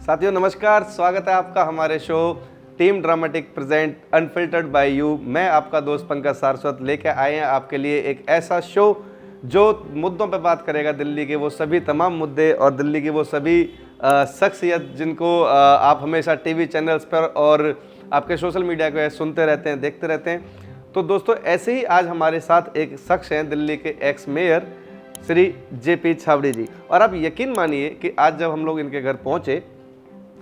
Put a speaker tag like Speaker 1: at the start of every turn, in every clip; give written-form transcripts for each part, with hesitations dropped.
Speaker 1: साथियों नमस्कार, स्वागत है आपका हमारे show team dramatic present unfiltered by you. मैं आपका दोस्त पंकज सारस्वत लेके आए हैं आपके लिए एक ऐसा शो जो मुद्दों पे बात करेगा, दिल्ली के वो सभी तमाम मुद्दे और दिल्ली की वो सभी शख्सियत जिनको आप हमेशा टीवी चैनल्स पर और आपके सोशल मीडिया पे सुनते रहते हैं, देखते रहते हैं। तो दोस्तों ऐसे ही आज हमारे साथ एक शख्स हैं, दिल्ली के ex mayor Shri JP Chhabri ji. और आप यकीन मानिए कि आज जब हम लोग इनके घर पहुंचे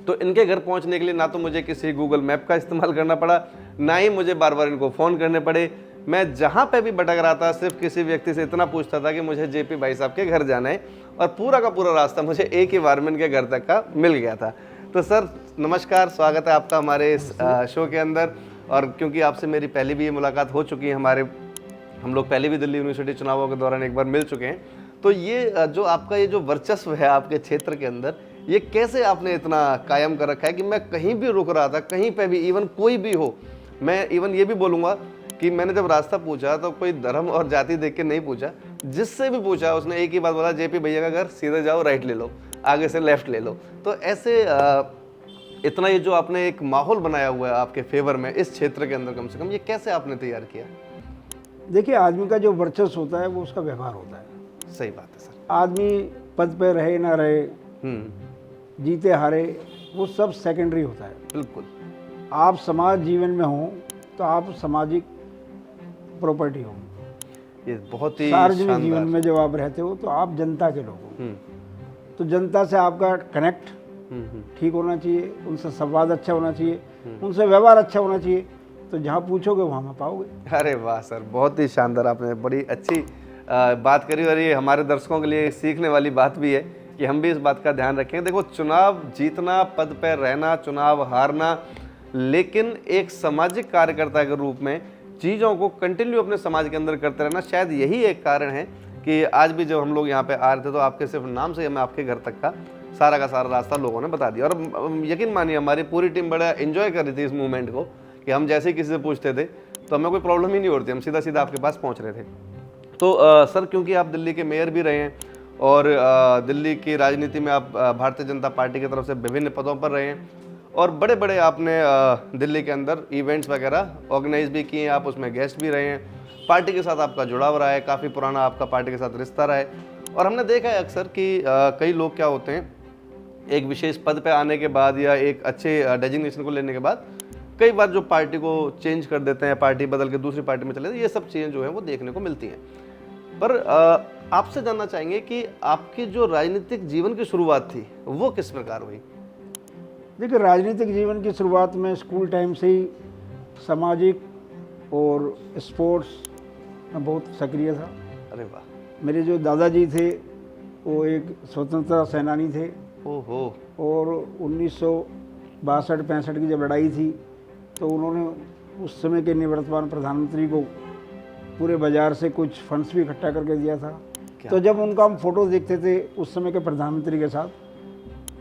Speaker 1: तो इनके घर पहुंचने के लिए ना तो मुझे किसी गूगल मैप का इस्तेमाल करना पड़ा, ना ही मुझे बार बार इनको फ़ोन करने पड़े। मैं जहां पे भी भटक रहा था सिर्फ किसी व्यक्ति से इतना पूछता था कि मुझे जेपी भाई साहब के घर जाना है, और पूरा का पूरा रास्ता मुझे एक ही बार में इनके घर तक का मिल गया था। तो सर नमस्कार, स्वागत है आपका हमारे इस शो के अंदर। और क्योंकि आपसे मेरी पहले भी ये मुलाकात हो चुकी है, हम लोग पहले भी दिल्ली यूनिवर्सिटी चुनावों के दौरान एक बार मिल चुके हैं। तो ये जो आपका ये जो वर्चस्व है आपके क्षेत्र के अंदर, ये कैसे आपने इतना कायम कर रखा है कि मैं कहीं भी रुक रहा था, कहीं पे भी, इवन कोई भी हो, मैं इवन ये भी बोलूँगा कि मैंने जब रास्ता पूछा तो कोई धर्म और जाति देख के नहीं पूछा, जिससे भी पूछा उसने एक ही बात बोला, जेपी भैया का घर, सीधे जाओ, राइट ले लो, आगे से लेफ्ट ले लो। तो ऐसे इतना ये जो आपने एक माहौल बनाया हुआ है आपके फेवर में इस क्षेत्र के अंदर, कम से कम ये कैसे आपने तैयार किया?
Speaker 2: देखिए, आदमी का जो वर्चस्व होता है वो उसका व्यवहार होता है।
Speaker 1: सही बात है सर।
Speaker 2: आदमी पद पे रहे ना रहे, जीते हारे, वो सब सेकेंडरी होता है।
Speaker 1: बिल्कुल।
Speaker 2: आप समाज जीवन में हो तो आप सामाजिक प्रॉपर्टी हो।
Speaker 1: ये बहुत ही
Speaker 2: सार्वजनिक जीवन में जब आप रहते हो तो आप जनता के लोग हो। तो जनता से आपका कनेक्ट ठीक होना चाहिए, उनसे संवाद अच्छा होना चाहिए, उनसे व्यवहार अच्छा होना चाहिए। तो जहाँ पूछोगे वहाँ में पाओगे।
Speaker 1: अरे वाह सर, बहुत ही शानदार, आपने बड़ी अच्छी बात करी। और ये हमारे दर्शकों के लिए सीखने वाली बात भी है कि हम भी इस बात का ध्यान रखें। देखो, चुनाव जीतना, पद पर रहना, चुनाव हारना, लेकिन एक सामाजिक कार्यकर्ता के रूप में चीज़ों को कंटिन्यू अपने समाज के अंदर करते रहना, शायद यही एक कारण है कि आज भी जब हम लोग यहाँ पे आ रहे थे तो आपके सिर्फ नाम से हमें आपके घर तक का सारा रास्ता लोगों ने बता दिया। और यकीन मानिए हमारी पूरी टीम बड़ा एंजॉय कर रही थी इस मूवमेंट को, कि हम जैसे ही किसी से पूछते थे तो हमें कोई प्रॉब्लम ही नहीं होती, हम सीधा सीधा आपके पास पहुँच रहे थे। तो सर, क्योंकि आप दिल्ली के मेयर भी रहे हैं और दिल्ली की राजनीति में आप भारतीय जनता पार्टी की तरफ से विभिन्न पदों पर रहे हैं, और बड़े बड़े आपने दिल्ली के अंदर इवेंट्स वगैरह ऑर्गेनाइज भी किए हैं, आप उसमें गेस्ट भी रहे हैं, पार्टी के साथ आपका जुड़ाव रहा है, काफ़ी पुराना आपका पार्टी के साथ रिश्ता रहा है। और हमने देखा है अक्सर कि कई लोग क्या होते हैं, एक विशेष पद पे आने के बाद या एक अच्छे डेजिग्नेशन को लेने के बाद कई बार जो पार्टी को चेंज कर देते हैं, पार्टी बदल के दूसरी पार्टी में चले जाते हैं, ये सब चीज़ें जो हैं वो देखने को मिलती हैं। पर आपसे जानना चाहेंगे कि आपकी जो राजनीतिक जीवन की शुरुआत थी वो किस प्रकार हुई?
Speaker 2: देखिए, राजनीतिक जीवन की शुरुआत में स्कूल टाइम से ही सामाजिक और स्पोर्ट्स में बहुत सक्रिय था।
Speaker 1: अरे वाह।
Speaker 2: मेरे जो दादाजी थे वो एक स्वतंत्रता सेनानी थे।
Speaker 1: ओहो।
Speaker 2: और 1962-65 की जब लड़ाई थी तो उन्होंने उस समय के निवर्तमान प्रधानमंत्री को पूरे बाज़ार से कुछ फंड्स भी इकट्ठा करके दिया था। तो जब उनका हम फ़ोटो देखते थे उस समय के प्रधानमंत्री के साथ,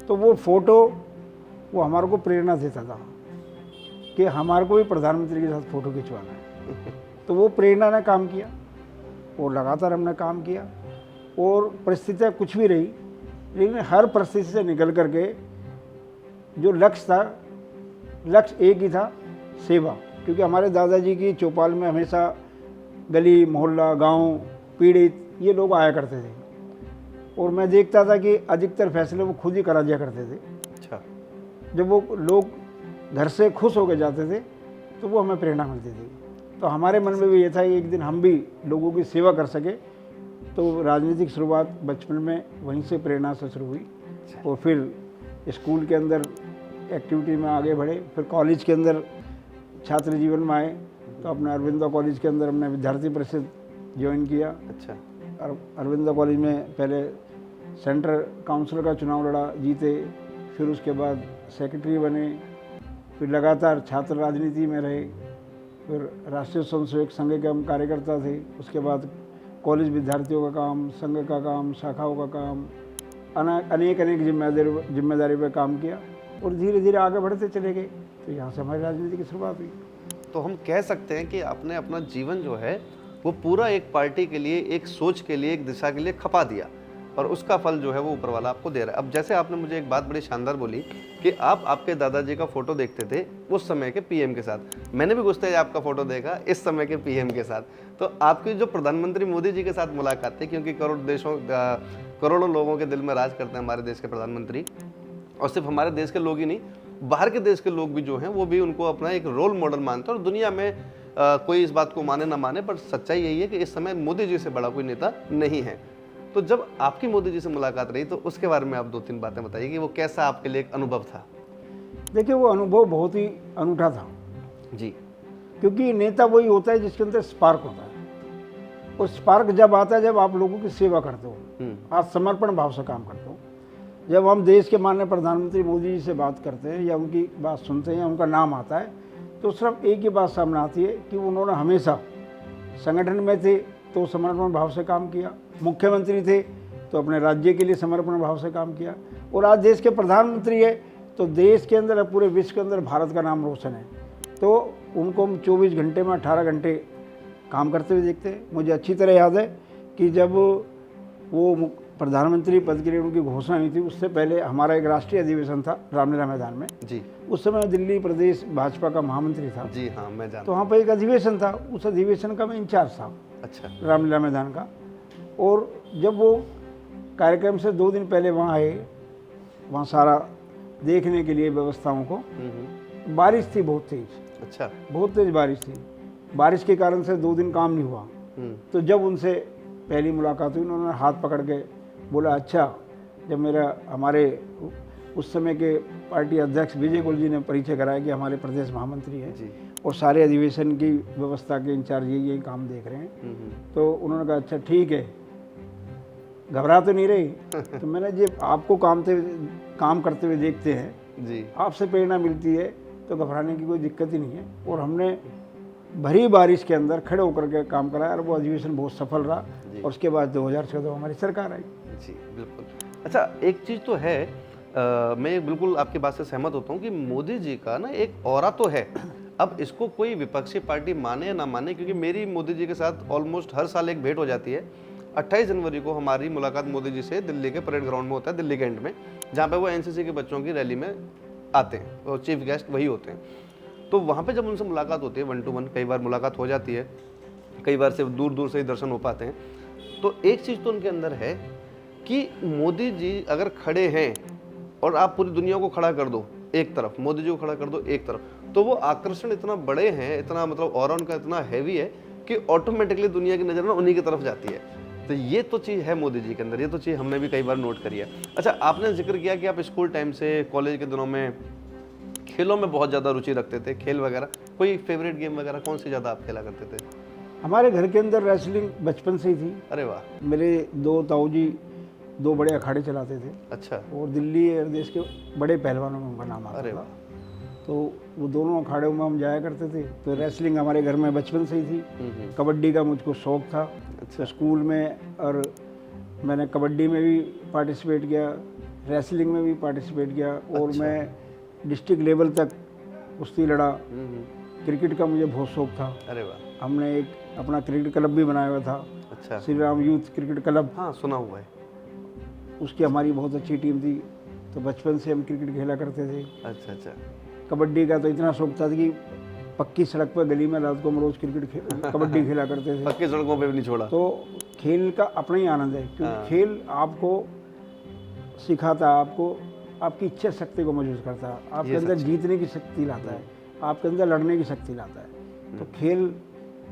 Speaker 2: तो वो फ़ोटो वो हमारे को प्रेरणा देता था कि हमारे को भी प्रधानमंत्री के साथ फ़ोटो खिंचवाना है। तो वो प्रेरणा ने काम किया और लगातार हमने काम किया, और परिस्थितियाँ कुछ भी रही, लेकिन हर परिस्थिति से निकल करके जो लक्ष्य था, लक्ष्य एक ही था, सेवा। क्योंकि हमारे दादाजी की चौपाल में हमेशा गली मोहल्ला गांव पीड़ित ये लोग आया करते थे, और मैं देखता था कि अधिकतर फैसले वो खुद ही करा दिया करते थे।
Speaker 1: अच्छा।
Speaker 2: जब वो लोग घर से खुश होकर जाते थे तो वो हमें प्रेरणा मिलती थी। तो हमारे मन में भी ये था कि एक दिन हम भी लोगों की सेवा कर सके। तो राजनीतिक शुरुआत बचपन में वहीं से प्रेरणा से शुरू हुई, और फिर स्कूल के अंदर एक्टिविटी में आगे बढ़े, फिर कॉलेज के अंदर छात्र जीवन में आए तो अपने अरविंदो कॉलेज के अंदर हमने विद्यार्थी परिषद ज्वाइन किया।
Speaker 1: अच्छा।
Speaker 2: अरविंदो कॉलेज में पहले सेंट्रल काउंसिल का चुनाव लड़ा, जीते, फिर उसके बाद सेक्रेटरी बने, फिर लगातार छात्र राजनीति में रहे, फिर राष्ट्रीय स्वयंसेवक संघ के हम कार्यकर्ता थे। उसके बाद कॉलेज विद्यार्थियों का काम, संघ का काम, शाखाओं का काम, अनेक जिम्मेदारी पर काम किया, और धीरे धीरे आगे बढ़ते चले गए। तो यहाँ से हमारी राजनीति की शुरुआत हुई।
Speaker 1: तो हम कह सकते हैं कि आपने अपना जीवन जो है वो पूरा एक पार्टी के लिए, एक सोच के लिए, एक दिशा के लिए खपा दिया। और उसका फल जो है वो ऊपर वाला आपको दे रहा है। अब जैसे आपने मुझे एक बात बड़ी शानदार बोली कि आप आपके दादाजी का फोटो देखते थे उस समय के पीएम के साथ, मैंने भी गुस्से आपका फोटो देखा इस समय के पीएम के साथ। तो आपकी जो प्रधानमंत्री मोदी जी के साथ मुलाकात थी, क्योंकि करोड़ों लोगों के दिल में राज करते हैं हमारे देश के प्रधानमंत्री, और सिर्फ हमारे देश के लोग ही नहीं, बाहर के देश के लोग भी जो हैं वो भी उनको अपना एक रोल मॉडल मानते हैं। और दुनिया में कोई इस बात को माने ना माने, पर सच्चाई यही है कि इस समय मोदी जी से बड़ा कोई नेता नहीं है। तो जब आपकी मोदी जी से मुलाकात रही तो उसके बारे में आप 2-3 बातें बताइए कि वो कैसा आपके लिए एक अनुभव था।
Speaker 2: देखिए, वो अनुभव बहुत ही अनूठा था
Speaker 1: जी।
Speaker 2: क्योंकि नेता वही होता है जिसके अंदर स्पार्क होता है, और स्पार्क जब आता है जब आप लोगों की सेवा करते हो, आप समर्पण भाव से काम करते हो। जब हम देश के माननीय प्रधानमंत्री मोदी जी से बात करते हैं या उनकी बात सुनते हैं या उनका नाम आता है, तो सिर्फ एक ही बात सामने आती है कि उन्होंने हमेशा संगठन में थे तो समर्पण भाव से काम किया, मुख्यमंत्री थे तो अपने राज्य के लिए समर्पण भाव से काम किया, और आज देश के प्रधानमंत्री है तो देश के अंदर पूरे विश्व के अंदर भारत का नाम रोशन है। तो उनको हम 24 घंटे में 18 घंटे काम करते हुए देखते हैं। मुझे अच्छी तरह याद है कि जब वो प्रधानमंत्री पद के लिए उनकी घोषणा हुई थी, उससे पहले हमारा एक राष्ट्रीय अधिवेशन था रामलीला मैदान में
Speaker 1: जी।
Speaker 2: उस समय दिल्ली प्रदेश भाजपा का महामंत्री था।
Speaker 1: जी हाँ, मैं जानता
Speaker 2: तो वहाँ पर एक अधिवेशन था, उस अधिवेशन का मैं इंचार्ज था।
Speaker 1: अच्छा।
Speaker 2: रामलीला मैदान का। और जब वो कार्यक्रम से 2 दिन पहले वहाँ आए, वहाँ सारा देखने के लिए व्यवस्थाओं को, बारिश थी बहुत तेज।
Speaker 1: अच्छा। बहुत
Speaker 2: तेज बारिश थी, बारिश के कारण से 2 दिन काम नहीं हुआ। तो जब उनसे पहली मुलाकात हुई, उन्होंने हाथ पकड़ के बोला, अच्छा, जब हमारे उस समय के पार्टी अध्यक्ष विजय गोयल जी ने परिचय कराया कि हमारे प्रदेश महामंत्री हैं
Speaker 1: जी।
Speaker 2: और सारे अधिवेशन की व्यवस्था के इंचार्ज यही काम देख रहे हैं। तो उन्होंने कहा, अच्छा ठीक है, घबरा तो नहीं रही? तो मैंने जब आपको काम करते हुए देखते हैं
Speaker 1: जी, आपसे
Speaker 2: प्रेरणा मिलती है तो घबराने की कोई दिक्कत ही नहीं है। और हमने भरी बारिश के अंदर खड़े होकर के काम कराया और वो अधिवेशन बहुत सफल रहा। और उसके बाद 2014 हमारी सरकार आई।
Speaker 1: जी बिल्कुल। अच्छा, एक चीज़ तो है, मैं बिल्कुल आपकी बात से सहमत होता हूँ कि मोदी जी का ना एक ऑरा तो है। अब इसको कोई विपक्षी पार्टी माने या ना माने, क्योंकि मेरी मोदी जी के साथ ऑलमोस्ट हर साल एक भेंट हो जाती है। 28 जनवरी को हमारी मुलाकात मोदी जी से दिल्ली के परेड ग्राउंड में होता है, दिल्ली के एंड में, जहाँ पे वो एनसीसी के बच्चों की रैली में आते हैं और चीफ गेस्ट वही होते हैं। तो वहाँ पे जब उनसे मुलाकात होती है 1 to 1, कई बार मुलाकात हो जाती है, कई बार सिर्फ दूर दूर से ही दर्शन हो पाते हैं। तो एक चीज़ तो उनके अंदर है कि मोदी जी अगर खड़े हैं और आप पूरी दुनिया को खड़ा कर दो एक तरफ, मोदी जी को खड़ा कर दो एक तरफ, तो वो आकर्षण इतना बड़े हैं, इतना मतलब ऑरा उनका इतना हैवी है कि ऑटोमेटिकली दुनिया की नज़र ना उन्हीं की तरफ जाती है। तो ये तो चीज़ है मोदी जी के अंदर, ये तो चीज़ हमने भी कई बार नोट करी है। अच्छा, आपने जिक्र किया कि आप स्कूल टाइम से कॉलेज के दिनों में खेलों में बहुत ज़्यादा रुचि रखते थे, खेल वगैरह, कोई फेवरेट गेम वगैरह कौन सी ज़्यादा आप खेला करते थे?
Speaker 2: हमारे घर के अंदर रेसलिंग बचपन से ही थी।
Speaker 1: अरे वाह।
Speaker 2: मेरे 2 ताऊ जी 2 बड़े अखाड़े चलाते थे।
Speaker 1: अच्छा। और
Speaker 2: दिल्ली देश के बड़े पहलवानों में उनका नाम आता था। तो वो दोनों अखाड़ों में हम जाया करते थे। तो रेसलिंग हमारे घर में बचपन से ही थी। कबड्डी का मुझको शौक था। अच्छा। तो स्कूल में और मैंने कबड्डी में भी पार्टिसिपेट किया, रेसलिंग में भी पार्टिसिपेट किया। और
Speaker 1: अच्छा।
Speaker 2: मैं डिस्ट्रिक्ट लेवल तक कुश्ती लड़ा। क्रिकेट का मुझे बहुत शौक था।
Speaker 1: अरे वाह।
Speaker 2: हमने एक अपना क्रिकेट क्लब भी बनाया हुआ था।
Speaker 1: अच्छा। Shri
Speaker 2: Ram youth cricket club.
Speaker 1: हाँ, सुना हुआ है।
Speaker 2: उसकी हमारी बहुत अच्छी टीम थी। तो बचपन से हम क्रिकेट खेला करते थे।
Speaker 1: अच्छा अच्छा।
Speaker 2: कबड्डी का तो इतना शौक था कि पक्की सड़क पर गली में रात को हम रोज कबड्डी खेला करते थे।
Speaker 1: पक्की सड़कों पे भी नहीं छोड़ा।
Speaker 2: तो खेल का अपना ही आनंद है, क्योंकि खेल आपको सिखाता है, आपको आपकी इच्छा शक्ति को मजबूत करता है, आपके अंदर जीतने की शक्ति लाता है, आपके अंदर लड़ने की शक्ति लाता है। तो खेल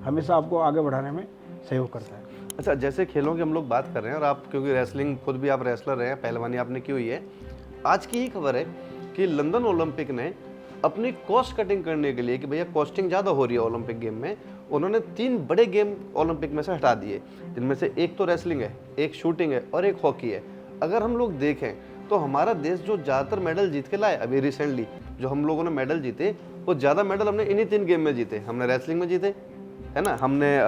Speaker 2: हमेशा आपको आगे बढ़ाने में सहयोग करता है।
Speaker 1: अच्छा, जैसे खेलों की हम लोग बात कर रहे हैं और आप क्योंकि रेसलिंग खुद भी आप रेसलर रहे हैं, पहलवानी आपने की हुई है, आज की ही खबर है कि लंदन ओलंपिक ने अपनी कॉस्ट कटिंग करने के लिए कि भैया कॉस्टिंग ज़्यादा हो रही है ओलंपिक गेम में, उन्होंने 3 बड़े गेम ओलंपिक में से हटा दिए, जिनमें से एक तो रेसलिंग है, एक शूटिंग है और एक हॉकी है। अगर हम लोग देखें तो हमारा देश जो ज़्यादातर मेडल जीत के लाए अभी रिसेंटली, जो हम लोगों ने मेडल जीते, वो ज़्यादा मेडल हमने इन्हीं 3 गेम में जीते। हमने रेसलिंग में जीते, है ना, हमने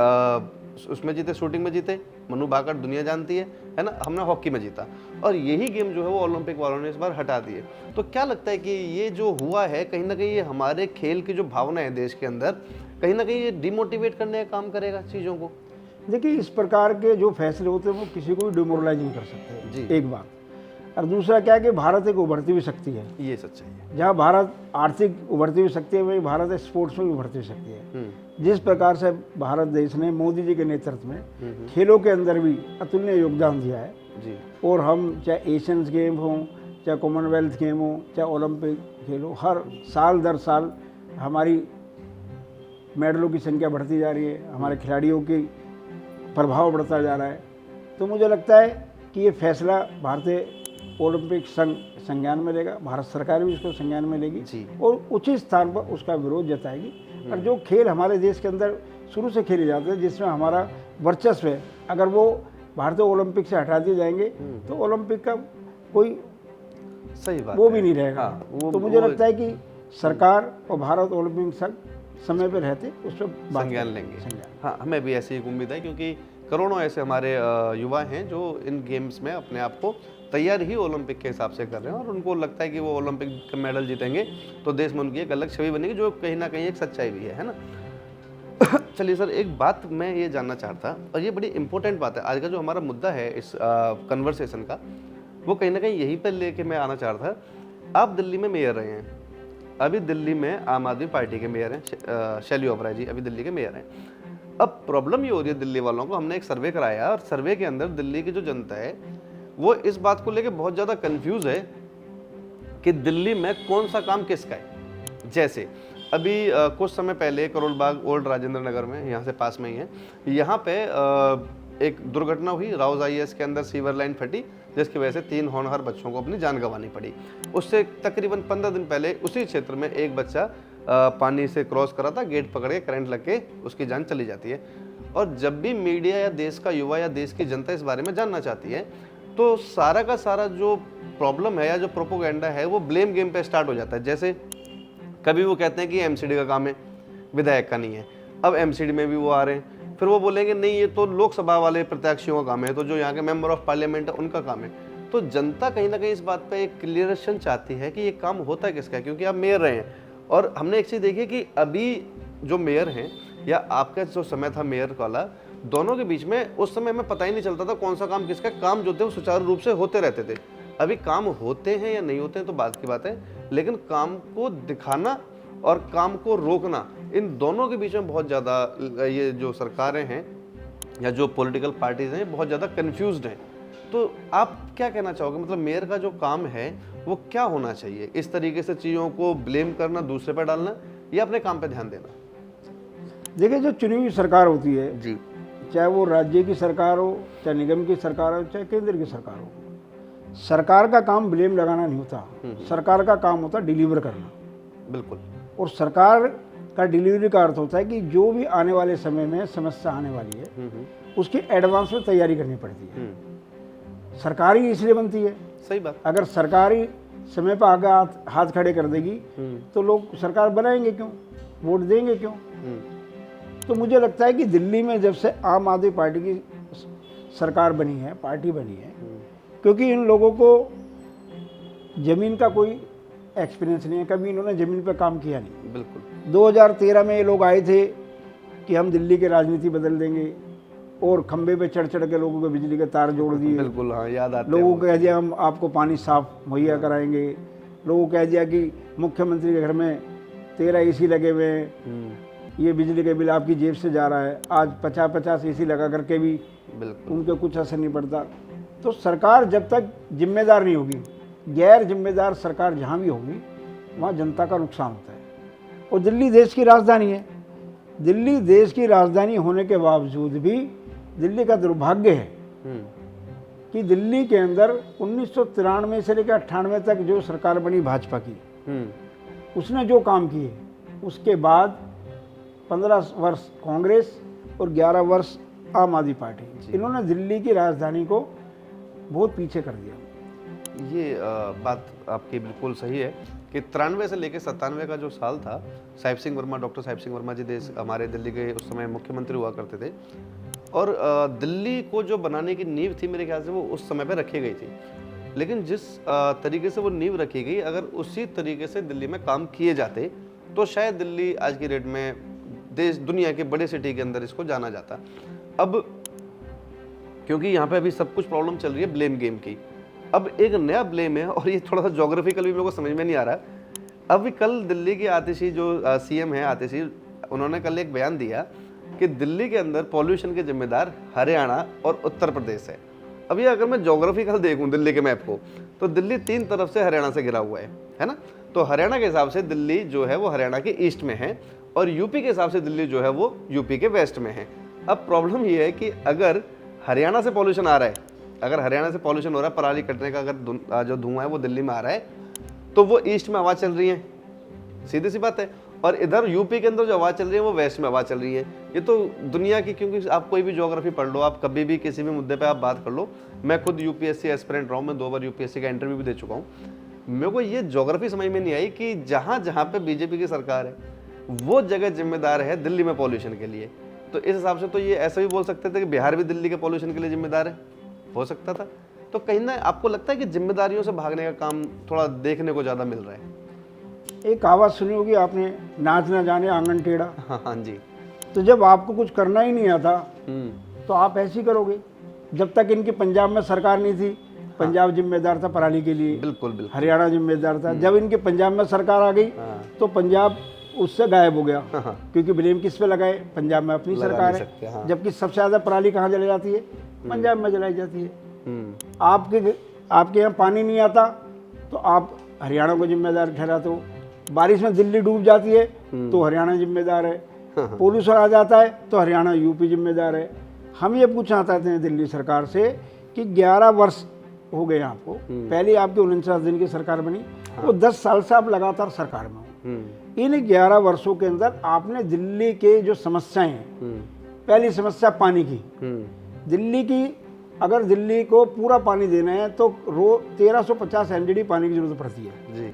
Speaker 1: उसमें जीते, शूटिंग में जीते, मनु भाकर दुनिया जानती है ना, हमने हॉकी में जीता, और यही गेम जो है वो ओलंपिक वालों ने इस बार हटा दिए। तो क्या लगता है कि ये जो हुआ है कहीं ना कहीं ये हमारे खेल की जो भावना है देश के अंदर, कहीं ना कहीं ये डिमोटिवेट करने का काम करेगा चीज़ों को?
Speaker 2: देखिए, इस प्रकार के जो फैसले होते हैं वो किसी को भी डिमोरलाइज नहीं कर सकते
Speaker 1: जी।
Speaker 2: एक बात। और दूसरा क्या है कि भारत एक उभरती हुई शक्ति है।
Speaker 1: ये सच्चाई है।
Speaker 2: जहाँ भारत आर्थिक उभरती हुई शक्ति है, वहीं भारत स्पोर्ट्स में भी उभरती हुई शक्ति है। जिस प्रकार से भारत देश ने मोदी जी के नेतृत्व में खेलों के अंदर भी अतुलनीय योगदान दिया है
Speaker 1: जी।
Speaker 2: और हम चाहे एशियंस गेम हो, चाहे कॉमनवेल्थ गेम हो, चाहे ओलंपिक खेल हो, हर साल दर साल हमारी मेडलों की संख्या बढ़ती जा रही है, हमारे खिलाड़ियों की प्रभाव बढ़ता जा रहा है। तो मुझे लगता है कि ये फैसला भारतीय ओलंपिक संघ संज्ञान में लेगा, भारत सरकार भी इसको संज्ञान में लेगी
Speaker 1: जी।
Speaker 2: और उचित स्थान पर उसका विरोध जताएगी। और जो खेल हमारे देश के अंदर शुरू से खेले जाते हैं, जिसमें हमारा वर्चस्व है, अगर वो भारतीय ओलंपिक से हटा दिए जाएंगे तो ओलंपिक का कोई
Speaker 1: सही बात
Speaker 2: वो
Speaker 1: है।
Speaker 2: भी नहीं रहेगा।
Speaker 1: हाँ,
Speaker 2: तो मुझे लगता है कि सरकार और भारत ओलंपिक संघ समय पर रहते उस पर
Speaker 1: संज्ञान लेंगे। हाँ, हमें भी ऐसी एक उम्मीद है, क्योंकि करोड़ों ऐसे हमारे युवा हैं जो इन गेम्स में अपने आप को तैयार ही ओलंपिक के हिसाब से कर रहे हैं और उनको लगता है कि वो ओलंपिक का मेडल जीतेंगे तो देश में उनकी एक अलग छवि बनेगी, जो कहीं ना कहीं एक सच्चाई भी है ना। चलिए सर, एक बात मैं ये जानना चाहता, और ये बड़ी इंपॉर्टेंट बात है, आज का जो हमारा मुद्दा है इस कन्वर्सेशन का, वो कहीं ना कहीं यहीं पर लेके मैं आना चाह रहा था। आप दिल्ली में मेयर रहे हैं, अभी दिल्ली में आम आदमी पार्टी के मेयर हैं, शैली ओबराय जी अभी दिल्ली के मेयर हैं। अब प्रॉब्लम ये हो रही है दिल्ली वालों को, हमने एक सर्वे कराया और सर्वे के अंदर दिल्ली की जो जनता है वो इस बात को लेके बहुत ज़्यादा कंफ्यूज है कि दिल्ली में कौन सा काम किसका है। जैसे अभी कुछ समय पहले करोल बाग ओल्ड राजेंद्र नगर में, यहाँ से पास में ही है, यहाँ पे एक दुर्घटना हुई, राउज IAS के अंदर सीवर लाइन फटी, जिसकी वजह से 3 होनहार बच्चों को अपनी जान गंवानी पड़ी। उससे तकरीबन 15 दिन पहले उसी क्षेत्र में एक बच्चा पानी से क्रॉस करा था, गेट पकड़ के करंट लग के उसकी जान चली जाती है। और जब भी मीडिया या देश का युवा या देश की जनता इस बारे में जानना चाहती है तो सारा का सारा जो प्रॉब्लम है या जो प्रोपोगेंडा है वो ब्लेम गेम पे स्टार्ट हो जाता है। जैसे कभी वो कहते हैं कि MCD का काम है, विधायक का नहीं है। अब MCD में भी वो आ रहे हैं, फिर वो बोलेंगे नहीं ये तो लोकसभा वाले प्रत्याशियों का काम है, तो जो यहाँ के मेंबर ऑफ पार्लियामेंट है उनका काम है। तो जनता कहीं ना कहीं इस बात पे एक क्लियरेशन चाहती है कि ये काम होता है किसका, क्योंकि आप मेयर रहे हैं। और हमने एक चीज़ देखी है कि अभी जो मेयर हैं या आपका जो समय था मेयर वाला, दोनों के बीच में उस समय में पता ही नहीं चलता था कौन सा काम किसका। काम जो थे वो सुचारू रूप से होते रहते थे। अभी काम होते हैं या नहीं होते हैं तो बात की बात है, लेकिन काम को दिखाना और काम को रोकना, इन दोनों के बीच में बहुत ज़्यादा ये जो सरकारें हैं या जो पॉलिटिकल पार्टीज हैं बहुत ज़्यादा कन्फ्यूज्ड हैं। तो आप क्या कहना चाहोगे, मतलब मेयर का जो काम है वो क्या होना चाहिए? इस तरीके से चीज़ों को ब्लेम करना, दूसरे पर डालना, या अपने काम पे ध्यान देना?
Speaker 2: देखिए, जो चुनी हुई सरकार होती है
Speaker 1: जी,
Speaker 2: चाहे वो राज्य की सरकार हो, चाहे निगम की सरकार हो, चाहे केंद्र की सरकार हो, सरकार का काम ब्लेम लगाना नहीं होता। सरकार का काम होता है डिलीवर करना।
Speaker 1: बिल्कुल।
Speaker 2: और सरकार का डिलीवरी का अर्थ होता है कि जो भी आने वाले समय में समस्या आने वाली है उसकी एडवांस में तैयारी करनी पड़ती है। सरकार ही इसलिए बनती है।
Speaker 1: सही बात।
Speaker 2: अगर सरकार ही समय पर आगे हाथ खड़े कर देगी तो लोग सरकार बनाएंगे क्यों, वोट देंगे क्यों? तो मुझे लगता है कि दिल्ली में जब से आम आदमी पार्टी की सरकार बनी है, पार्टी बनी है, क्योंकि इन लोगों को ज़मीन का कोई एक्सपीरियंस नहीं है, कभी इन्होंने ज़मीन पर काम किया नहीं।
Speaker 1: बिल्कुल।
Speaker 2: 2013 में ये लोग आए थे कि हम दिल्ली की राजनीति बदल देंगे और खंबे पे चढ़ चढ़ के लोगों को बिजली के तार जोड़ दिए।
Speaker 1: बिल्कुल, हाँ, याद आते हैं।
Speaker 2: लोगों को कह दिया हम आपको पानी साफ मुहैया कराएंगे। लोगों को कह दिया कि मुख्यमंत्री के घर में 13 AC लगे हुए हैं, ये बिजली का बिल आपकी जेब से जा रहा है। आज 50-50 AC लगा करके भी
Speaker 1: बिल्कुल
Speaker 2: उनके कुछ असर नहीं पड़ता। तो सरकार जब तक जिम्मेदार नहीं होगी, गैर जिम्मेदार सरकार जहाँ भी होगी वहाँ जनता का नुकसान होता है। और दिल्ली देश की राजधानी है। दिल्ली देश की राजधानी होने के बावजूद भी दिल्ली का दुर्भाग्य है कि दिल्ली के अंदर 1993 से लेकर 98 तक जो सरकार बनी भाजपा की, उसने जो काम किए, उसके बाद 15 वर्ष कांग्रेस और 11 वर्ष आम आदमी पार्टी, इन्होंने दिल्ली की राजधानी को बहुत पीछे कर दिया।
Speaker 1: ये बात आपकी बिल्कुल सही है कि 93 से लेकर 97 का जो साल था, साहिब सिंह वर्मा, डॉक्टर साहिब सिंह वर्मा जी हमारे दिल्ली के उस समय मुख्यमंत्री हुआ करते थे। और दिल्ली को जो बनाने की नींव थी मेरे ख्याल से वो उस समय पे रखी गई थी। लेकिन जिस तरीके से वो नींव रखी गई, अगर उसी तरीके से दिल्ली में काम किए जाते तो शायद दिल्ली आज की डेट में देश दुनिया के बड़े सिटी के अंदर इसको जाना जाता। अब क्योंकि यहाँ पे अभी सब कुछ प्रॉब्लम चल रही है ब्लेम गेम की। अब एक नया ब्लेम है और ये थोड़ा सा जोग्राफिकल भी मेरे को समझ में नहीं आ रहा। अभी कल दिल्ली की आतिशी जो सीएम है आतिशी, उन्होंने कल एक बयान दिया कि दिल्ली के अंदर पॉल्यूशन के जिम्मेदार हरियाणा और उत्तर प्रदेश है। अब ये अगर मैं जोग्राफिकल देखूं दिल्ली के मैप को, तो दिल्ली 3 तरफ से हरियाणा से घिरा हुआ है ना। तो हरियाणा के हिसाब से दिल्ली जो है वो हरियाणा के ईस्ट में है और यूपी के हिसाब से दिल्ली जो है वो यूपी के वेस्ट में है। अब प्रॉब्लम ये है कि अगर हरियाणा से पॉल्यूशन आ रहा है, अगर हरियाणा से पॉल्यूशन हो रहा है, पराली कटने का अगर जो धुआं है वो दिल्ली में आ रहा है, तो वो ईस्ट में आवाज़ चल रही है, सीधी सी बात है। और इधर यूपी के अंदर जो आवाज़ चल रही है वो वेस्ट में आवाज़ चल रही है। ये तो दुनिया की, क्योंकि आप कोई भी ज्योग्राफी पढ़ लो, आप कभी भी किसी भी मुद्दे पे आप बात कर लो। मैं खुद यूपीएससी एस्पिरेंट रहा हूँ, मैं 2 बार यूपीएससी का इंटरव्यू भी दे चुका हूँ। मेरे को ये ज्योग्राफी समझ में नहीं आई कि जहाँ जहाँ पे बीजेपी की सरकार है वो जगह जिम्मेदार है दिल्ली में पॉल्यूशन के लिए। तो इस हिसाब से तो ये ऐसा भी बोल सकते थे कि बिहार भी दिल्ली के पॉल्यूशन के लिए जिम्मेदार है, हो सकता था। तो कहीं ना आपको लगता है कि जिम्मेदारियों से भागने का काम थोड़ा देखने को ज़्यादा मिल रहा है।
Speaker 2: एक आवाज़ सुनी होगी आपने, नाच ना जाने आंगन टेढ़ा।
Speaker 1: हाँ जी।
Speaker 2: तो जब आपको कुछ करना ही नहीं आता तो आप ऐसे ही करोगे। जब तक इनकी पंजाब में सरकार नहीं थी, पंजाब जिम्मेदार था पराली के लिए,
Speaker 1: बिल्कुल बिल्कुल,
Speaker 2: हरियाणा जिम्मेदार था। जब इनके पंजाब में सरकार आ गई तो पंजाब उससे गायब हो गया, क्योंकि ब्लेम किस पे लगाए, पंजाब में अपनी सरकार है। जबकि सबसे ज़्यादा पराली कहाँ जलाई जाती है, पंजाब में जलाई जाती है। आपके यहाँ पानी नहीं आता तो आप हरियाणा को जिम्मेदार ठहराते हो। बारिश में दिल्ली डूब जाती है तो हरियाणा जिम्मेदार है। पोल्यूशन आ जाता है तो हरियाणा यूपी जिम्मेदार है। हम ये पूछना चाहते हैं दिल्ली सरकार से कि 11 वर्ष हो गए आपको, पहले आपकी 49 दिन की सरकार बनी, वो 10 साल से आप लगातार सरकार में हो। इन 11 वर्षों के अंदर आपने दिल्ली के जो समस्याएं हैं, पहली समस्या पानी की, दिल्ली की, अगर दिल्ली को पूरा पानी देना है तो 1350 MGD पानी की जरूरत पड़ती है जी।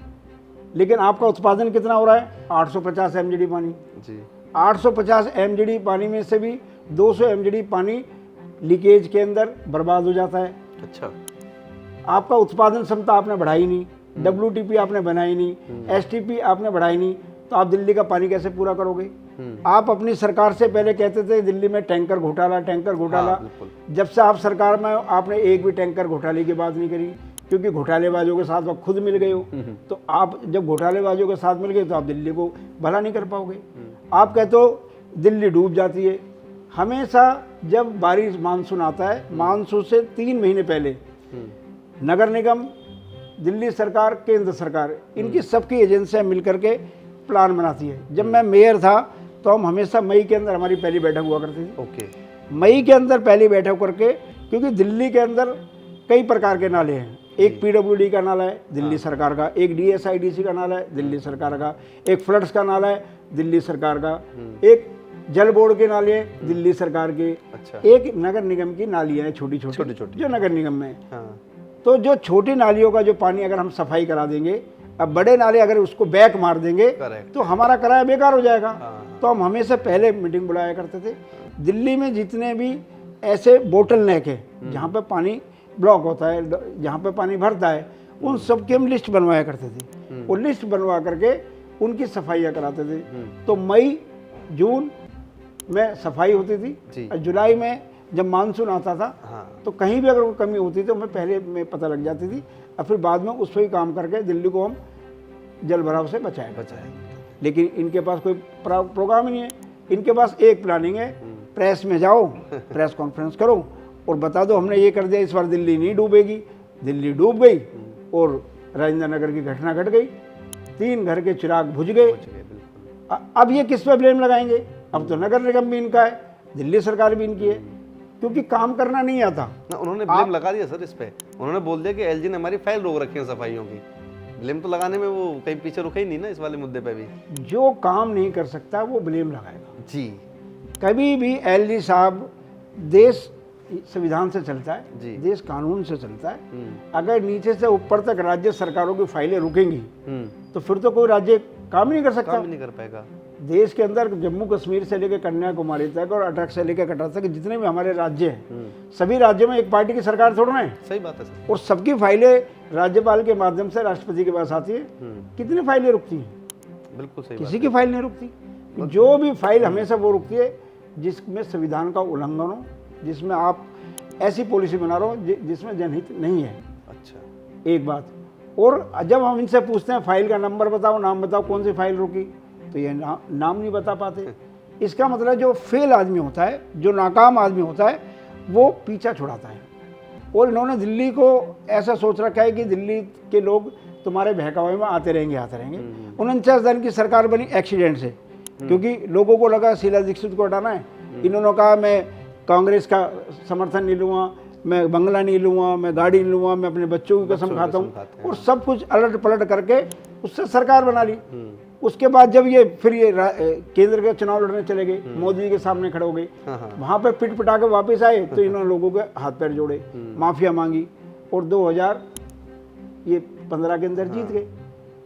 Speaker 2: लेकिन आपका उत्पादन कितना हो रहा है, 850 MGD पानी जी। 850 MGD पानी में से भी 200 MGD पानी लीकेज के अंदर बर्बाद हो जाता है।
Speaker 1: अच्छा,
Speaker 2: आपका उत्पादन क्षमता आपने बढ़ाई नहीं, WTP आपने बनाई नहीं, STP आपने बढ़ाई नहीं, तो आप दिल्ली का पानी कैसे पूरा करोगे। आप अपनी सरकार से पहले कहते थे दिल्ली में टैंकर घोटाला, टैंकर घोटाला। जब से आप सरकार में आपने एक भी टैंकर घोटाले की बात नहीं करी, क्योंकि घोटालेबाजों के साथ आप खुद मिल गए हो। तो आप जब घोटालेबाजों के साथ मिल गए तो आप दिल्ली को भला नहीं कर पाओगे। आप कहते हो दिल्ली डूब जाती है। हमेशा जब बारिश मानसून आता है, मानसून से 3 महीने पहले नगर निगम, दिल्ली सरकार, केंद्र सरकार, इनकी सबकी एजेंसियां मिलकर के प्लान बनाती है। जब मैं मेयर था तो हम हमेशा मई के अंदर हमारी पहली बैठक हुआ करती थी।
Speaker 1: ओके।
Speaker 2: मई के अंदर पहली बैठक करके, क्योंकि दिल्ली के अंदर कई प्रकार के नाले हैं। एक PWD का नाला है दिल्ली सरकार का, एक DSIDC का नाला है दिल्ली सरकार का, एक फ्लड्स का नाला है दिल्ली सरकार का, एक जल बोर्ड के नाले हैं दिल्ली सरकार के, एक नगर निगम की नालियाँ हैं छोटी छोटी जो नगर निगम में। तो जो छोटी नालियों का जो पानी अगर हम सफाई करा देंगे, अब बड़े नाले अगर उसको बैक मार देंगे तो हमारा किराया बेकार हो जाएगा। तो हम हमेशा पहले मीटिंग बुलाया करते थे। दिल्ली में जितने भी ऐसे बोटल नेक है जहाँ पे पानी ब्लॉक होता है, जहाँ पे पानी भरता है, उन सब की हम लिस्ट बनवाया करते थे। वो लिस्ट बनवा करके उनकी सफाइयाँ कराते थे। तो मई जून में सफाई होती थी और जुलाई में जब मानसून आता था तो कहीं भी अगर कोई कमी होती तो हमें पहले में पता लग जाती थी और फिर बाद में उस पर ही काम करके दिल्ली को हम जल भराव से बचाए। लेकिन इनके पास कोई प्रोग्राम ही नहीं है। इनके पास एक प्लानिंग है, प्रेस में जाओ, प्रेस कॉन्फ्रेंस करो और बता दो हमने ये कर दिया, इस बार दिल्ली नहीं डूबेगी। दिल्ली डूब गई और राजेंद्र नगर की घटना घट गई, 3 घर के चिराग बुझ गए। अब ये किस पे ब्लेम लगाएंगे? अब तो नगर निगम भी इनका है, दिल्ली सरकार भी इनकी है, क्योंकि काम करना नहीं आता
Speaker 1: ना। उन्होंने ब्लेम लगा दिया सर इस पे। उन्होंने बोल दिया कि LG ने हमारी फाइल रोक रखी है सफाइयों की। ब्लेम तो लगाने में वो कहीं पीछे रुके ही नहीं ना इस वाले मुद्दे पे भी।
Speaker 2: जो काम नहीं कर सकता वो ब्लेम लगाएगा
Speaker 1: जी।
Speaker 2: कभी भी LG साहब, देश संविधान से चलता है
Speaker 1: जी,
Speaker 2: देश कानून से चलता है। अगर नीचे से ऊपर तक राज्य सरकारों की फाइलें रुकेंगी तो फिर तो कोई राज्य काम नहीं कर सकता,
Speaker 1: काम नहीं कर पाएगा।
Speaker 2: देश के अंदर जम्मू कश्मीर से लेकर कन्याकुमारी तक और अटक से लेकर कटरा तक जितने भी हमारे राज्य हैं, सभी राज्यों में एक पार्टी की सरकार थोड़ा है।
Speaker 1: सही बात है सर।
Speaker 2: और सबकी फाइलें राज्यपाल के माध्यम से राष्ट्रपति के पास आती है। कितनी फाइलें रुकती हैं?
Speaker 1: बिल्कुल सही।
Speaker 2: किसी की फाइल नहीं रुकती। जो भी फाइल हमेशा वो रुकती है जिसमें संविधान का उल्लंघन हो, जिसमें आप ऐसी पॉलिसी बना रहा हूँ जिसमें जनहित नहीं है।
Speaker 1: अच्छा।
Speaker 2: एक बात। और जब हम इनसे पूछते हैं फाइल का नंबर बताओ, नाम बताओ, कौन सी फाइल रोकी, तो ये नाम नहीं बता पाते। इसका मतलब जो फेल आदमी होता है, जो नाकाम आदमी होता है, वो पीछा छुड़ाता है। और इन्होंने दिल्ली को ऐसा सोच रखा है कि दिल्ली के लोग तुम्हारे बहकावे में आते रहेंगे। 49 दिन की सरकार बनी एक्सीडेंट से, क्योंकि लोगों को लगा शीला दीक्षित को हटाना है। इन्होंने कहा मैं कांग्रेस का समर्थन नहीं लूँगा, मैं बंगला नहीं लूँगा, मैं गाड़ी नहीं लूँगा, मैं अपने बच्चों की कसम खाता हूँ, और सब कुछ अलट पलट करके उससे सरकार बना ली। उसके बाद जब ये फिर ये केंद्र के चुनाव लड़ने चले गए, मोदी जी के सामने खड़े हो गए, वहाँ पे पिट पिटा के वापस आए तो इन्होंने लोगों के हाथ पैर जोड़े, माफिया मांगी, और 2015 के अंदर जीत गए।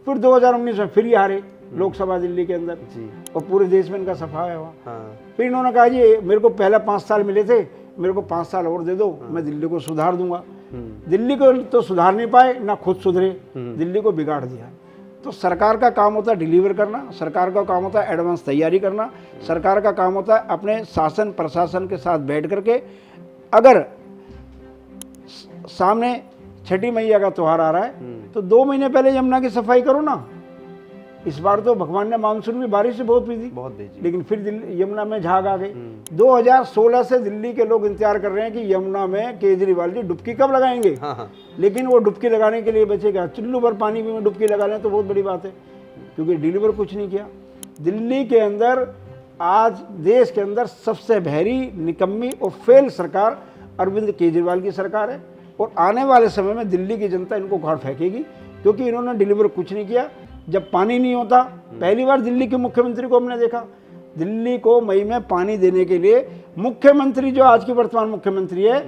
Speaker 2: फिर 2019 में फिर ये हारे लोकसभा दिल्ली के अंदर, और पूरे देश में इनका सफा है वहाँ। फिर इन्होंने कहा जी मेरे को पहले 5 साल मिले थे, मेरे को 5 साल और दे दो, मैं दिल्ली को सुधार दूंगा। दिल्ली को तो सुधार नहीं पाए, ना खुद सुधरे, दिल्ली को बिगाड़ दिया। तो सरकार का काम होता है डिलीवर करना, सरकार का काम होता है एडवांस तैयारी करना, सरकार का काम होता है अपने शासन प्रशासन के साथ बैठ करके, अगर सामने छठी मैया का त्योहार आ रहा है तो 2 महीने पहले यमुना की सफाई करो ना। इस बार तो भगवान ने मानसून में बारिश बहुत भेजी, लेकिन फिर यमुना में झाग आ गए। 2016 से दिल्ली के लोग इंतजार कर रहे हैं कि यमुना में केजरीवाल जी डुबकी कब लगाएंगे। लेकिन वो डुबकी लगाने के लिए बचेगा, चुल्लू भर पानी में डुबकी लगा लें तो बहुत बड़ी बात है, क्योंकि डिलीवर कुछ नहीं किया। दिल्ली के अंदर आज देश के अंदर सबसे बहरी, निकम्मी और फेल सरकार अरविंद केजरीवाल की सरकार है, और आने वाले समय में दिल्ली की जनता इनको उखाड़ फेंकेगी, क्योंकि इन्होंने डिलीवर कुछ नहीं किया। जब पानी नहीं होता, पहली बार दिल्ली के मुख्यमंत्री को हमने देखा, दिल्ली को मई में पानी देने के लिए मुख्यमंत्री, जो आज की वर्तमान मुख्यमंत्री है,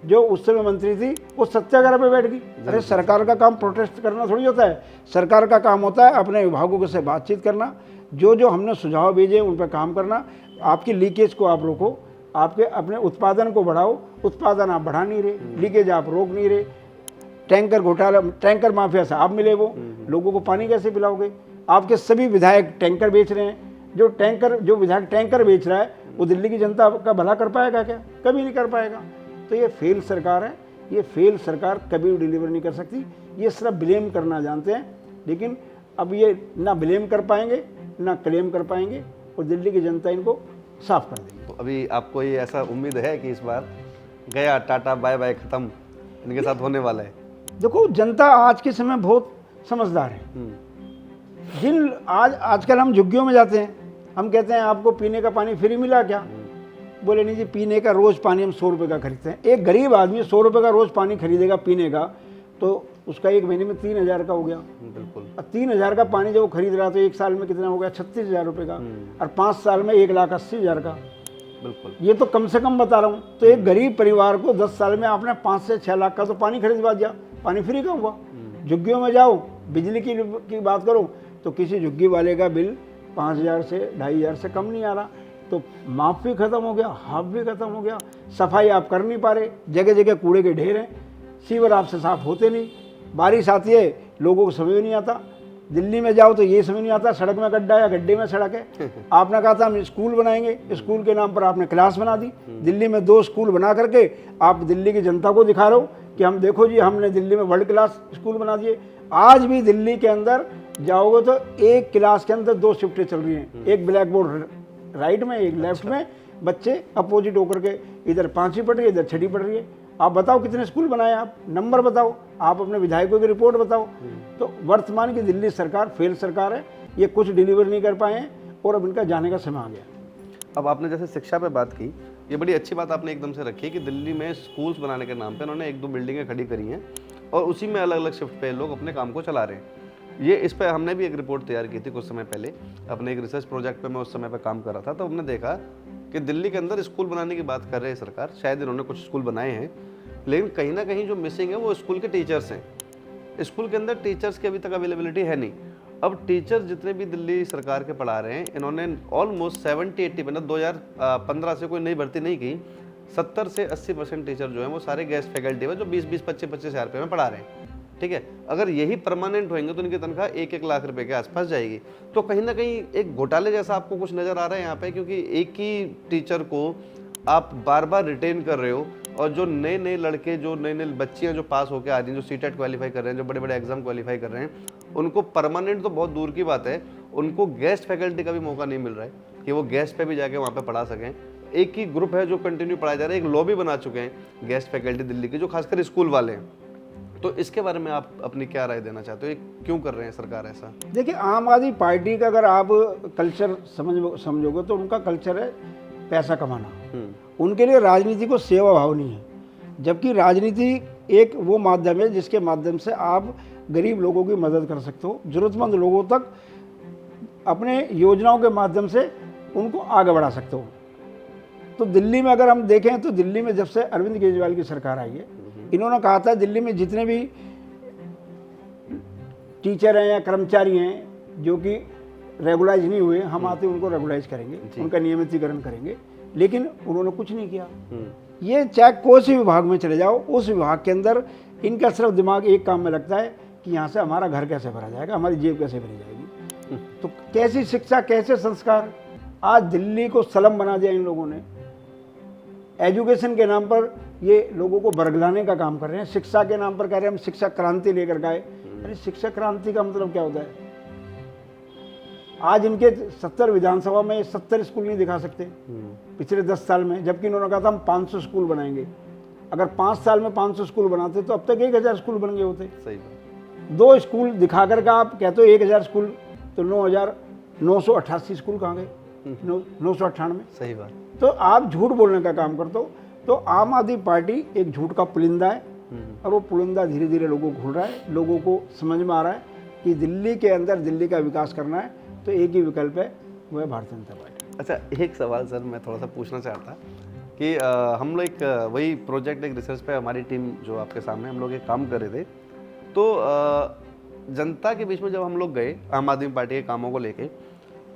Speaker 2: जो उस समय मंत्री थी, वो सत्याग्रह पे बैठ गई। अरे सरकार का काम प्रोटेस्ट करना थोड़ी होता है, सरकार का काम होता है अपने विभागों से बातचीत करना, जो हमने सुझाव भेजे उन पर काम करना। आपकी लीकेज को आप रोको, आपके अपने उत्पादन को बढ़ाओ, उत्पादन आप बढ़ा नहीं रहे, लीकेज आप रोक नहीं रहे, टैंकर घोटाला, टैंकर माफिया से आप मिले, वो लोगों को पानी कैसे पिलाओगे। आपके सभी विधायक टैंकर बेच रहे हैं, जो विधायक टैंकर बेच रहा है वो दिल्ली की जनता का भला कर पाएगा क्या? कभी नहीं कर पाएगा। तो ये फेल सरकार है, ये फेल सरकार कभी डिलीवर नहीं कर सकती। ये सिर्फ ब्लेम करना जानते हैं, लेकिन अब ये ना ब्लेम कर पाएंगे ना क्लेम कर पाएंगे, और दिल्ली की जनता इनको साफ कर देगी।
Speaker 1: तो अभी आपको ये ऐसा उम्मीद है कि इस बार गया टाटा बाय बाय खत्म इनके साथ होने वाला है?
Speaker 2: देखो, जनता आज के समय बहुत समझदार है। जिन आजकल हम झुग्गियों में जाते हैं, हम कहते हैं आपको पीने का पानी फ्री मिला क्या? बोले नहीं जी, पीने का रोज़ पानी हम 100 रुपये का खरीदते हैं। एक गरीब आदमी 100 रुपये का रोज़ पानी खरीदेगा पीने का, तो उसका एक महीने में 3000 का हो गया।
Speaker 1: बिल्कुल।
Speaker 2: अब 3000 का पानी जब वो खरीद रहा तो एक साल में कितना हो गया? 36,000 रुपये का, और 5 साल में 1,80,000 का।
Speaker 1: बिल्कुल,
Speaker 2: ये तो कम से कम बता रहा हूँ। तो एक गरीब परिवार को 10 साल में आपने 5 से 6 लाख का तो पानी खरीदवा दिया। पानी फ्री का हुआ। झुग्गियों में जाओ, बिजली की बात करो तो किसी झुग्गी वाले का बिल 5,000 से 2,500 से कम नहीं आ रहा। तो माफ भी खत्म हो गया, हाफ भी खत्म हो गया। सफाई आप कर नहीं पा रहे, जगह जगह कूड़े के ढेर हैं, सीवर आपसे साफ होते नहीं। बारिश आती है, लोगों को समझ नहीं आता। दिल्ली में जाओ तो ये समझ नहीं आता सड़क में गड्ढा या गड्ढे में सड़क है। आपने कहा था हम स्कूल बनाएंगे, स्कूल के नाम पर आपने क्लास बना दी। दिल्ली में 2 स्कूल बना करके आप दिल्ली की जनता को दिखा रहे हो कि हम देखो जी, हमने दिल्ली में वर्ल्ड क्लास स्कूल बना दिए। आज भी दिल्ली के अंदर जाओगे तो एक क्लास के अंदर 2 शिफ्टें चल रही हैं, एक ब्लैक बोर्ड राइट में, एक लेफ्ट में। बच्चे अपोजिट होकर के इधर 5वीं पढ़ रही है, इधर 6ठी पढ़ रही है। आप बताओ कितने स्कूल बनाए, आप नंबर बताओ, आप अपने विधायकों की रिपोर्ट बताओ। तो वर्तमान की दिल्ली सरकार फेल सरकार है, ये कुछ डिलीवर नहीं कर पाए हैं, और अब इनका जाने का समय आ गया।
Speaker 1: अब आपने जैसे शिक्षा पे बात की, ये बड़ी अच्छी बात आपने एकदम से रखी है कि दिल्ली में स्कूल्स बनाने के नाम पे उन्होंने 1-2 बिल्डिंगें खड़ी करी हैं, और उसी में अलग अलग शिफ्ट पे लोग अपने काम को चला रहे हैं। ये इस पर हमने भी एक रिपोर्ट तैयार की थी कुछ समय पहले, अपने एक रिसर्च प्रोजेक्ट पे मैं उस समय पे काम कर रहा था। तो हमने देखा कि दिल्ली के अंदर स्कूल बनाने की बात कर रही है सरकार, शायद इन्होंने कुछ स्कूल बनाए हैं, लेकिन कहीं ना कहीं जो मिसिंग है वो स्कूल के टीचर्स हैं। स्कूल के अंदर टीचर्स की अभी तक अवेलेबिलिटी है नहीं। अब टीचर जितने भी दिल्ली सरकार के पढ़ा रहे हैं, इन्होंने ऑलमोस्ट 70-80, मतलब 2015 से कोई नई भर्ती नहीं की, 70 से 80% टीचर जो हैं वो सारे गेस्ट फैकल्टी है, जो 20-20, 25-25 हज़ार रुपये में पढ़ा रहे हैं। ठीक है, अगर यही परमानेंट होंगे तो इनकी तनख्वाह 1-1 लाख रुपए के आसपास जाएगी। तो कहीं ना कहीं एक घोटाले जैसा आपको कुछ नज़र आ रहा है यहाँ पे, क्योंकि एक ही टीचर को आप बार बार रिटेन कर रहे हो, और जो नए नए लड़के, जो नए नए बच्चियां जो पास होकर आ रही हैं, जो सीटेट क्वालिफाई कर रहे हैं, जो बड़े बड़े एग्जाम क्वालिफाई कर रहे हैं, उनको परमानेंट तो बहुत दूर की बात है, उनको गेस्ट फैकल्टी का भी मौका नहीं मिल रहा है कि वो गेस्ट पे भी जाके वहाँ पे पढ़ा सकें। एक ही ग्रुप है जो कंटिन्यू पढ़ाया जा रहा है, एक लॉबी बना चुके हैं गेस्ट फैकल्टी दिल्ली के, जो खासकर स्कूल वाले हैं। तो इसके बारे में आप अपनी क्या राय देना चाहते हो, ये क्यों कर रहे हैं सरकार ऐसा?
Speaker 2: देखिए, आम आदमी पार्टी का अगर आप कल्चर समझोगे तो उनका कल्चर है पैसा कमाना। उनके लिए राजनीति को सेवा भाव नहीं है, जबकि राजनीति एक वो माध्यम है जिसके माध्यम से आप गरीब लोगों की मदद कर सकते हो, जरूरतमंद लोगों तक अपने योजनाओं के माध्यम से उनको आगे बढ़ा सकते हो। तो दिल्ली में अगर हम देखें तो दिल्ली में जब से अरविंद केजरीवाल की सरकार आई है, इन्होंने कहा था दिल्ली में जितने भी टीचर हैं या कर्मचारी हैं जो कि रेगुलाइज नहीं हुए, हम आते उनको रेगुलाइज करेंगे, उनका नियमितीकरण करेंगे, लेकिन उन्होंने कुछ नहीं किया। ये चाहे कोई से विभाग में चले जाओ, उस विभाग के अंदर इनका सिर्फ दिमाग एक काम में लगता है कि यहाँ से हमारा घर कैसे भरा जाएगा, हमारी जेब कैसे भरी जाएगी। तो कैसी शिक्षा, कैसे संस्कार, आज दिल्ली को सलम बना दिया इन लोगों ने। एजुकेशन के नाम पर ये लोगों को बरगलाने का काम कर रहे हैं, शिक्षा के नाम पर कह रहे हैं हम शिक्षा क्रांति लेकर गए। अरे शिक्षा क्रांति का मतलब क्या होता है? आज इनके 70 विधानसभा में 70 स्कूल नहीं दिखा सकते पिछले 10 साल में, जबकि इन्होंने कहा था हम 500 स्कूल बनाएंगे। अगर 5 साल में 500 स्कूल बनाते तो अब तक 1000 स्कूल बन गए होते।
Speaker 1: सही बात।
Speaker 2: 2 स्कूल दिखा कर का आप कहते हो 1000 स्कूल, तो 9,988 स्कूल कहाँ गए? 998।
Speaker 1: सही बात।
Speaker 2: तो आप झूठ बोलने का काम करते हो। तो आम आदमी पार्टी एक झूठ का पुलिंदा है, और वो पुलिंदा धीरे धीरे लोगों को खुल रहा है। लोगों को समझ में आ रहा है कि दिल्ली के अंदर दिल्ली का विकास करना है तो एक ही विकल्प है, वो है भारतीय जनता पार्टी।
Speaker 1: अच्छा, एक सवाल सर मैं थोड़ा सा पूछना चाहता कि हम लोग एक वही प्रोजेक्ट, एक रिसर्च पे हमारी टीम जो आपके सामने हम लोग एक काम कर रहे थे, तो जनता के बीच में जब हम लोग गए आम आदमी पार्टी के कामों को लेके,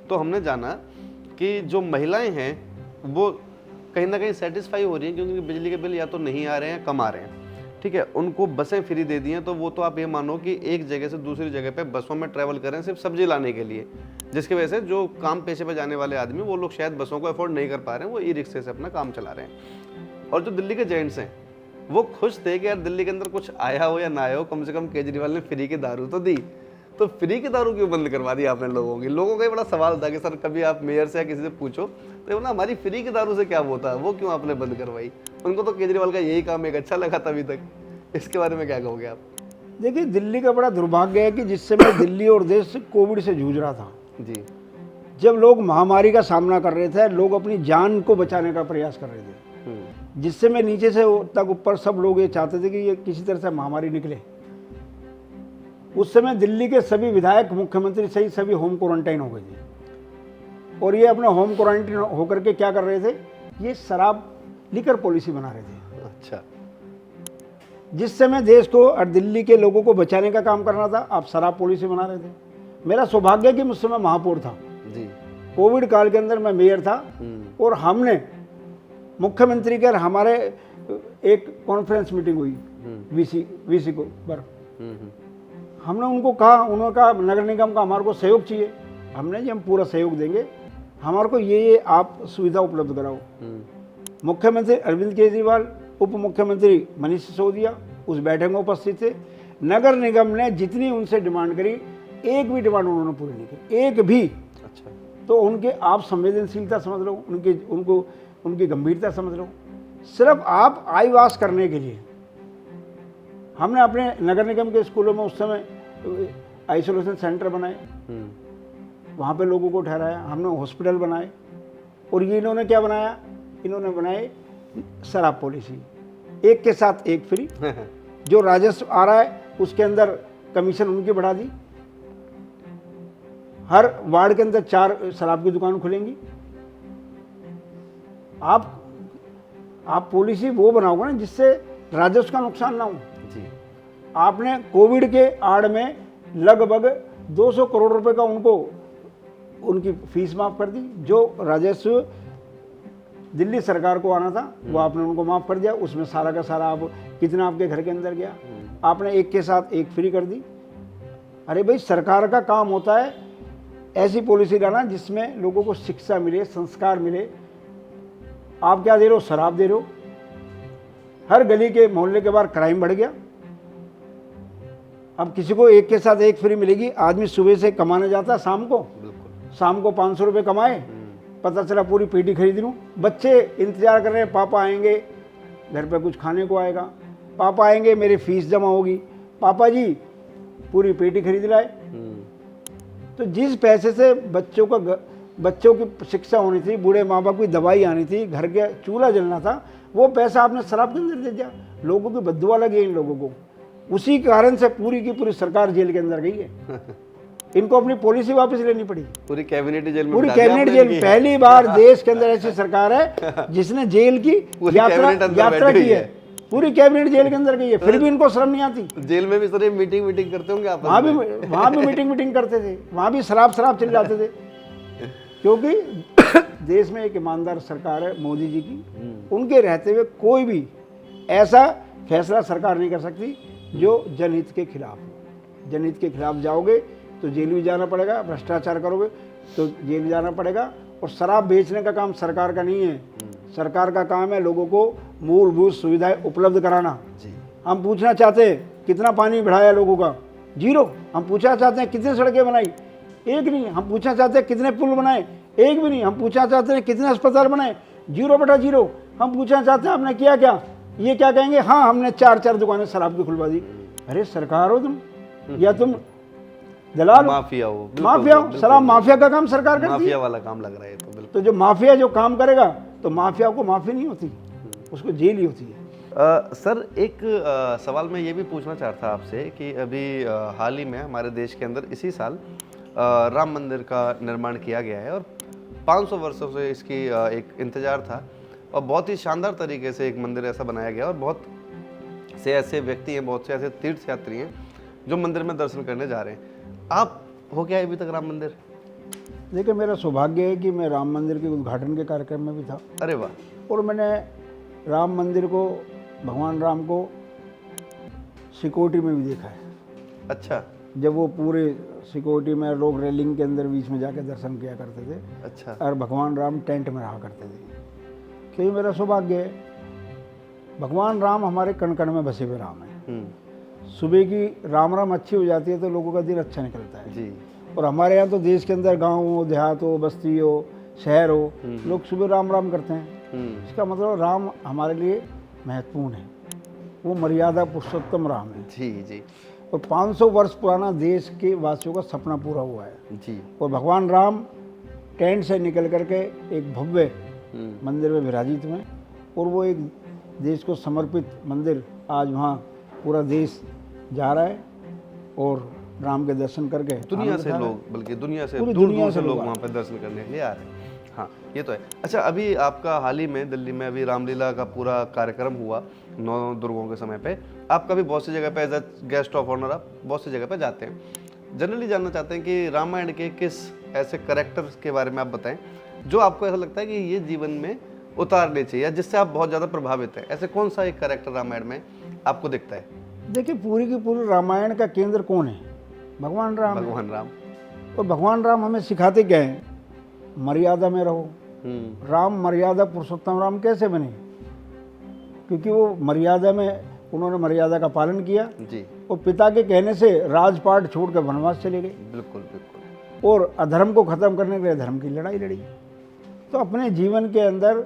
Speaker 1: तो हमने जाना कि जो महिलाएं हैं वो कहीं ना कहीं सेटिस्फाई हो रही हैं, क्योंकि बिजली के बिल या तो नहीं आ रहे हैं, कम आ रहे हैं, ठीक है। उनको बसें फ्री दे दी हैं, तो वो तो आप ये मानो कि एक जगह से दूसरी जगह पे बसों में ट्रैवल करें सिर्फ सब्जी लाने के लिए, जिसकी वजह से जो काम पेशे पे जाने वाले आदमी वो लोग शायद बसों को अफोर्ड नहीं कर पा रहे हैं, वो ई रिक्शे से अपना काम चला रहे हैं। और जो दिल्ली के जेंट्स हैं वो खुश थे कि यार दिल्ली के अंदर कुछ आया हो या ना आया हो, कम से कम केजरीवाल ने फ्री की दारू तो दी। तो फ्री की दारू क्यों बंद करवा दी आपने लोगों की? लोगों का ये बड़ा सवाल था कि सर कभी आप मेयर से या किसी से पूछो तो बोला हमारी फ्री की दारू से क्या होता है, वो क्यों आपने बंद करवाई? उनको तो केजरीवाल का यही काम एक अच्छा लगा था अभी तक। इसके बारे में क्या कहोगे आप?
Speaker 2: देखिए, दिल्ली का बड़ा दुर्भाग्य है कि जिस समय दिल्ली और देश कोविड से जूझ रहा था
Speaker 1: जी,
Speaker 2: जब लोग महामारी का सामना कर रहे थे, लोग अपनी जान को बचाने का प्रयास कर रहे थे, जिस समय नीचे से तक ऊपर सब लोग ये चाहते थे कि ये किसी तरह से महामारी निकले, उस समय दिल्ली के सभी विधायक, मुख्यमंत्री सहित सभी होम क्वारंटाइन हो गए थे। और ये अपने होम क्वारंटाइन होकर के क्या कर रहे थे? ये शराब लीकर पॉलिसी बना रहे थे।
Speaker 1: अच्छा,
Speaker 2: जिस समय देश को और दिल्ली के लोगों को बचाने का काम करना था, आप शराब पॉलिसी बना रहे थे। मेरा सौभाग्य कि मुझ समय महापौर था
Speaker 1: जी,
Speaker 2: कोविड काल के अंदर मैं मेयर था, और हमने मुख्यमंत्री के हमारे एक कॉन्फ्रेंस मीटिंग हुई वीसी को पर हमने उनको कहा, उन्होंने कहा नगर निगम का हमारे को सहयोग चाहिए। हमने जी हम पूरा सहयोग देंगे, हमारे को ये आप सुविधा उपलब्ध कराओ। मुख्यमंत्री अरविंद केजरीवाल, उप मुख्यमंत्री मनीष सिसोदिया उस बैठक में उपस्थित थे। नगर निगम ने जितनी उनसे डिमांड करी, एक भी डिमांड उन्होंने पूरी नहीं की, एक भी।
Speaker 1: अच्छा,
Speaker 2: तो उनके आप संवेदनशीलता समझ लो, उनकी गंभीरता समझ लो। सिर्फ आप आईवास करने के लिए हमने अपने नगर निगम के स्कूलों में उस समय आइसोलेशन सेंटर बनाए, वहाँ पे लोगों को ठहराया, हमने हॉस्पिटल बनाए। और ये इन्होंने क्या बनाया? इन्होंने बनाए शराब पॉलिसी, एक के साथ एक फ्री। जो राजस्व आ रहा है उसके अंदर कमीशन उनकी बढ़ा दी। हर वार्ड के अंदर 4 शराब की दुकान खुलेंगी। आप पॉलिसी वो बनाओगे ना जिससे राजस्व का नुकसान ना हो
Speaker 1: जी।
Speaker 2: आपने कोविड के आड़ में लगभग 200 करोड़ रुपए का उनकी फीस माफ कर दी। जो राजस्व दिल्ली सरकार को आना था वो आपने उनको माफ कर दिया। उसमें सारा का सारा आप कितना आपके घर के अंदर गया, आपने एक के साथ एक फ्री कर दी। अरे भाई, सरकार का काम होता है ऐसी पॉलिसी लाना जिसमें लोगों को शिक्षा मिले, संस्कार मिले। आप क्या दे रहे हो? शराब दे रहे हो। हर गली के मोहल्ले के बाहर क्राइम बढ़ गया। अब किसी को एक के साथ एक फ्री मिलेगी। आदमी सुबह से कमाने जाता है, शाम को 500 रुपये कमाए, पता चला पूरी पेटी खरीद लूँ। बच्चे इंतजार कर रहे हैं, पापा आएंगे, घर पे कुछ खाने को आएगा, पापा आएंगे, मेरी फीस जमा होगी, पापा जी पूरी पेटी खरीद लाए। तो जिस पैसे से बच्चों की शिक्षा होनी थी, बूढ़े माँ बाप की दवाई आनी थी, घर के चूल्हा जलना था, वो पैसा आपने शराब के अंदर दे दिया। लोगों की बद्दुआ लगी इन लोगों को। उसी कारण से पूरी की पूरी सरकार जेल के अंदर गई है। इनको अपनी पॉलिसी वापस लेनी पड़ी।
Speaker 1: पूरी कैबिनेट जेल में,
Speaker 2: पूरी कैबिनेट जेल। पहली बार देश के अंदर ऐसी सरकार है जिसने जेल की यात्रा की है। पूरी कैबिनेट जेल के अंदर गई है, फिर भी इनको शर्म नहीं आती।
Speaker 1: जेल में भी सारे मीटिंग करते होंगे आप?
Speaker 2: वहां भी मीटिंग करते थे, वहां भी शराब चिल्लाते थे। क्योंकि देश में एक ईमानदार सरकार है मोदी जी की। उनके रहते हुए कोई भी ऐसा फैसला सरकार नहीं कर सकती जो जनहित के खिलाफ हो। जनहित के खिलाफ जाओगे तो जेल भी जाना पड़ेगा, भ्रष्टाचार करोगे तो जेल भी जाना पड़ेगा। और शराब बेचने का काम सरकार का नहीं है। सरकार का काम है लोगों को मूलभूत सुविधाएं उपलब्ध कराना। हम पूछना चाहते हैं कितना पानी बढ़ाया लोगों का? 0। हम पूछना चाहते हैं कितनी सड़कें बनाई? 1 नहीं। हम पूछना चाहते हैं कितने पुल बनाए? 1 भी नहीं। हम पूछना चाहते हैं कितने अस्पताल बनाए? 0/0। हम पूछना चाहते हैं आपने किया क्या? ये क्या कहेंगे? हाँ, हमने 4 दुकानें शराब की खुलवा दी। अरे सरकार हो तुम या तुम दलाल
Speaker 1: माफिया हो?
Speaker 2: माफिया हो। शराब माफिया का काम सरकार करती है।
Speaker 1: माफिया वाला काम लग रहा है तो
Speaker 2: जो माफिया जो काम करेगा तो माफिया को माफी नहीं होती, उसको जेल ही होती है।
Speaker 1: सर एक सवाल मैं ये भी पूछना चाहता आपसे कि अभी हाल ही में हमारे देश के अंदर इसी साल राम मंदिर का निर्माण किया गया है और 500 वर्षों से इसकी एक इंतजार था और बहुत ही शानदार तरीके से एक मंदिर ऐसा बनाया गया और बहुत से ऐसे व्यक्ति हैं, बहुत से ऐसे तीर्थयात्री हैं जो मंदिर में दर्शन करने जा रहे हैं। आप हो गया अभी तक राम मंदिर?
Speaker 2: देखिए, मेरा सौभाग्य है कि मैं राम मंदिर के उद्घाटन के कार्यक्रम में भी था।
Speaker 1: अरे वाह।
Speaker 2: और मैंने राम मंदिर को, भगवान राम को सिक्योरिटी में भी देखा है।
Speaker 1: अच्छा।
Speaker 2: जब वो पूरे सिक्योरिटी में लोग रेलिंग के अंदर बीच में जाकर दर्शन किया करते थे।
Speaker 1: अच्छा।
Speaker 2: और भगवान राम टेंट में रहा करते थे। तो ये मेरा सौभाग्य है। भगवान राम हमारे कण कण में बसे हुए राम हैं। सुबह की राम अच्छी हो जाती है तो लोगों का दिन अच्छा निकलता है जी। और हमारे यहाँ तो देश के अंदर गांव हो, देहात हो, बस्ती हो, शहर हो, लोग सुबह राम करते हैं। इसका मतलब राम हमारे लिए महत्वपूर्ण है। वो मर्यादा पुरुषोत्तम राम है
Speaker 1: जी।
Speaker 2: और 500 वर्ष पुराना देश के वासियों का सपना पूरा हुआ है जी। और भगवान राम टेंट से निकल करके एक भव्य मंदिर में विराजित हुए और वो एक देश को समर्पित मंदिर आज वहाँ पूरा देश जा रहा है और राम के दर्शन करके
Speaker 1: दुनिया से लोग, बल्कि दुनिया से दूर से लोग वहाँ पे दर्शन करने के लिए आ रहे हैं। हाँ, ये तो है। अच्छा, अभी आपका हाल ही में दिल्ली में अभी रामलीला का पूरा कार्यक्रम हुआ 9 दुर्गों के समय पे। आपका भी बहुत सी जगह पे as a guest of honour आप बहुत सी जगह पे जाते हैं। जनरली जानना चाहते हैं कि रामायण के किस ऐसे कैरेक्टर्स के बारे में आप बताएं जो आपको ऐसा लगता है कि ये जीवन में उतारने चाहिए या जिससे आप बहुत ज़्यादा प्रभावित हैं। ऐसे कौन सा एक कैरेक्टर रामायण में आपको दिखता है?
Speaker 2: देखिए, पूरी की पूरी रामायण का केंद्र कौन है? भगवान राम। और भगवान राम हमें सिखाते क्या है? मर्यादा में रहो। राम मर्यादा पुरुषोत्तम राम कैसे बने? क्योंकि वो मर्यादा में, उन्होंने मर्यादा का पालन किया जी। और पिता के कहने से राजपाट छोड़कर वनवास चले गए। बिल्कुल। और अधर्म को खत्म करने के लिए धर्म की लड़ाई लड़ी। तो अपने जीवन के अंदर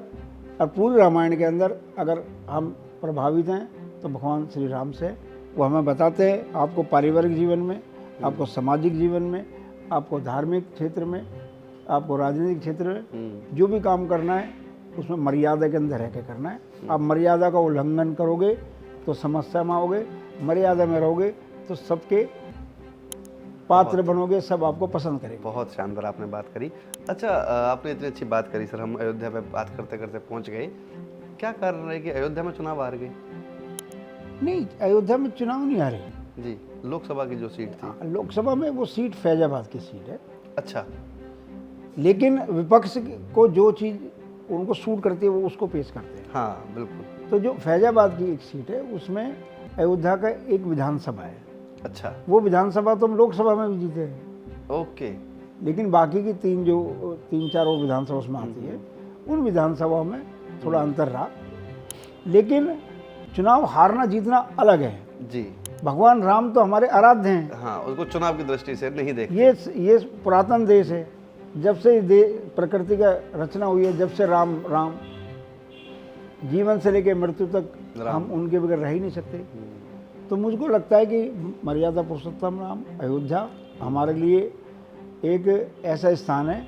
Speaker 2: और पूरी रामायण के अंदर अगर हम प्रभावित हैं तो भगवान श्री राम से। वो हमें बताते हैं आपको पारिवारिक जीवन में, आपको सामाजिक जीवन में, आपको धार्मिक क्षेत्र में, आपको राजनीतिक क्षेत्र में जो भी काम करना है उसमें मर्यादा के अंदर रह के करना है। आप मर्यादा का उल्लंघन करोगे तो समस्या में आओगे, मर्यादा में रहोगे तो सबके पात्र बनोगे, सब आपको पसंद करेंगे।
Speaker 1: बहुत शानदार आपने बात करी। अच्छा, आपने इतनी अच्छी बात करी सर, हम अयोध्या पे बात करते करते पहुंच गए। क्या कारण है कि अयोध्या में चुनाव हार गए?
Speaker 2: नहीं, अयोध्या में चुनाव नहीं हारे
Speaker 1: जी। लोकसभा की जो सीट थी,
Speaker 2: लोकसभा में वो सीट फैजाबाद की सीट है।
Speaker 1: अच्छा।
Speaker 2: लेकिन विपक्ष को जो चीज़ उनको सूट करती है वो उसको पेश करते हैं।
Speaker 1: हाँ बिल्कुल।
Speaker 2: तो जो फैजाबाद की एक सीट है उसमें अयोध्या का एक विधानसभा है।
Speaker 1: अच्छा।
Speaker 2: वो विधानसभा तो हम लोकसभा में भी जीते हैं।
Speaker 1: ओके।
Speaker 2: लेकिन बाकी की 3-4 और विधानसभा उसमें आती है, उन विधानसभाओं में थोड़ा अंतर रहा। लेकिन चुनाव हारना जीतना अलग है।
Speaker 1: जी।
Speaker 2: भगवान राम तो हमारे आराध्य हैं।
Speaker 1: हाँ, उसको चुनाव की दृष्टि से नहीं देखते।
Speaker 2: ये पुरातन देश है, जब से प्रकृति का रचना हुई है, जब से राम जीवन से लेकर मृत्यु तक हम उनके बगैर रह ही नहीं सकते। तो मुझको लगता है कि मर्यादा पुरुषोत्तम राम अयोध्या हमारे लिए एक ऐसा स्थान है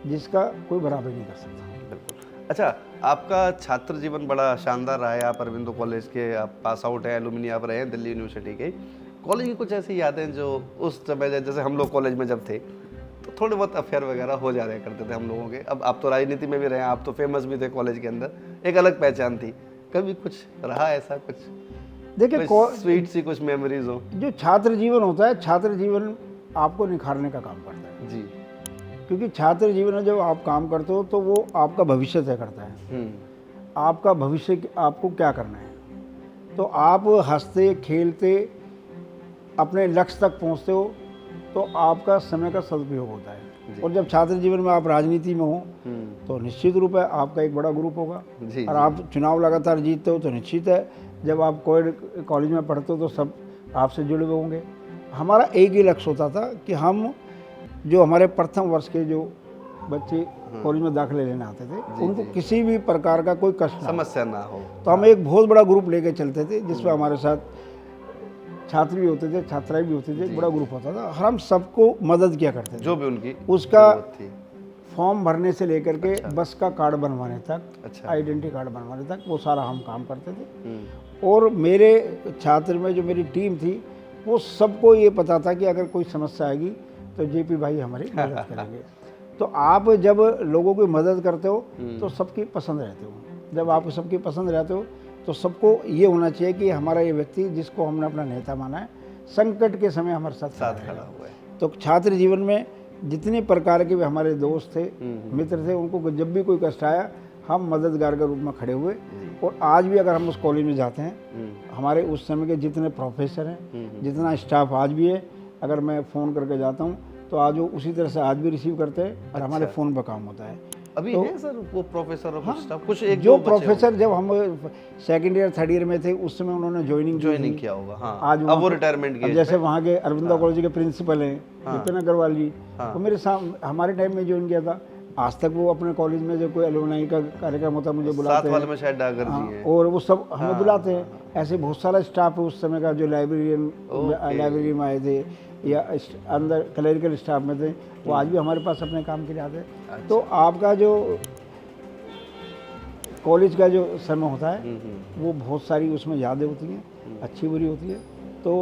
Speaker 2: जिसका कोई बराबर नहीं कर सकता।
Speaker 1: बिल्कुल। अच्छा, आपका छात्र जीवन बड़ा शानदार रहा है। आप अरविंदो कॉलेज के आप पास आउट हैं, एलुमनी आप रहे हैं दिल्ली यूनिवर्सिटी के। कॉलेज की कुछ ऐसी यादें जो उस समय, जैसे हम लोग कॉलेज में जब थे तो थोड़े बहुत अफेयर वगैरह हो जाया करते थे हम लोगों के। अब आप तो राजनीति में भी रहे हैं, आप तो फेमस भी थे कॉलेज के अंदर, एक अलग पहचान थी। कभी कुछ रहा ऐसा कुछ?
Speaker 2: देखिए,
Speaker 1: स्वीट सी कुछ मेमोरीज हो? जो
Speaker 2: छात्र जीवन होता है, छात्र जीवन आपको निखारने का काम करता है
Speaker 1: जी।
Speaker 2: क्योंकि छात्र जीवन में जब आप काम करते हो तो वो आपका भविष्य तय करता है। आपका भविष्य आपको क्या करना है। तो आप हंसते खेलते अपने लक्ष्य तक पहुंचते हो तो आपका समय का सदुपयोग होता है। और जब छात्र जीवन में आप राजनीति में हो तो निश्चित रूप है आपका एक बड़ा ग्रुप होगा। और आप चुनाव लगातार जीतते हो तो निश्चित है जब आप कॉलेज में पढ़ते हो तो सब आपसे जुड़े हुए होंगे। हमारा एक ही लक्ष्य होता था कि हम जो हमारे प्रथम वर्ष के जो बच्चे कॉलेज में दाखिले लेने आते थे उनको किसी भी प्रकार का कोई कष्ट
Speaker 1: समस्या ना हो,
Speaker 2: तो हम एक बहुत बड़ा ग्रुप लेके चलते थे जिसमें हमारे साथ छात्र भी होते थे, छात्राएं भी होते थे, एक बड़ा ग्रुप होता था। हम सबको मदद किया करते थे,
Speaker 1: जो भी उनकी
Speaker 2: उसका फॉर्म भरने से लेकर के बस का कार्ड बनवाने तक, आइडेंटिटी कार्ड बनवाने तक वो सारा हम काम करते थे। और मेरे छात्र में जो मेरी टीम थी वो सबको ये पता था कि अगर कोई समस्या आएगी तो जेपी भाई हमारी मदद करेंगे। तो आप जब लोगों की मदद करते हो तो सबकी पसंद रहते हो। जब आप सबकी पसंद रहते हो तो सबको ये होना चाहिए कि हमारा ये व्यक्ति जिसको हमने अपना नेता माना है संकट के समय हमारे साथ खड़ा हुआ है। तो छात्र जीवन में जितने प्रकार के भी हमारे दोस्त थे, मित्र थे, उनको जब भी कोई कष्ट आया हम मददगार के रूप में खड़े हुए। और आज भी अगर हम उस कॉलेज में जाते हैं, हमारे उस समय के जितने प्रोफेसर हैं, जितना स्टाफ आज भी है, अगर मैं फ़ोन करके जाता हूँ तो आज वो उसी तरह से आज भी रिसीव करते हैं और हमारे फ़ोन पर काम होता है।
Speaker 1: अभी तो, है सर वो प्रोफेसर और स्टाफ कुछ एक
Speaker 2: जो प्रोफेसर जब हम सेकंड ईयर थर्ड ईयर में थे उस समय उन्होंने ज्वाइनिंग
Speaker 1: किया होगा। हाँ,
Speaker 2: आज
Speaker 1: अब वो रिटायरमेंट किए।
Speaker 2: जैसे वहाँ के अरविंदो कॉलेज के प्रिंसिपल हैं विपिन अग्रवाल जी, वो मेरे साथ हमारे टाइम में ज्वाइन किया था। आज तक वो अपने कॉलेज में जो कोई एलुमनाई का कार्यक्रम होता है मुझे बुलाते हैं,
Speaker 1: में शायद डागर जी हैं,
Speaker 2: और वो सब हमें बुलाते हैं। ऐसे बहुत सारा स्टाफ है उस समय का जो लाइब्रेरी में आए थे या अंदर क्लरिकल स्टाफ में थे, वो आज भी हमारे पास अपने काम के लिए आते हैं। तो आपका जो कॉलेज का जो समय होता है वो बहुत सारी उसमें यादें होती हैं, अच्छी बुरी होती है। तो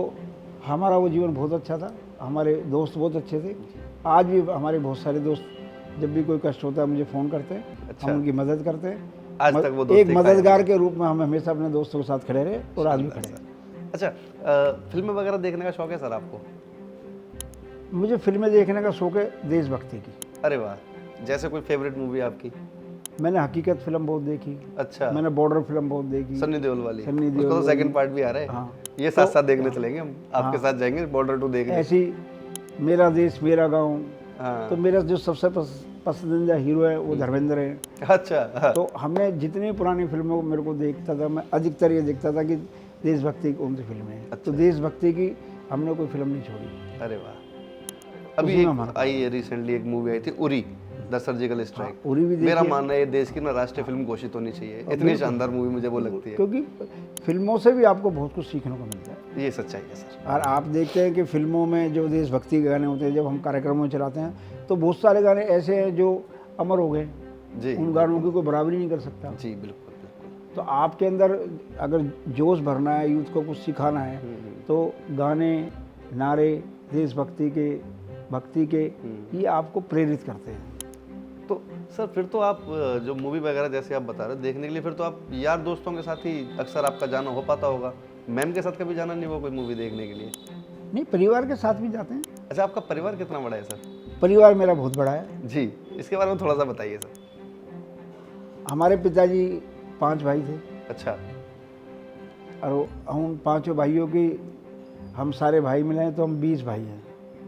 Speaker 2: हमारा वो जीवन बहुत अच्छा था, हमारे दोस्त बहुत अच्छे थे। आज भी हमारे बहुत सारे दोस्त जब भी कोई कष्ट होता है मुझे फ़ोन करते हैं, हम उनकी मदद करते हैं।
Speaker 1: आज तक वो
Speaker 2: एक मददगार के रूप में हम हमेशा अपने दोस्तों के साथ खड़े रहे और आज भी खड़े हैं।
Speaker 1: अच्छा, फिल्में वगैरह देखने का शौक है सर आपको?
Speaker 2: मुझे फिल्में देखने का शौक है देशभक्ति की।
Speaker 1: अरे वाह, जैसे कोई फेवरेट मूवी आपकी?
Speaker 2: मैंने हकीकत फिल्म बहुत देखी।
Speaker 1: अच्छा।
Speaker 2: मैंने बॉर्डर फिल्म बहुत देखी,
Speaker 1: सन्नी देओल वाली।
Speaker 2: सन्नी देओल
Speaker 1: उसका तो सेकंड पार्ट भी आ रहा है।
Speaker 2: हाँ,
Speaker 1: ये साथ साथ देखने चलेंगे हम, आपके साथ जाएंगे बॉर्डर 2 देखने।
Speaker 2: ऐसी मेरा देश मेरा गाँव। तो मेरा जो सबसे पसंदीदा हीरो है वो धर्मेंद्र है।
Speaker 1: अच्छा।
Speaker 2: तो हमने जितनी पुरानी फिल्मों को मेरे को देखता था, मैं अधिकतर ये देखता था कि देशभक्ति की कौन सी फिल्में हैं। तो देशभक्ति की हमने कोई फिल्म नहीं छोड़ी।
Speaker 1: अरे वाह। अभी आई है रिसेंटली एक मूवी आई थी Uri the surgical strike.
Speaker 2: Uri भी
Speaker 1: मेरा मानना है ये देश की ना राष्ट्रीय फिल्म घोषित होनी चाहिए। इतनी शानदार मूवी मुझे वो लगती है,
Speaker 2: क्योंकि फिल्मों से भी आपको बहुत कुछ सीखने को मिलता है।
Speaker 1: ये सच्चाई है सर।
Speaker 2: और आप देखते हैं कि फिल्मों में जो देशभक्ति के गाने होते हैं, जब हम कार्यक्रमों में चलाते हैं तो बहुत सारे गाने ऐसे हैं जो अमर हो गए जी। उन गानों की कोई बराबरी नहीं कर सकता जी। बिल्कुल बिल्कुल। तो आपके अंदर अगर जोश भरना है, यूथ को कुछ सिखाना है, तो गाने, नारे देशभक्ति के, भक्ति के, ये आपको प्रेरित करते हैं।
Speaker 1: तो सर फिर तो आप जो मूवी वगैरह जैसे आप बता रहे देखने के लिए, फिर तो आप यार दोस्तों के साथ ही अक्सर आपका जाना हो पाता होगा। मैम के साथ कभी जाना नहीं हुआ कोई मूवी देखने के लिए?
Speaker 2: नहीं, परिवार के साथ भी जाते हैं।
Speaker 1: अच्छा, आपका परिवार कितना बड़ा है सर?
Speaker 2: परिवार मेरा बहुत बड़ा है
Speaker 1: जी, इसके बारे में थोड़ा सा बताइए सर।
Speaker 2: हमारे पिताजी 5 भाई थे। अच्छा। और हम 5 भाइयों की हम सारे भाई मिलाएं तो हम 20 भाई हैं,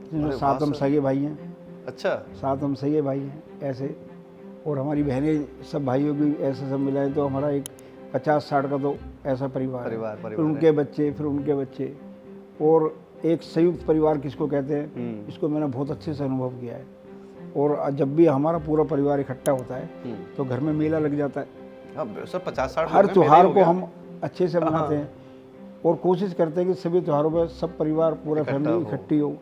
Speaker 2: जिसमें 7 हम सगे भाई हैं। अच्छा। 7 हम सगे भाई हैं ऐसे, और हमारी बहनें सब भाइयों की ऐसे सब मिलाएं तो हमारा एक 50-60 का तो ऐसा परिवार है।
Speaker 1: परिवार
Speaker 2: फिर उनके बच्चे, फिर उनके बच्चे, और एक संयुक्त परिवार किसको कहते हैं, इसको मैंने बहुत अच्छे से अनुभव किया है। और जब भी हमारा पूरा परिवार इकट्ठा होता है तो घर में मेला लग जाता है।
Speaker 1: हाँ सर, 50-60
Speaker 2: हर
Speaker 1: लोग हैं,
Speaker 2: त्योहार
Speaker 1: मेला ही
Speaker 2: को
Speaker 1: हो
Speaker 2: हम अच्छे से मनाते हैं और कोशिश करते हैं कि सभी त्योहारों पर सब परिवार, पूरा फैमिली इकट्ठी हो,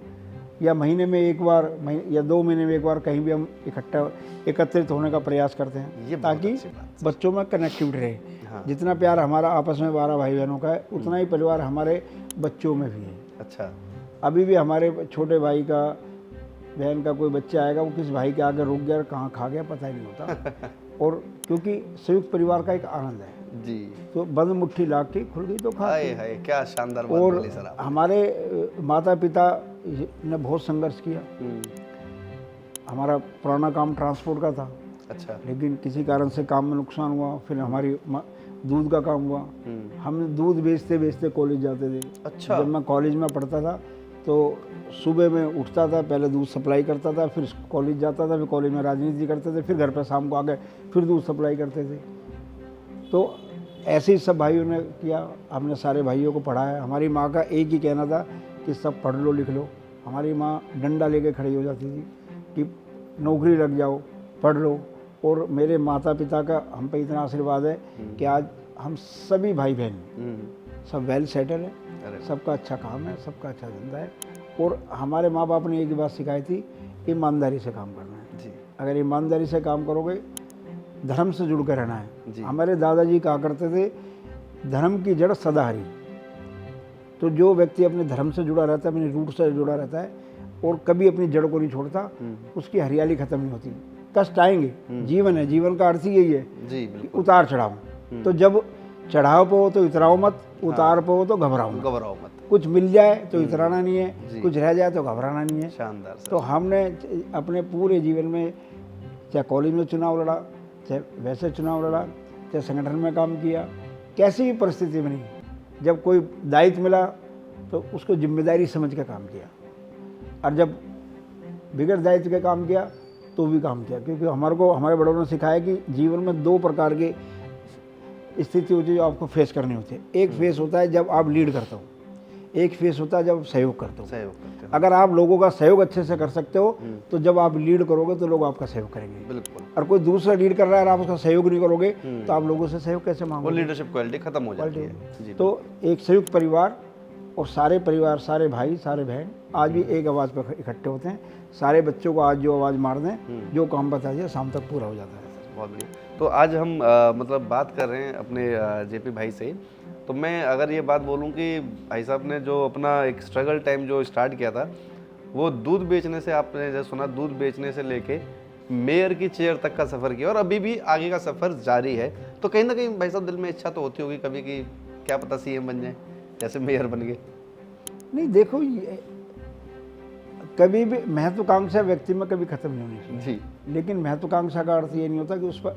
Speaker 2: या महीने में एक बार या 2 महीने में एक बार कहीं भी हम एकत्रित होने का प्रयास करते हैं, ताकि बच्चों में कनेक्टिविटी रहे। जितना प्यार हमारा आपस में 12 भाई बहनों का है, उतना ही परिवार हमारे बच्चों में भी है।
Speaker 1: अच्छा,
Speaker 2: अभी भी हमारे छोटे भाई का, बहन का कोई बच्चा आएगा, वो किस भाई के आगे रुक गया और कहाँ खा गया पता ही नहीं होता। और क्योंकि संयुक्त परिवार का एक आनंद है
Speaker 1: जी,
Speaker 2: तो बंद मुट्ठी ला के खुल गई तो खा।
Speaker 1: हाय हाय, क्या शानदार बात
Speaker 2: और
Speaker 1: बोली सर आप।
Speaker 2: हमारे माता पिता ने बहुत संघर्ष किया। हमारा पुराना काम ट्रांसपोर्ट का था,
Speaker 1: अच्छा,
Speaker 2: लेकिन किसी कारण से काम में नुकसान हुआ। फिर हमारी दूध का काम हुआ। हम दूध बेचते बेचते कॉलेज जाते थे।
Speaker 1: अच्छा,
Speaker 2: जब मैं कॉलेज में पढ़ता था तो सुबह में उठता था, पहले दूध सप्लाई करता था, फिर कॉलेज जाता था, फिर कॉलेज में राजनीति करते थे, फिर घर पर शाम को आके फिर दूध सप्लाई करते थे। तो ऐसे ही सब भाइयों ने किया, हमने सारे भाइयों को पढ़ाया। हमारी माँ का एक ही कहना था कि सब पढ़ लो लिख लो। हमारी माँ डंडा लेके खड़ी हो जाती थी कि नौकरी लग जाओ, पढ़ लो। और मेरे माता पिता का हम पे इतना आशीर्वाद है कि आज हम सभी भाई बहन सब वेल सेटल है, सबका अच्छा काम है, सबका अच्छा धंधा है। और हमारे माँ बाप ने एक ही बात सिखाई थी, ईमानदारी से काम करना है जी। अगर ईमानदारी से काम करोगे, धर्म से जुड़ कर रहना है। हमारे दादाजी कहा करते थे, धर्म की जड़ सदा हरी। तो जो व्यक्ति अपने धर्म से जुड़ा रहता है, अपने रूट से जुड़ा रहता है और कभी अपनी जड़ को नहीं छोड़ता, उसकी हरियाली खत्म नहीं होती। कष्ट आएंगे, जीवन है, जीवन का अर्थ ही यही है जी, उतार चढ़ाव। तो जब चढ़ाव पे हो तो इतराओ मत, उतार पे हो तो घबराओ मत। कुछ मिल जाए तो इतराना नहीं है, कुछ रह जाए तो घबराना नहीं है।
Speaker 1: शानदार।
Speaker 2: तो हमने अपने पूरे जीवन में चाहे कॉलेज में चुनाव लड़ा, चाहे वैसे चुनाव लड़ा, चाहे संगठन में काम किया, कैसी भी परिस्थिति बनी, जब कोई दायित्व मिला तो उसको जिम्मेदारी समझ के काम किया। और जब बिगड़ दायित्व के काम किया तो भी काम किया। क्योंकि हमारे बड़ों ने सिखाया कि जीवन में 2 प्रकार की स्थिति होती है जो आपको फेस करनी होती है। एक फेस होता है जब आप लीड करते हो, एक फेस होता है जब सहयोग करते हो। अगर आप लोगों का सहयोग अच्छे से कर सकते हो तो जब आप लीड करोगे तो लोग आपका सहयोग करेंगे। बिल्कुल। और कोई दूसरा लीड कर रहा है और आप उसका सहयोग नहीं करोगे तो आप लोगों से सहयोग कैसे मांगोगे?
Speaker 1: वो लीडरशिप क्वालिटी खत्म हो जाती है।
Speaker 2: तो एक संयुक्त परिवार और सारे परिवार, सारे भाई, सारे बहन आज भी एक आवाज़ पर इकट्ठे होते हैं। सारे बच्चों को आज जो आवाज़ मार दें, जो काम बता दिया, शाम तक पूरा हो जाता है।
Speaker 1: बहुत बढ़िया। तो आज हम मतलब बात कर रहे हैं अपने जेपी भाई से। तो मैं अगर ये बात बोलूं कि भाई साहब ने जो अपना एक स्ट्रगल टाइम जो स्टार्ट किया था, वो दूध बेचने से, आपने जैसे सुना, दूध बेचने से लेके मेयर की चेयर तक का सफ़र किया और अभी भी आगे का सफ़र जारी है। तो कहीं ना कहीं भाई साहब दिल में इच्छा तो होती होगी कभी कि क्या पता सीएम बन जाए, जैसे मेयर बन गए।
Speaker 2: नहीं, देखो, ये कभी भी महत्वाकांक्षा व्यक्ति में कभी खत्म नहीं होनी चाहिए जी। लेकिन महत्वाकांक्षा का अर्थ ये नहीं होता कि उस पर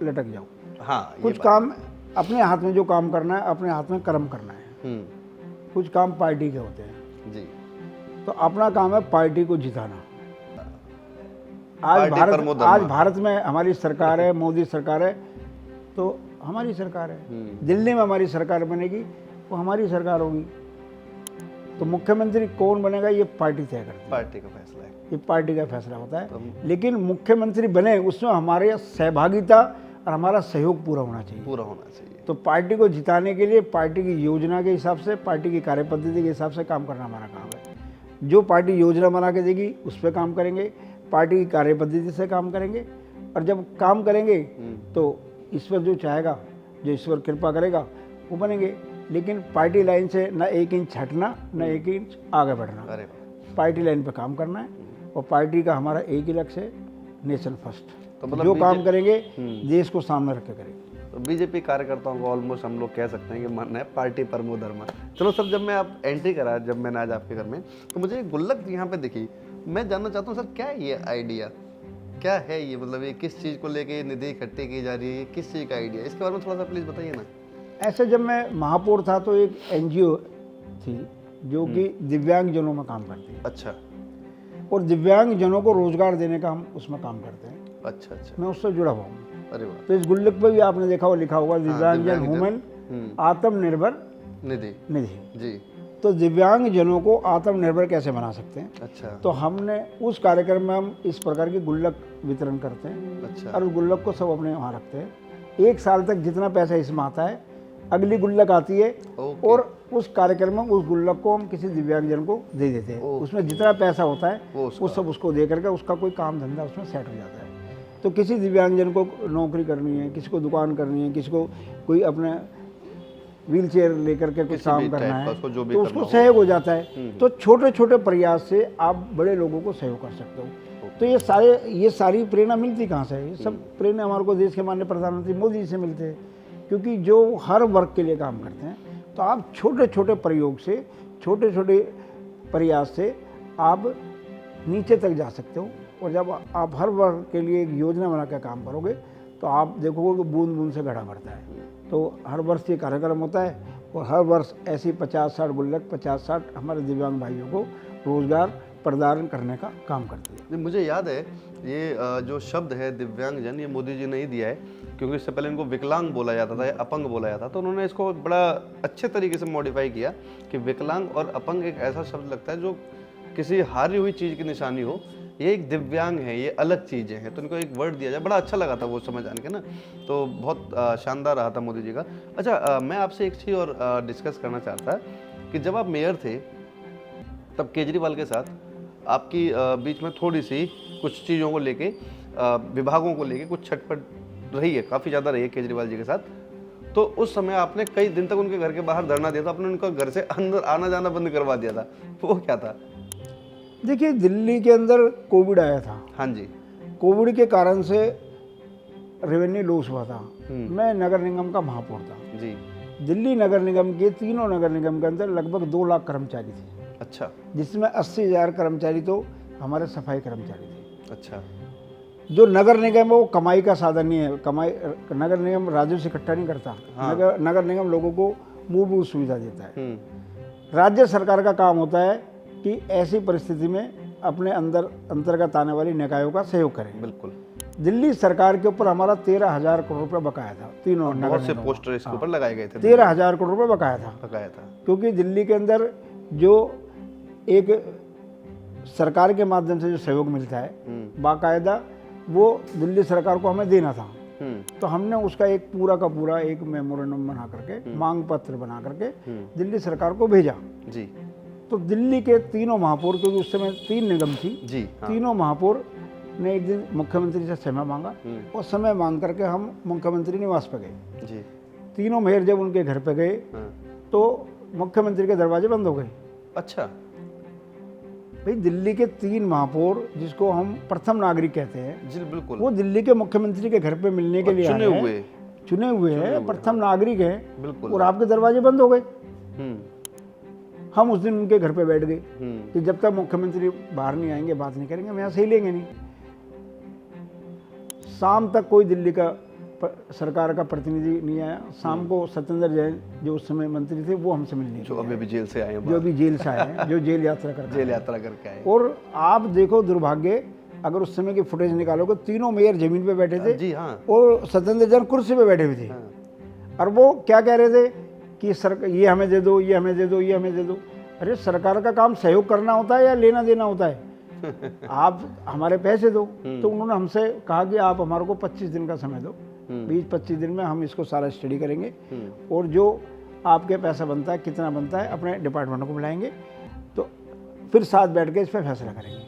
Speaker 2: लटक जाओ। हाँ, कुछ काम अपने हाथ में, जो काम करना है अपने हाथ में कर्म करना है। कुछ काम पार्टी के होते हैं जी। तो अपना काम है पार्टी को जिताना। आज भारत में हमारी सरकार है, मोदी सरकार है, तो हमारी सरकार है। दिल्ली में हमारी सरकार बनेगी, वो हमारी सरकार होगी। तो मुख्यमंत्री कौन बनेगा ये पार्टी तय करती है,
Speaker 1: पार्टी का फैसला है,
Speaker 2: ये पार्टी का फैसला होता है। लेकिन मुख्यमंत्री बने उसमें हमारे सहभागिता और हमारा सहयोग पूरा होना चाहिए। तो पार्टी को जिताने के लिए पार्टी की योजना के हिसाब से, पार्टी की कार्यपद्धति के हिसाब से काम करना हमारा काम है। जो पार्टी योजना बना के देगी उस पर काम करेंगे, पार्टी की कार्यपद्धति से काम करेंगे। और जब काम करेंगे तो ईश्वर जो चाहेगा, जो ईश्वर कृपा करेगा, वो बनेंगे। लेकिन पार्टी लाइन से न 1 इंच हटना, न 1 इंच आगे बढ़ना। पार्टी लाइन पे काम करना है और पार्टी का हमारा एक ही लक्ष्य है, नेशन फर्स्ट। तो मतलब जो काम करेंगे देश को सामने रख के करेंगे।
Speaker 1: तो बीजेपी कार्यकर्ताओं को ऑलमोस्ट हम लोग कह सकते हैं कि मन है पार्टी परमो धर्म। चलो सर, जब मैं आप एंट्री करा, जब मैंने आज आपके घर में, तो मुझे एक गुल्लक यहाँ पे दिखी। मैं जानना चाहता हूँ सर, क्या है ये आइडिया, क्या है ये, मतलब ये किस चीज़ को लेके निधि इकट्ठी की जा रही है, किस चीज़ का आइडिया, इसके बारे में थोड़ा सा प्लीज़ बताइए ना।
Speaker 2: ऐसे जब मैं महापौर था तो एक NGO थी जो कि दिव्यांग जनों में काम करती है।
Speaker 1: अच्छा।
Speaker 2: और दिव्यांग जनों को रोजगार देने का हम उसमें काम करते हैं।
Speaker 1: अच्छा।
Speaker 2: मैं उससे जुड़ा हुआ हूँ।
Speaker 1: अरे वाह।
Speaker 2: तो इस गुल्लक पे भी आपने देखा हो लिखा होगा दिव्यांगजन
Speaker 1: दिव्यांगजन।
Speaker 2: वुमेन आत्मनिर्भर
Speaker 1: निधि।
Speaker 2: निधि।
Speaker 1: जी।
Speaker 2: तो दिव्यांगजनों को आत्मनिर्भर कैसे बना सकते हैं,
Speaker 1: अच्छा।
Speaker 2: तो हमने उस कार्यक्रम में हम इस प्रकार की गुल्लक वितरण करते हैं।
Speaker 1: अच्छा।
Speaker 2: और उस गुल्लक को सब अपने वहाँ रखते हैं। 1 साल तक जितना पैसा इसमें आता है, अगली गुल्लक आती है
Speaker 1: ओके।
Speaker 2: और उस कार्यक्रम में उस गुल्लक को हम किसी दिव्यांगजन को दे देते हैं। उसमें जितना पैसा होता है वो सब उसको दे करके उसका कोई काम धंधा उसमें सेट हो जाता है। तो किसी दिव्यांगजन को नौकरी करनी है, किसी को दुकान करनी है, किसी को कोई अपने व्हील चेयर लेकर के कुछ काम करना है, तो उसको सहयोग हो जाता है। तो छोटे छोटे प्रयास से आप बड़े लोगों को सहयोग कर सकते हो। तो ये सारी प्रेरणा मिलती कहाँ से है? ये सब प्रेरणा हमारे को देश के माननीय प्रधानमंत्री मोदी जी से मिलते हैं, क्योंकि जो हर वर्ग के लिए काम करते हैं। तो आप छोटे छोटे प्रयोग से, छोटे छोटे प्रयास से आप नीचे तक जा सकते हो। और जब आप हर वर्ग के लिए एक योजना बना कर काम करोगे तो आप देखोगे कि बूंद बूंद से घड़ा भरता है। तो हर वर्ष ये कार्यक्रम होता है और हर वर्ष ऐसी 50-60 गुल्लक, 50-60 हमारे दिव्यांग भाइयों को रोजगार प्रदान करने का काम करती है।
Speaker 1: मुझे याद है ये जो शब्द है दिव्यांगजन, ये मोदी जी ने ही दिया है, क्योंकि इससे पहले इनको विकलांग बोला जाता था या अपंग बोला जाता था। तो उन्होंने इसको बड़ा अच्छे तरीके से मॉडिफाई किया कि विकलांग और अपंग एक ऐसा शब्द लगता है जो किसी हारी हुई चीज़ की निशानी हो। ये एक दिव्यांग है, ये अलग चीज़ें हैं, तो इनको एक वर्ड दिया जाए। बड़ा अच्छा लगा था वो समझ आने के ना, तो बहुत शानदार रहा था मोदी जी का। अच्छा, मैं आपसे एक चीज़ और डिस्कस करना चाहता कि जब आप मेयर थे तब केजरीवाल के साथ आपकी बीच में थोड़ी सी कुछ चीज़ों को लेके, विभागों को लेके कुछ छटपट रही है, काफ़ी ज़्यादा रही है केजरीवाल जी के साथ। तो उस समय आपने कई दिन तक उनके घर के बाहर धरना दिया था, आपने उनका घर से अंदर आना जाना बंद करवा दिया था। वो क्या था?
Speaker 2: देखिए, दिल्ली के अंदर कोविड आया था।
Speaker 1: हाँ जी।
Speaker 2: कोविड के कारण से रेवेन्यू लॉस हुआ था। मैं नगर निगम का महापौर था
Speaker 1: जी।
Speaker 2: दिल्ली नगर निगम के तीनों नगर निगम के अंदर लगभग 2 लाख कर्मचारी थे।
Speaker 1: अच्छा।
Speaker 2: जिसमें 80,000 कर्मचारी तो हमारे सफाई कर्मचारी थे।
Speaker 1: अच्छा।
Speaker 2: जो नगर निगम है वो कमाई का साधन नहीं है। कमाई नगर निगम राजस्व से इकट्ठा नहीं करता।
Speaker 1: हाँ।
Speaker 2: नगर निगम लोगों को मूलभूत सुविधा देता है। राज्य सरकार का काम होता है कि ऐसी परिस्थिति में अपने अंतर्गत आने वाली निकायों का सहयोग करें।
Speaker 1: बिल्कुल।
Speaker 2: दिल्ली सरकार के ऊपर हमारा 13,000 करोड़ रुपए बकाया था। तीनों नगर
Speaker 1: बहुत से पोस्टर इसके ऊपर लगाए गए थे।
Speaker 2: 13,000 करोड़ रुपए बकाया था। क्योंकि दिल्ली के अंदर जो एक सरकार के माध्यम से जो सहयोग मिलता है बाकायदा, वो दिल्ली सरकार को हमें देना था। तो हमने उसका एक पूरा का पूरा एक मेमोरेंडम बना करके, मांग पत्र बना करके दिल्ली सरकार को भेजा
Speaker 1: जी।
Speaker 2: तो दिल्ली के तीनों महापौर, क्योंकि उस समय 3 निगम थी
Speaker 1: जी, हाँ।
Speaker 2: तीनों महापौर ने एक दिन मुख्यमंत्री से समय मांगा और समय मांग करके हम मुख्यमंत्री निवास पे गए
Speaker 1: जी।
Speaker 2: तीनों मेयर जब उनके घर पे गए तो मुख्यमंत्री के दरवाजे बंद हो गए।
Speaker 1: अच्छा।
Speaker 2: भाई, दिल्ली के 3 महापौर, जिसको हम प्रथम नागरिक कहते हैं
Speaker 1: जी बिल्कुल,
Speaker 2: वो दिल्ली के मुख्यमंत्री के घर पे मिलने के लिए चुने हुए हैं, प्रथम नागरिक हैं,
Speaker 1: बिल्कुल,
Speaker 2: और आपके दरवाजे बंद हो गए। हम उस दिन उनके घर पे बैठ गए कि जब तक मुख्यमंत्री बाहर नहीं आएंगे बात नहीं करेंगे, हम यहाँ सही लेंगे नहीं। शाम तक कोई दिल्ली का सरकार का प्रतिनिधि नहीं आया। शाम को सत्येंद्र जैन जो उस समय मंत्री थे वो हमसे मिलने,
Speaker 1: जो अभी जेल से आए हैं,
Speaker 2: जो अभी जेल से आए हैं, जो जेल यात्रा
Speaker 1: करके आए।
Speaker 2: और आप देखो दुर्भाग्य, अगर उस समय की फुटेज निकालोगे, तीनों मेयर जमीन पे बैठे थे
Speaker 1: जी, हाँ।
Speaker 2: और सत्येंद्र जैन कुर्सी पे बैठे हुए थे। और वो क्या कह रहे थे कि सरकार ये हमें दे दो, ये हमें दे दो, ये हमें दे दो। अरे, सरकार का काम सहयोग करना होता है या लेना देना होता है? आप हमारे पैसे दो। तो उन्होंने हमसे कहा कि आप हमारे को 25 दिन का समय दो, 20-25 दिन में हम इसको सारा स्टडी करेंगे और जो आपके पैसा बनता है, कितना बनता है, अपने डिपार्टमेंट को बुलाएंगे, तो फिर साथ बैठ के इस पर फैसला करेंगे।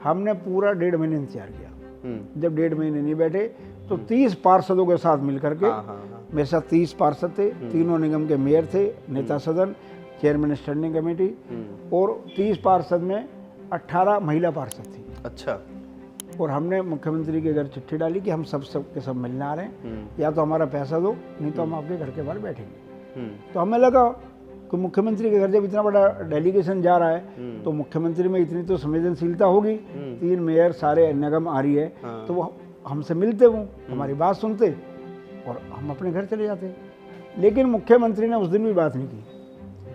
Speaker 2: हमने पूरा 1.5 महीने इंतजार किया। जब 1.5 महीने नहीं बैठे तो 30 पार्षदों के साथ मिलकर के, मेरे साथ 30 पार्षद थे, तीनों निगम के मेयर थे, नेता सदन, चेयरमैन स्टैंडिंग कमेटी, और 30 पार्षद में 18 महिला पार्षद थी।
Speaker 1: अच्छा।
Speaker 2: और हमने मुख्यमंत्री के घर चिट्ठी डाली कि हम सब के सब मिलने आ रहे हैं, या तो हमारा पैसा दो, नहीं तो हम आपके घर के बाहर बैठेंगे। तो हमें लगा कि मुख्यमंत्री के घर जब इतना बड़ा डेलीगेशन जा रहा है तो मुख्यमंत्री में इतनी तो संवेदनशीलता होगी, 3 मेयर सारे निगम आ रही है, तो वो हमसे मिलते, वो हमारी बात सुनते और हम अपने घर चले जाते। लेकिन मुख्यमंत्री ने उस दिन भी बात नहीं की।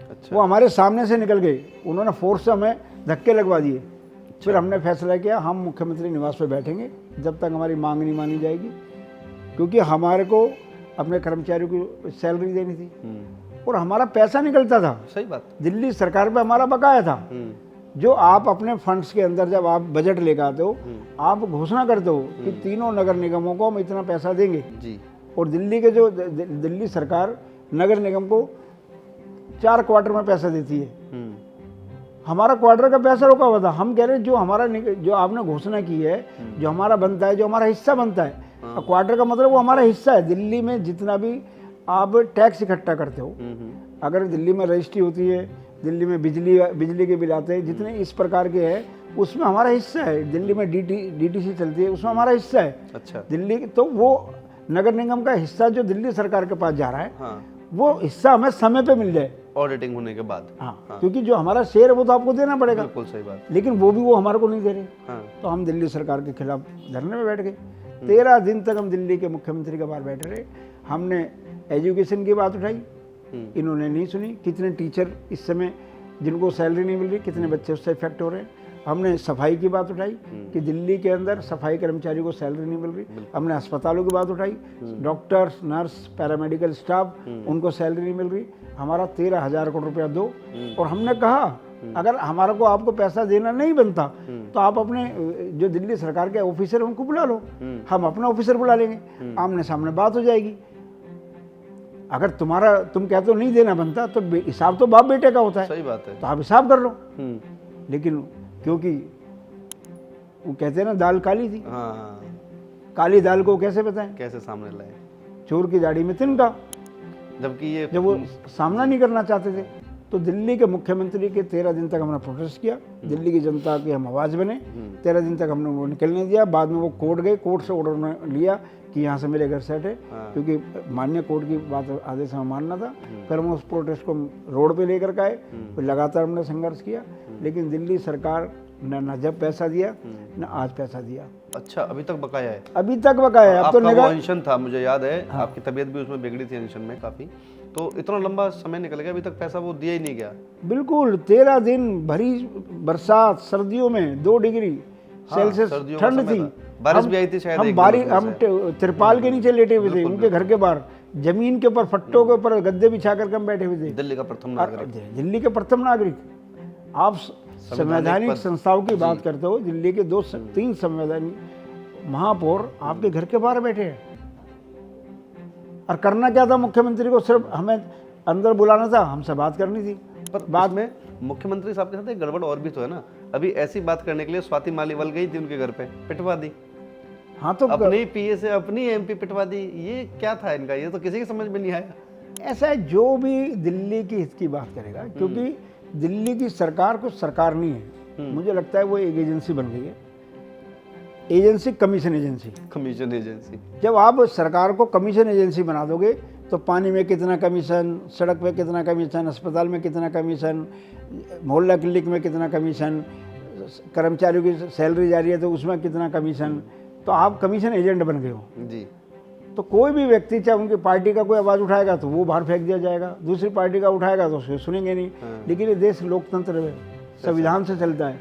Speaker 2: अच्छा। वो हमारे सामने से निकल गए, उन्होंने फोर्स से हमें धक्के लगवा दिए। फिर हमने फैसला किया हम मुख्यमंत्री निवास पे बैठेंगे जब तक हमारी मांग नहीं मानी जाएगी। क्योंकि हमारे को अपने कर्मचारियों की सैलरी देनी थी और हमारा पैसा निकलता था।
Speaker 1: सही बात।
Speaker 2: दिल्ली सरकार पे हमारा बकाया था। जो आप अपने फंड्स के अंदर जब आप बजट लेकर आते हो, आप घोषणा करते हो कि तीनों नगर निगमों को हम इतना पैसा देंगे
Speaker 1: जी।
Speaker 2: और दिल्ली के जो दिल्ली सरकार नगर निगम को 4 क्वार्टर में पैसा देती है। हमारा क्वार्टर का पैसा रोका हुआ था। हम कह रहे हैं जो आपने घोषणा की है, जो हमारा बनता है, जो हमारा हिस्सा बनता है, क्वार्टर का मतलब वो हमारा हिस्सा है। दिल्ली में जितना भी आप टैक्स इकट्ठा करते हो, अगर दिल्ली में रजिस्ट्री होती है, दिल्ली में बिजली के बिल आते हैं, जितने इस प्रकार के हैं, उसमें हमारा हिस्सा है। दिल्ली में डीटीसी चलती है, उसमें हमारा हिस्सा है।
Speaker 1: अच्छा।
Speaker 2: दिल्ली तो वो नगर निगम का हिस्सा जो दिल्ली सरकार के पास जा रहा है,
Speaker 1: हाँ।
Speaker 2: वो हिस्सा हमें समय पे मिल जाए,
Speaker 1: ऑडिटिंग होने के बाद।
Speaker 2: हाँ। क्योंकि जो हमारा शेयर है वो तो आपको देना पड़ेगा।
Speaker 1: बिल्कुल सही बात।
Speaker 2: लेकिन वो हमारे को नहीं दे रहे।
Speaker 1: हाँ।
Speaker 2: तो हम दिल्ली सरकार के खिलाफ धरने में बैठ गए। 13 दिन तक हम दिल्ली के मुख्यमंत्री के बाहर बैठे रहे। हमने एजुकेशन की बात उठाई, इन्होंने नहीं सुनी। कितने टीचर इस समय जिनको सैलरी नहीं मिल रही, कितने बच्चे उससे इफेक्ट हो रहे हैं। हमने सफाई की बात उठाई कि दिल्ली के अंदर सफाई कर्मचारियों को सैलरी नहीं मिल रही। हमने अस्पतालों की बात उठाई, डॉक्टर्स, नर्स, पैरामेडिकल स्टाफ, उनको सैलरी नहीं मिल रही। हमारा 13,000 करोड़ रुपया दो। और हमने कहा अगर हमारा को आपको पैसा देना नहीं बनता तो आप अपने जो दिल्ली सरकार के ऑफिसर उनको बुला लो, हम अपना ऑफिसर बुला लेंगे, आमने सामने बात हो जाएगी। अगर तुम कहते हो नहीं देना बनता तो हिसाब तो बाप बेटे का होता है।
Speaker 1: सही बात है।
Speaker 2: तो आप हिसाब कर लो। लेकिन क्योंकि वो कहते हैं ना दाल काली थी,
Speaker 1: हाँ।
Speaker 2: काली दाल को कैसे बताएं,
Speaker 1: कैसे सामने लाए?
Speaker 2: चोर की दाढ़ी में तिनका।
Speaker 1: जबकि ये
Speaker 2: जब वो सामना नहीं करना चाहते थे तो दिल्ली के मुख्यमंत्री के 13 दिन तक हमने प्रोटेस्ट किया। दिल्ली की जनता की हम आवाज़ बने। 13 दिन तक हमने वो निकलने दिया। बाद में वो कोर्ट गए, कोर्ट से ऑर्डर उन्होंने लिया कि यहाँ से मेरे घर सेट है। क्योंकि माननीय कोर्ट की बात आदेश हमें मानना था। फिर हम उस प्रोटेस्ट को रोड पे लेकर के आए। फिर लगातार हमने संघर्ष किया। लेकिन दिल्ली सरकार न जब पैसा दिया न आज पैसा दिया।
Speaker 1: अच्छा, अभी तक बकाया है?
Speaker 2: अभी तक बकाया है। अब तो
Speaker 1: आपका वो अनशन था, मुझे याद है। हाँ। आपकी तबीयत भी उसमें बिगड़ी थी अनशन में काफ़ी। तो इतना लंबा समय निकल गया, अभी तक पैसा वो दिया ही नहीं गया।
Speaker 2: बिल्कुल 13 दिन भरी बरसात, सर्दियों में 2 डिग्री सेल्सियस ठंड थी।
Speaker 1: बारिश भी आई थी शायद।
Speaker 2: हम तिरपाल के नीचे लेटे हुए थे, उनके घर के बाहर जमीन के ऊपर, फट्टों के ऊपर गद्दे बिछा कर हम बैठे हुए थे।
Speaker 1: दिल्ली का प्रथम नागरिक।
Speaker 2: दिल्ली के प्रथम नागरिक। आप संवैधानिक संस्थाओं की बात करते हो, दिल्ली के 2-3 संवैधानिक महापौर आपके घर के बाहर बैठे हैं। और करना क्या था मुख्यमंत्री को? सिर्फ हमें अंदर बुलाना था, हमसे बात करनी थी।
Speaker 1: पर बाद में मुख्यमंत्री साहब के साथ एक गड़बड़ और भी तो है ना। अभी ऐसी बात करने के लिए स्वाति मालीवाल गई थी उनके घर पे, पिटवा दी।
Speaker 2: हाँ, तो
Speaker 1: अपनी पीए से अपनी एमपी पिटवा दी। ये क्या था इनका? ये तो किसी की समझ में नहीं आया।
Speaker 2: ऐसा है, जो भी दिल्ली की हित की बात करेगा, क्योंकि दिल्ली की सरकार कुछ सरकार नहीं है। मुझे लगता है वो एक एजेंसी बन गई है। Agency, commission agency. जब आप सरकार को कमीशन एजेंसी बना दोगे तो पानी में कितना कमीशन, सड़क पे कितना कमीशन, अस्पताल में कितना कमीशन, मोहल्ला क्लिनिक में कितना कमीशन, कर्मचारियों की सैलरी जा रही है तो उसमें कितना कमीशन, तो आप कमीशन एजेंट बन गए हो
Speaker 1: जी।
Speaker 2: तो कोई भी व्यक्ति, चाहे उनकी पार्टी का कोई आवाज़ उठाएगा तो वो बाहर फेंक दिया जाएगा, दूसरी पार्टी का उठाएगा तो उसको सुनेंगे नहीं। लेकिन ये देश लोकतंत्र है, संविधान से चलता है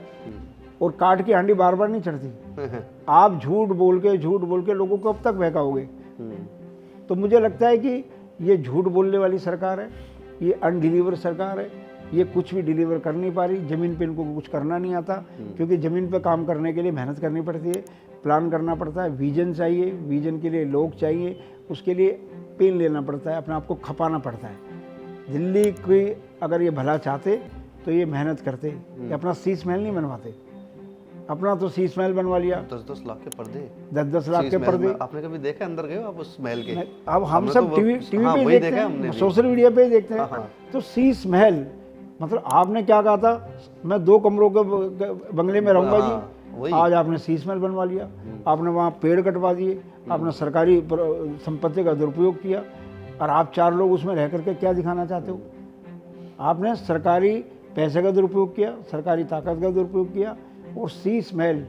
Speaker 2: और काट की हांडी बार बार नहीं चढ़ती। आप झूठ बोल के लोगों को अब तक बहकाओगे। तो मुझे लगता है कि ये झूठ बोलने वाली सरकार है, ये अनडिलीवर सरकार है, ये कुछ भी डिलीवर कर नहीं पा रही। ज़मीन पे इनको कुछ करना नहीं आता, क्योंकि ज़मीन पे काम करने के लिए मेहनत करनी पड़ती है, प्लान करना पड़ता है, विजन चाहिए, विजन के लिए लोग चाहिए, उसके लिए पेन लेना पड़ता है, अपने आप को खपाना पड़ता है। दिल्ली की अगर ये भला चाहते तो ये मेहनत करते, ये अपना शीश महल नहीं बनवाते। अपना तो शीश महल बनवा लिया,
Speaker 1: 10-10 लाख के पर्दे,
Speaker 2: 10-10 लाख के पर्दे।
Speaker 1: आपने कभी देखा? अंदर गए आप उस महल के?
Speaker 2: अब हम सब टीवी पे देखते हैं, सोशल मीडिया पे देखते हैं। तो शीश महल मतलब आपने क्या कहा था, मैं 2 कमरों के बंगले में रहूंगा जी, आज आपने शीश महल बनवा लिया। आपने वहाँ पेड़ कटवा दिए, आपने सरकारी संपत्ति का दुरुपयोग किया, और आप 4 लोग उसमें रह करके क्या दिखाना चाहते हो? आपने सरकारी पैसे का दुरुपयोग किया, सरकारी ताकत का दुरुपयोग किया। और शीश महल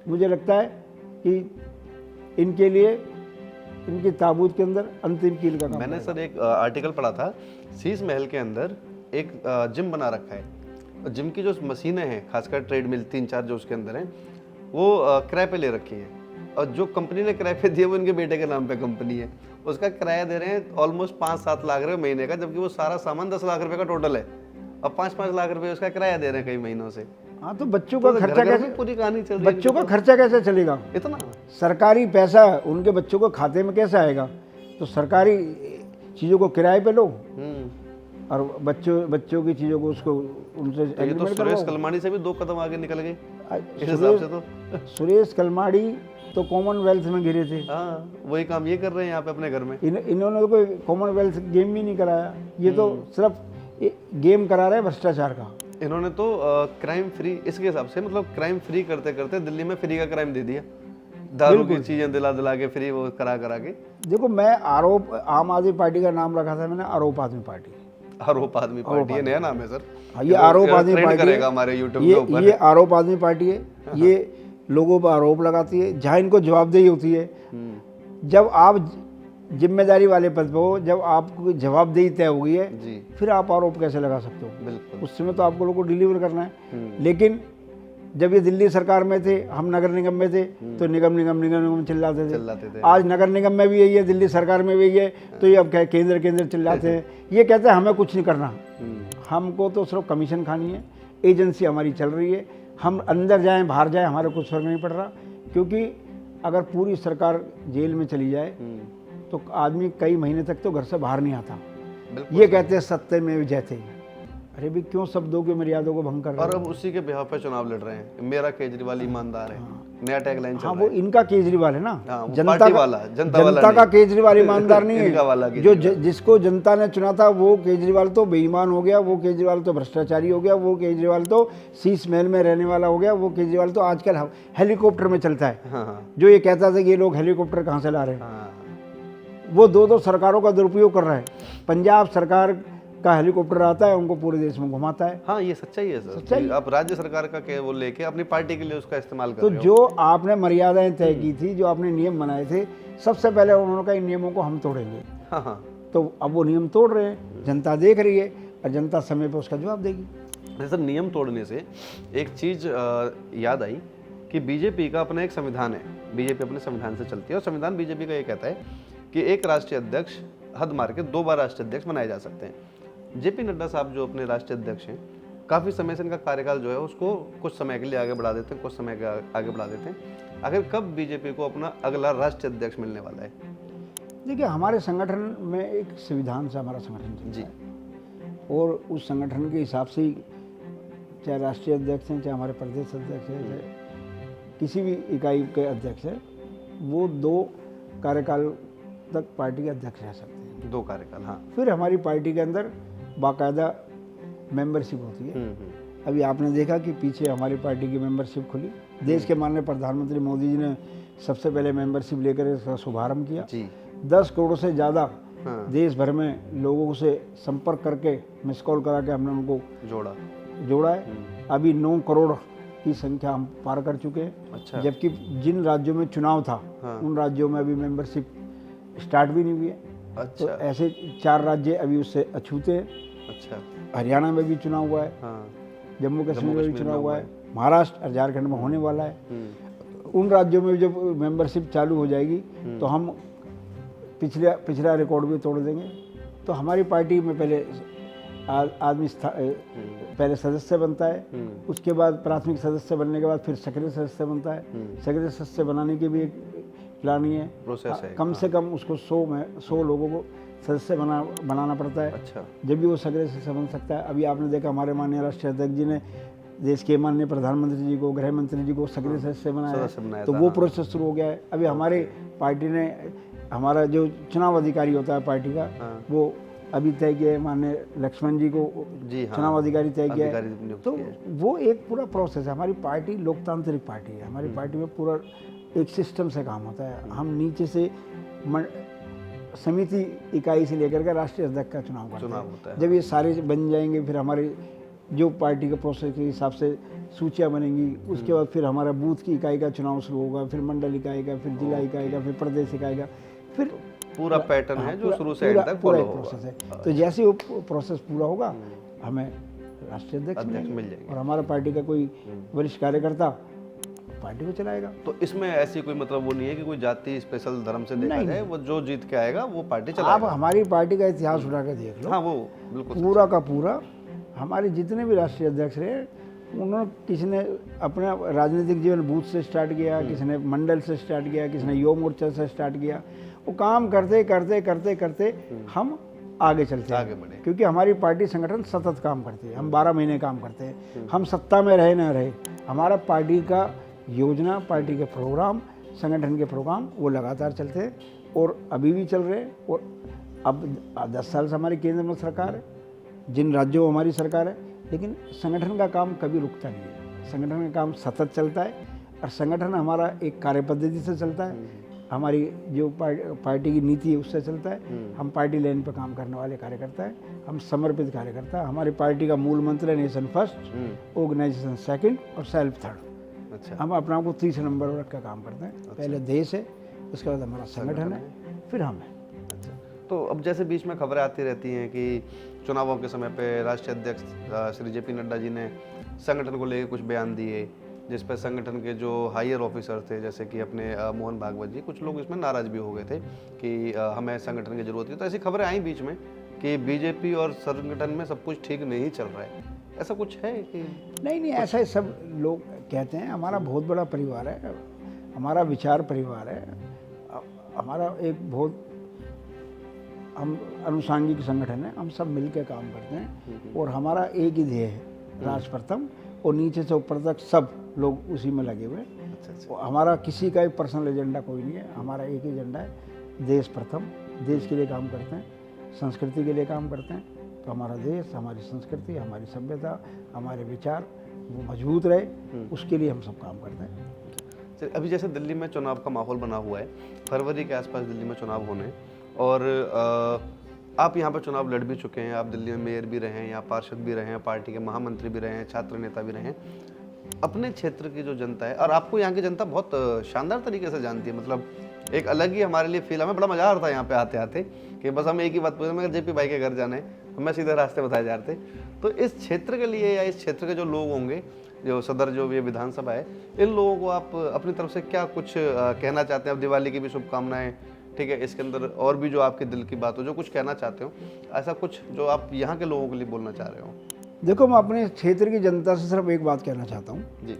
Speaker 2: मुझे लगता है कि इनके लिए, इनकी ताबूत के अंदर अंतिम कील का काम।
Speaker 1: मैंने सर एक आर्टिकल पढ़ा था, शीश महल के अंदर एक जिम बना रखा है। जिम की जो मशीनें हैं, खासकर ट्रेडमिल 3-4 जो उसके अंदर हैं, वो किराए पे ले रखी हैं। और जो कंपनी ने किराए पे दिए वो इनके बेटे के नाम पे कंपनी है, उसका किराया दे रहे हैं ऑलमोस्ट 5-7 लाख रुपए महीने का, जबकि वो सारा सामान 10 लाख रुपए का टोटल है और 5-5 लाख रुपए उसका किराया दे रहे हैं कई महीनों से।
Speaker 2: हाँ, तो बच्चों का खर्चा
Speaker 1: घर-घर
Speaker 2: कैसे,
Speaker 1: में पूरी कहानी चल रही है
Speaker 2: बच्चों का खर्चा कैसे चलेगा?
Speaker 1: इतना।
Speaker 2: सरकारी पैसा उनके बच्चों के खाते में कैसे आएगा? तो सरकारी चीज़ों को किराए पे लो और बच्चों की चीज़ों को उसको उनसे
Speaker 1: तो ये तो
Speaker 2: एग्रीमेंट
Speaker 1: सुरेश
Speaker 2: करवाओ।
Speaker 1: कलमाड़ी से भी 2 कदम आगे निकल गए इस हिसाब से तो।
Speaker 2: सुरेश कलमाड़ी तो कॉमनवेल्थ में गिरे थे।
Speaker 1: हाँ, वही काम ये कर रहे हैं यहाँ पे अपने घर में।
Speaker 2: इन्होंने कोई कॉमनवेल्थ गेम भी नहीं कराया, ये तो सिर्फ गेम करा रहे हैं भ्रष्टाचार का।
Speaker 1: इन्होंने तो क्राइम फ्री, इसके हिसाब से मतलब क्राइम फ्री करते करते दिल्ली में फ्री का क्राइम दे दिया, दारू की चीजें दिला के फ्री वो करा के।
Speaker 2: देखो, मैं आरोप आम आदमी पार्टी का नाम रखा था मैंने, आरोप आदमी पार्टी।
Speaker 1: आरोप आदमी पार्टी, ये नया नाम है सर।
Speaker 2: हाँ, ये आरोप आदमी
Speaker 1: ट्रेंड
Speaker 2: पार्टी
Speaker 1: करेगा
Speaker 2: है।
Speaker 1: हमारे यूट्यूब के ऊपर।
Speaker 2: ये आरोप आदमी पार्टी है। ये लोगों पर आरोप लगाती है जहाँ इनको जवाबदेही होती है। जब आप जिम्मेदारी वाले पद पे हो, जब आपको जवाबदेही तय हो गई है
Speaker 1: जी,
Speaker 2: फिर आप आरोप कैसे लगा सकते हो?
Speaker 1: बिल्कुल।
Speaker 2: उस समय तो आपको लोगों को डिलीवर करना है। लेकिन जब ये दिल्ली सरकार में थे, हम नगर निगम में थे, तो निगम चिल्लाते थे। आज नगर निगम में भी यही है, दिल्ली सरकार में भी यही है, तो ये अब क्या केंद्र चिल्लाते हैं। ये कहते हैं हमें कुछ नहीं करना, हमको तो सिर्फ कमीशन खानी है, एजेंसी हमारी चल रही है, हम अंदर जाएं बाहर जाएं हमारे कुछ फर्क नहीं पड़ रहा। क्योंकि अगर पूरी सरकार जेल में चली जाए तो आदमी कई महीने तक तो घर से बाहर नहीं आता। ये कहते हैं सत्य में जयते। अरे भी क्यों शब्दों की मर्यादा को भंग कर रहे
Speaker 1: और अब उसी के बिहाफ पे चुनाव लड़ रहे हैं। मेरा केजरीवाल ईमानदार है, नया टैगलाइन चल
Speaker 2: हाँ,
Speaker 1: रहा
Speaker 2: वो
Speaker 1: है।
Speaker 2: इनका केजरीवाल है ना।
Speaker 1: हाँ, वो
Speaker 2: जनता
Speaker 1: पार्टी
Speaker 2: का
Speaker 1: वाला, जनता
Speaker 2: का
Speaker 1: नहीं।
Speaker 2: केजरीवाल ईमानदार नहीं
Speaker 1: इनका वाला
Speaker 2: है। जो
Speaker 1: केजरीवाल।
Speaker 2: जिसको जनता ने चुना था वो केजरीवाल तो बेईमान हो गया, वो केजरीवाल तो भ्रष्टाचारी हो गया, वो केजरीवाल तो शीश महल में रहने वाला हो गया, वो केजरीवाल तो आजकल हेलीकॉप्टर में चलता है।
Speaker 1: हाँ,
Speaker 2: जो ये कहता था कि ये लोग हेलीकॉप्टर कहाँ से ला रहे हैं,
Speaker 1: हाँ,
Speaker 2: वो दो सरकारों का दुरुपयोग कर रहा है। पंजाब सरकार का हेलीकॉप्टर आता है, उनको पूरे देश में घुमाता है।
Speaker 1: हाँ, ये सच्चाई है सर।
Speaker 2: सच्चाई।
Speaker 1: आप राज्य सरकार का के वो लेके अपनी पार्टी के लिए उसका इस्तेमाल कर
Speaker 2: तो
Speaker 1: रहे हो।
Speaker 2: जो आपने मर्यादाएं तय की थी, जो आपने नियम बनाए थे, सबसे पहले उन्होंने कहा इन नियमों को हम तोड़ेंगे।
Speaker 1: हाँ, हाँ।
Speaker 2: तो अब वो नियम तोड़ रहे हैं, जनता देख रही है और जनता समय पर उसका जवाब देगी।
Speaker 1: जैसे नियम तोड़ने से एक चीज याद आई कि बीजेपी का अपना एक संविधान है। बीजेपी अपने संविधान से चलती है और संविधान बीजेपी का ये कहता है कि एक राष्ट्रीय अध्यक्ष हद मार के 2 बार राष्ट्रीय अध्यक्ष बनाए जा सकते हैं। जेपी नड्डा साहब जो अपने राष्ट्रीय अध्यक्ष हैं, काफ़ी समय से इनका कार्यकाल जो है उसको कुछ समय के लिए आगे बढ़ा देते हैं, कुछ समय के आगे बढ़ा देते हैं। आखिर कब बीजेपी को अपना अगला राष्ट्रीय अध्यक्ष मिलने वाला है?
Speaker 2: देखिए, हमारे संगठन में एक संविधान से हमारा संगठन चलता
Speaker 1: जी।
Speaker 2: है और उस संगठन के हिसाब से ही चाहे राष्ट्रीय अध्यक्ष हैं, चाहे हमारे प्रदेश अध्यक्ष हैं, चाहे किसी भी इकाई के अध्यक्ष हैं, वो 2 कार्यकाल तक पार्टी के अध्यक्ष रह सकते हैं।
Speaker 1: 2 कार्यकाल, हाँ।
Speaker 2: फिर हमारी पार्टी के अंदर बाकायदा मेंबरशिप होती है। अभी आपने देखा कि पीछे हमारी पार्टी की मेंबरशिप खुली, देश के माननीय प्रधानमंत्री मोदी जी ने सबसे पहले मेंबरशिप लेकर इसका शुभारंभ किया
Speaker 1: जी।
Speaker 2: 10 करोड़ से ज़्यादा
Speaker 1: हाँ।
Speaker 2: देश भर में लोगों से संपर्क करके मिस कॉल करा के हमने उनको जोड़ा है। अभी 9 करोड़ की संख्या हम पार कर चुके हैं।
Speaker 1: अच्छा।
Speaker 2: जबकि जिन राज्यों में चुनाव था,
Speaker 1: हाँ।
Speaker 2: उन राज्यों में अभी मेंबरशिप स्टार्ट भी नहीं हुई है।
Speaker 1: अच्छा।
Speaker 2: तो ऐसे 4 राज्य अभी उससे अछूते हैं।
Speaker 1: अच्छा।
Speaker 2: हरियाणा में भी चुनाव हुआ है,
Speaker 1: हाँ।
Speaker 2: जम्मू कश्मीर में भी चुनाव हुआ है, महाराष्ट्र और झारखंड में होने वाला है। उन राज्यों में जब मेंबरशिप चालू हो जाएगी तो हम पिछला रिकॉर्ड भी तोड़ देंगे। तो हमारी पार्टी में पहले आदमी पहले सदस्य बनता है, उसके बाद प्राथमिक सदस्य बनने के बाद फिर सक्रिय सदस्य बनता है। सक्रिय सदस्य बनाने की भी एक प्लानिंग है,
Speaker 1: प्रोसेस है।
Speaker 2: कम से कम उसको 100 लोगों को सदस्य बनाना पड़ता है।
Speaker 1: अच्छा।
Speaker 2: जब भी वो सक्रिय सदस्य बन सकता है। अभी आपने देखा हमारे माननीय राष्ट्रीय अध्यक्ष जी ने देश के माननीय प्रधानमंत्री जी को, गृह मंत्री जी को सक्रिय सदस्य बनाया है, तो वो प्रोसेस शुरू हो गया है। अभी हमारे पार्टी ने, हमारा जो चुनाव अधिकारी होता है पार्टी का, वो अभी तय किया है, माननीय लक्ष्मण जी को चुनाव अधिकारी तय किया है। तो वो एक पूरा प्रोसेस है। हमारी पार्टी लोकतांत्रिक पार्टी है। हमारी पार्टी में पूरा एक सिस्टम से काम होता है। हम नीचे से समिति इकाई से लेकर के राष्ट्रीय अध्यक्ष का चुनाव करते हैं। जब ये सारे बन जाएंगे, फिर हमारे जो पार्टी के प्रोसेस के हिसाब से सूचियाँ बनेंगी, उसके बाद फिर हमारा बूथ की इकाई का चुनाव शुरू होगा, फिर मंडल इकाई का, फिर जिला इकाई का, फिर प्रदेश इकाई का, फिर
Speaker 1: पूरा पैटर्न है जो शुरू से एंड तक फॉलो होगा।
Speaker 2: प्रोसेस है। तो जैसे वो प्रोसेस पूरा होगा, हमें राष्ट्रीय अध्यक्ष मिल जाएंगे। और हमारा पार्टी का कोई वरिष्ठ कार्यकर्ता पार्टी को चलाएगा।
Speaker 1: तो इसमें ऐसी कोई मतलब वो नहीं है कि कोई जाति स्पेशल धर्म से देखा
Speaker 2: नहीं।
Speaker 1: जाए, वो जो जीत के आएगा वो पार्टी
Speaker 2: आप
Speaker 1: चलाएगा।
Speaker 2: हमारी पार्टी का इतिहास उठा के देख लो,
Speaker 1: हाँ वो बिल्कुल
Speaker 2: पूरा का पूरा हमारे जितने भी राष्ट्रीय अध्यक्ष रहे, उन्होंने किसी ने अपना राजनीतिक जीवन बूथ से स्टार्ट किया, किसी ने मंडल से स्टार्ट किया, किसी ने युवा मोर्चा से स्टार्ट किया। वो काम करते करते करते करते हम आगे चलते
Speaker 1: आगे
Speaker 2: हैं,
Speaker 1: बढ़े।
Speaker 2: क्योंकि हमारी पार्टी संगठन सतत काम करती है। हम 12 महीने काम करते हैं, हम सत्ता में रहे ना रहे, हमारा पार्टी का योजना, पार्टी के प्रोग्राम, संगठन के प्रोग्राम वो लगातार चलते हैं और अभी भी चल रहे हैं। और अब 10 साल से हमारी केंद्र में सरकार है, जिन राज्यों में हमारी सरकार है, लेकिन संगठन का काम कभी रुकता नहीं है। संगठन का काम सतत चलता है और संगठन हमारा एक कार्य पद्धति से चलता है, हमारी जो पार्टी की नीति है उससे चलता है। हम पार्टी लाइन पर काम करने वाले कार्यकर्ता हैं, हम समर्पित कार्यकर्ता हैं। हमारी पार्टी का मूल मंत्र है नेशन फर्स्ट, ऑर्गेनाइजेशन सेकंड और सेल्फ थर्ड।
Speaker 1: अच्छा,
Speaker 2: हम अपने आप को 30 नंबर पर रख कर काम करते हैं। पहले देश है, उसके बाद हमारा संगठन है, फिर हम हैं।
Speaker 1: अच्छा। तो अब जैसे बीच में खबरें आती रहती हैं कि चुनावों के समय पे राष्ट्रीय अध्यक्ष श्री जेपी नड्डा जी ने संगठन को लेकर कुछ बयान दिए, जिस पर संगठन के जो हायर ऑफिसर थे, जैसे कि अपने मोहन भागवत जी, कुछ लोग इसमें नाराज भी हो गए थे कि हमें संगठन की जरूरत है। तो ऐसी खबरें आई बीच में कि बीजेपी और संगठन में सब कुछ ठीक नहीं चल रहा है, ऐसा कुछ है कि?
Speaker 2: नहीं, ऐसा ही सब लोग कहते हैं। हमारा बहुत बड़ा परिवार है, हमारा विचार परिवार है, हमारा एक बहुत हम अनुषांगिक संगठन है, हम सब मिलकर काम करते हैं और हमारा एक ही ध्येय है, राष्ट्र प्रथम, और नीचे से ऊपर तक सब लोग उसी में लगे हुए हैं।
Speaker 1: अच्छा।
Speaker 2: हमारा किसी का भी पर्सनल एजेंडा कोई नहीं है, हमारा एक ही एजेंडा है, देश प्रथम। देश के लिए काम करते हैं, संस्कृति के लिए काम करते हैं, तो हमारा देश, हमारी संस्कृति, हमारी सभ्यता, हमारे विचार वो मजबूत रहे, उसके लिए हम सब काम करते हैं।
Speaker 1: चलिए, अभी जैसे दिल्ली में चुनाव का माहौल बना हुआ है, फरवरी के आसपास दिल्ली में चुनाव होने हैं, और आप यहाँ पर चुनाव लड़ भी चुके हैं, आप दिल्ली में मेयर भी रहे हैं, यहाँ पार्षद भी रहे हैं, पार्टी के महामंत्री भी रहे हैं, छात्र नेता भी रहे हैं। अपने क्षेत्र की जो जनता है, और आपको यहाँ की जनता बहुत शानदार तरीके से जानती है, मतलब एक अलग ही हमारे लिए फील, हमें बड़ा मजा आ रहा था यहाँ पे आते आते कि बस हम एक ही बात पूछे, मैं जेपी भाई के घर जाना है, हमें सीधे रास्ते बताए जा रहे थे। तो इस क्षेत्र के लिए या इस क्षेत्र के जो लोग होंगे, जो सदर जो ये विधानसभा है, इन लोगों को आप अपनी तरफ से क्या कुछ कहना चाहते हैं? अब दिवाली की भी शुभकामनाएं, ठीक है, इसके अंदर और भी जो आपके दिल की बात हो, जो कुछ कहना चाहते हो, ऐसा कुछ जो आप यहाँ के लोगों के लिए बोलना चाह रहे हो?
Speaker 2: देखो, मैं अपने क्षेत्र की जनता से सिर्फ एक बात कहना चाहता हूँ
Speaker 1: जी,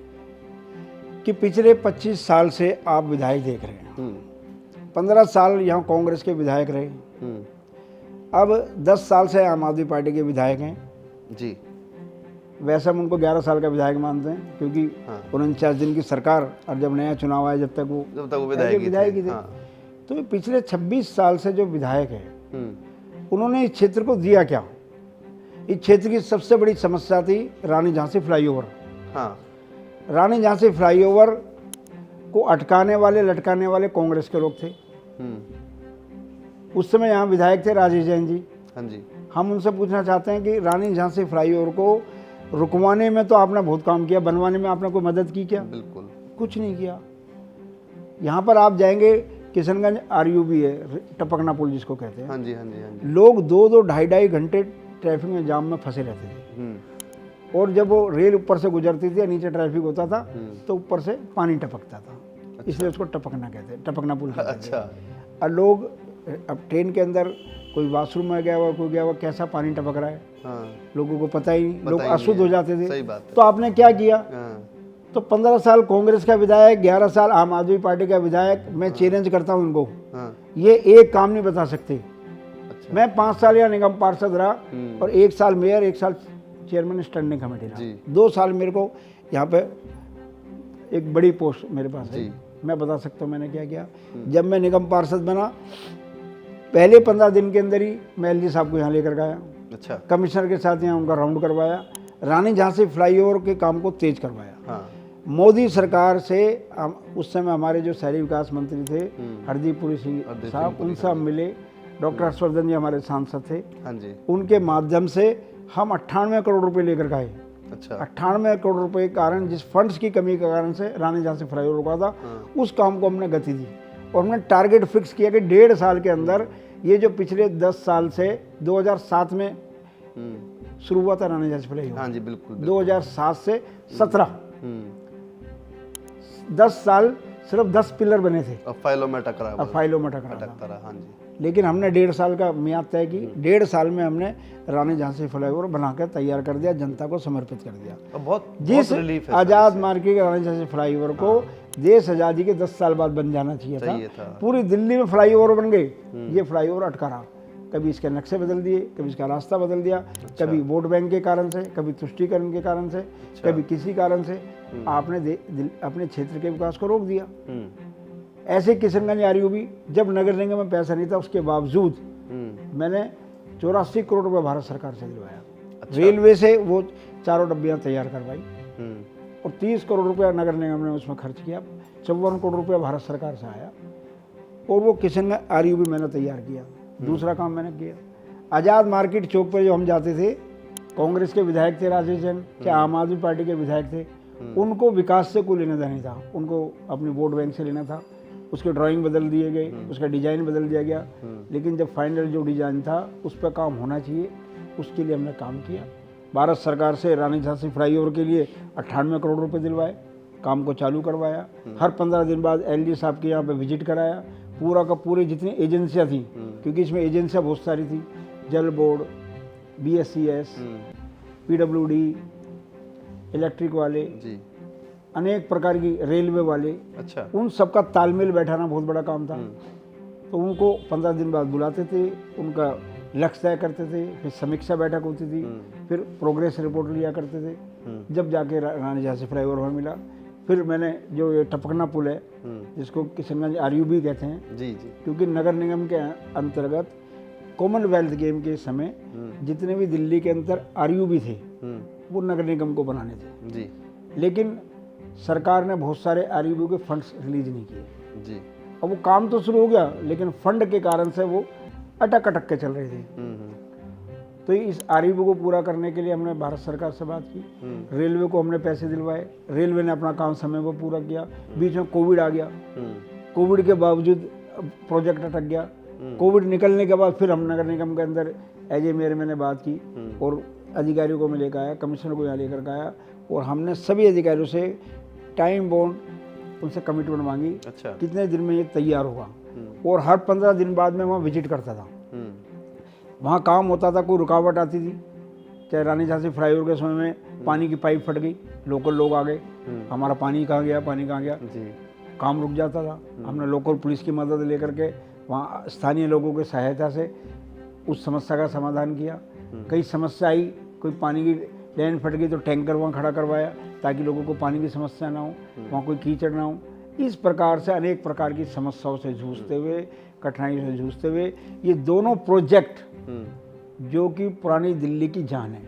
Speaker 2: कि पिछले 25 साल से आप विधायक देख रहे हैं, 15 साल यहाँ कांग्रेस के विधायक रहे, अब 10 साल से आम आदमी पार्टी के विधायक हैं
Speaker 1: जी।
Speaker 2: वैसे हम उनको 11 साल का विधायक मानते हैं, क्योंकि 49 दिन की सरकार, और जब नया चुनाव आया जब तक वो
Speaker 1: विधायक
Speaker 2: ही थे। तो पिछले 26 साल से जो विधायक है, उन्होंने इस क्षेत्र को दिया क्या? इस क्षेत्र की सबसे बड़ी समस्या थी रानी झांसी फ्लाईओवर। रानी झांसी फ्लाईओवर को अटकाने वाले, लटकाने वाले कांग्रेस के लोग थे। उस समय यहाँ विधायक थे राजेश जैन जी।
Speaker 1: हाँ जी।
Speaker 2: हम उनसे पूछना चाहते हैं कि रानी झांसी फ्लाईओवर को रुकवाने में तो आपने बहुत काम किया, बनवाने में आपने कोई मदद की क्या?
Speaker 1: बिल्कुल
Speaker 2: कुछ नहीं किया। यहाँ पर आप जाएंगे, किशनगंज RUB है, टपकना पुल जिसको कहते हैं।
Speaker 1: हाँ जी, हाँ जी, हाँ जी।
Speaker 2: लोग 2-2, 2.5 घंटे ट्रैफिक में जाम में फंसे रहते थे, और जब वो रेल ऊपर से गुजरती थी, नीचे ट्रैफिक होता था, तो ऊपर से पानी टपकता था।
Speaker 1: अच्छा।
Speaker 2: इसलिए उसको टपकना कहते हैं, टपकना पुल कहते हैं।
Speaker 1: अच्छा।
Speaker 2: और लोग अब ट्रेन के अंदर कोई वॉशरूम में गया हुआ, कोई गया हुआ, कैसा पानी टपक रहा है, लोगों को पता ही नहीं, लोग अशुद्ध हो जाते थे।
Speaker 1: सही बात है।
Speaker 2: तो आपने क्या किया? तो 15 साल कांग्रेस का विधायक, 11 साल आम आदमी पार्टी का विधायक, मैं चैलेंज करता हूं इनको, ये एक काम नहीं बता सकते। अच्छा। मैं 5 साल या निगम पार्षद रहा, और 1 साल मेयर, 1 साल चेयरमैन स्टैंडिंग कमेटी रहा, 2 साल मेरे को यहाँ पे एक बड़ी पोस्ट मेरे पास है, मैं बता सकता हूँ मैंने क्या किया। जब मैं निगम पार्षद बना, पहले 15 दिन के अंदर ही मैं LG साहब को यहाँ लेकर गया। अच्छा। कमिश्नर के साथ यहाँ उनका राउंड करवाया, रानी झांसी फ्लाईओवर के काम को तेज करवाया। मोदी सरकार से उस समय हमारे जो शहरी विकास मंत्री थे हरदीप पुरी सिंह साहब, उनसे हम मिले, डॉक्टर हर्षवर्धन जी हमारे सांसद थे। हाँ जी। उनके माध्यम से हम 98 करोड़ रुपए लेकर गए। अच्छा। 98 करोड़ रुपए के कारण, जिस फंड्स की कमी के कारण से रानी झांसी फ्लाईओवर रुका था, उस काम को हमने गति दी, और हमने टारगेट फिक्स किया कि 1.5 साल के अंदर ये जो पिछले 10 साल से 2007 में शुरू हुआ था रानी झांसी फ्लाईओवर। हाँ जी, बिल्कुल। 2007 से 17 10 साल सिर्फ 10 पिलर बने थे,
Speaker 1: अब फाइलों में टकरा
Speaker 2: अब फाइलों में टकरा था।
Speaker 1: अटकता रहा। हाँ जी।
Speaker 2: लेकिन हमने 1.5 साल का मियाद तय की, 1.5 साल में हमने रानी झांसी फ्लाईओवर बनाकर तैयार कर दिया, जनता को समर्पित कर दिया।
Speaker 1: अब बहुत
Speaker 2: जिस
Speaker 1: रिलीफ है
Speaker 2: आज़ाद मार्केट के रानी झांसी फ्लाईओवर को देश आज़ादी के 10 साल बाद बन जाना चाहिए था। पूरी दिल्ली में फ्लाईओवर बन गए, ये फ्लाईओवर अटका रहा। कभी इसके नक्शे बदल दिए, कभी इसका रास्ता बदल दिया, कभी वोट बैंक के कारण से, कभी तुष्टीकरण के कारण से, कभी किसी कारण से आपने अपने क्षेत्र के विकास को रोक दिया। ऐसे किशनगंज आरयूबी जब नगर निगम में पैसा नहीं था, उसके बावजूद मैंने 84 करोड़ रुपए भारत सरकार से दिलवाया। रेलवे से वो 4 डब्बियां तैयार करवाई और 30 करोड़ रुपया नगर निगम ने उसमें खर्च किया। 54 करोड़ रुपया भारत सरकार से आया और वो किशनगंज आरयूबी मैंने तैयार किया। दूसरा काम मैंने किया, आज़ाद मार्केट चौक पर जो हम जाते थे, कांग्रेस के विधायक थे राजेश जैन, क्या आम आदमी पार्टी के विधायक थे, उनको विकास से कोई लेना देना नहीं था, उनको अपनी वोट बैंक से लेना था। उसके ड्राइंग बदल दिए गए, उसका डिजाइन बदल दिया गया, लेकिन जब फाइनल जो डिजाइन था उस पर काम होना चाहिए, उसके लिए हमने काम किया। भारत सरकार से रानी झांसी फ्लाईओवर के लिए 98 करोड़ रुपए दिलवाए, काम को चालू करवाया। हर 15 दिन बाद एलजी साहब के यहाँ पे विजिट कराया। पूरा का पूरे जितनी एजेंसियाँ थी, क्योंकि इसमें एजेंसियाँ बहुत सारी थी, जल बोर्ड, BSCS, PWD, इलेक्ट्रिक वाले, अनेक प्रकार की रेलवे वाले,
Speaker 1: अच्छा,
Speaker 2: उन सबका तालमेल बैठाना बहुत बड़ा काम था। तो उनको 15 दिन बाद बुलाते थे, उनका लक्ष्य तय करते थे, फिर समीक्षा बैठक होती थी, फिर प्रोग्रेस रिपोर्ट लिया करते थे। जब जाके रानी झांसी फ्लाईओवर में मिला, फिर मैंने जो ये टपकना पुल है, जिसको किशनगंज आरयूबी कहते हैं,
Speaker 1: जी जी,
Speaker 2: क्योंकि नगर निगम के अंतर्गत कॉमनवेल्थ गेम के समय जितने भी दिल्ली के अंदर आरयूबी थे वो नगर निगम को बनाने थे
Speaker 1: जी,
Speaker 2: लेकिन सरकार ने बहुत सारे आरयूबी के फंड्स रिलीज नहीं किए
Speaker 1: जी।
Speaker 2: अब वो काम तो शुरू हो गया, लेकिन फंड के कारण से वो अटक के चल रहे थे। तो इस आरयूबी को पूरा करने के लिए हमने भारत सरकार से बात की, रेलवे को हमने पैसे दिलवाए, रेलवे ने अपना काम समय पर पूरा किया। बीच में कोविड आ गया, कोविड के बावजूद प्रोजेक्ट अटक गया। कोविड निकलने के बाद फिर हम नगर निगम के अंदर एज ए मेयर मैंने बात की और अधिकारियों को मैं लेकर आया, कमिश्नर को यहाँ लेकर के आया और हमने सभी अधिकारियों से टाइम बाउंड उनसे कमिटमेंट मांगी।
Speaker 1: अच्छा,
Speaker 2: कितने दिन में ये तैयार होगा, और हर 15 दिन बाद में वहाँ विजिट करता था। वहाँ काम होता था, कोई रुकावट आती थी, चाहे रानी झांसी फ्लाईओवर के समय में पानी की पाइप फट गई, लोकल लोग आ गए, हमारा पानी कहाँ गया, पानी कहाँ गया, काम रुक जाता था। हमने लोकल पुलिस की मदद लेकर के वहाँ स्थानीय लोगों की सहायता से उस समस्या का समाधान किया। कई समस्या आई, कोई पानी की लाइन फट गई तो टैंकर वहाँ खड़ा करवाया ताकि लोगों को पानी की समस्या ना हो, वहाँ कोई कीचड़ ना हो। इस प्रकार से अनेक प्रकार की समस्याओं से जूझते हुए, कठिनाइयों से जूझते हुए ये दोनों प्रोजेक्ट जो कि पुरानी दिल्ली की जान है,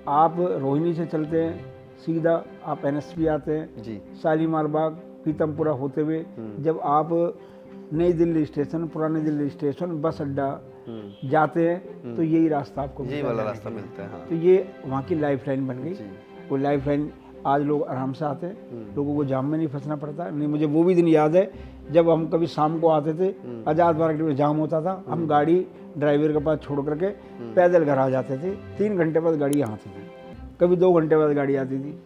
Speaker 2: आप रोहिणी से चलते हैं सीधा आप NSP आते हैं जी, शालीमार बाग, पीतमपुरा होते हुए जब आप नई दिल्ली स्टेशन, पुरानी दिल्ली स्टेशन, बस अड्डा जाते हैं तो यही रास्ता आपको
Speaker 1: यही वाला रास्ता मिलता है। हाँ।
Speaker 2: तो ये वहाँ की लाइफ लाइन बन गई। वो लाइफ लाइन आज लोग आराम से आते हैं, लोगों को जाम में नहीं फंसना पड़ता। नहीं, मुझे वो भी दिन याद है जब हम कभी शाम को आते थे, आज़ाद मार्केट में जाम होता था, हम गाड़ी ड्राइवर के पास छोड़ करके पैदल घर आ जाते थे। 3 घंटे बाद गाड़ी यहाँ आती थी, कभी 2 घंटे बाद गाड़ी आती थी।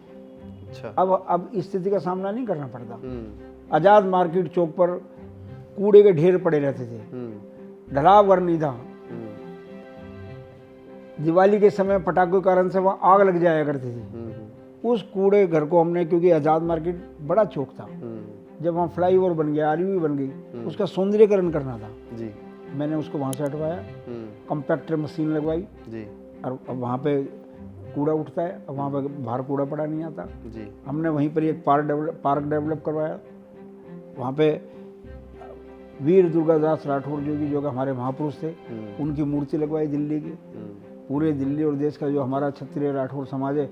Speaker 1: अच्छा,
Speaker 2: अब स्थिति का सामना नहीं करना पड़ता। आज़ाद मार्केट चौक पर कूड़े के ढेर पड़े रहते थे, ढलाव घर नहीं था। दिवाली के समय पटाखों के कारण से वहाँ आग लग जाया करती थी। उस कूड़े घर को हमने, क्योंकि आज़ाद मार्केट बड़ा चौक था, जब वहाँ फ्लाईओवर बन गया, आरयूबी बन गई, उसका सौंदर्यीकरण करना था जी, मैंने उसको वहाँ से हटवाया, कंपैक्टर मशीन लगवाई जी, और अब वहाँ पे कूड़ा उठता है, अब वहाँ पे बाहर कूड़ा पड़ा नहीं आता जी। हमने वहीं पर एक पार्क डेवलप करवाया। वहाँ पे वीर दुर्गादास राठौर जो कि हमारे महापुरुष थे, उनकी मूर्ति लगवाई दिल्ली की। पूरे दिल्ली और देश का जो हमारा क्षत्रिय राठौर समाज है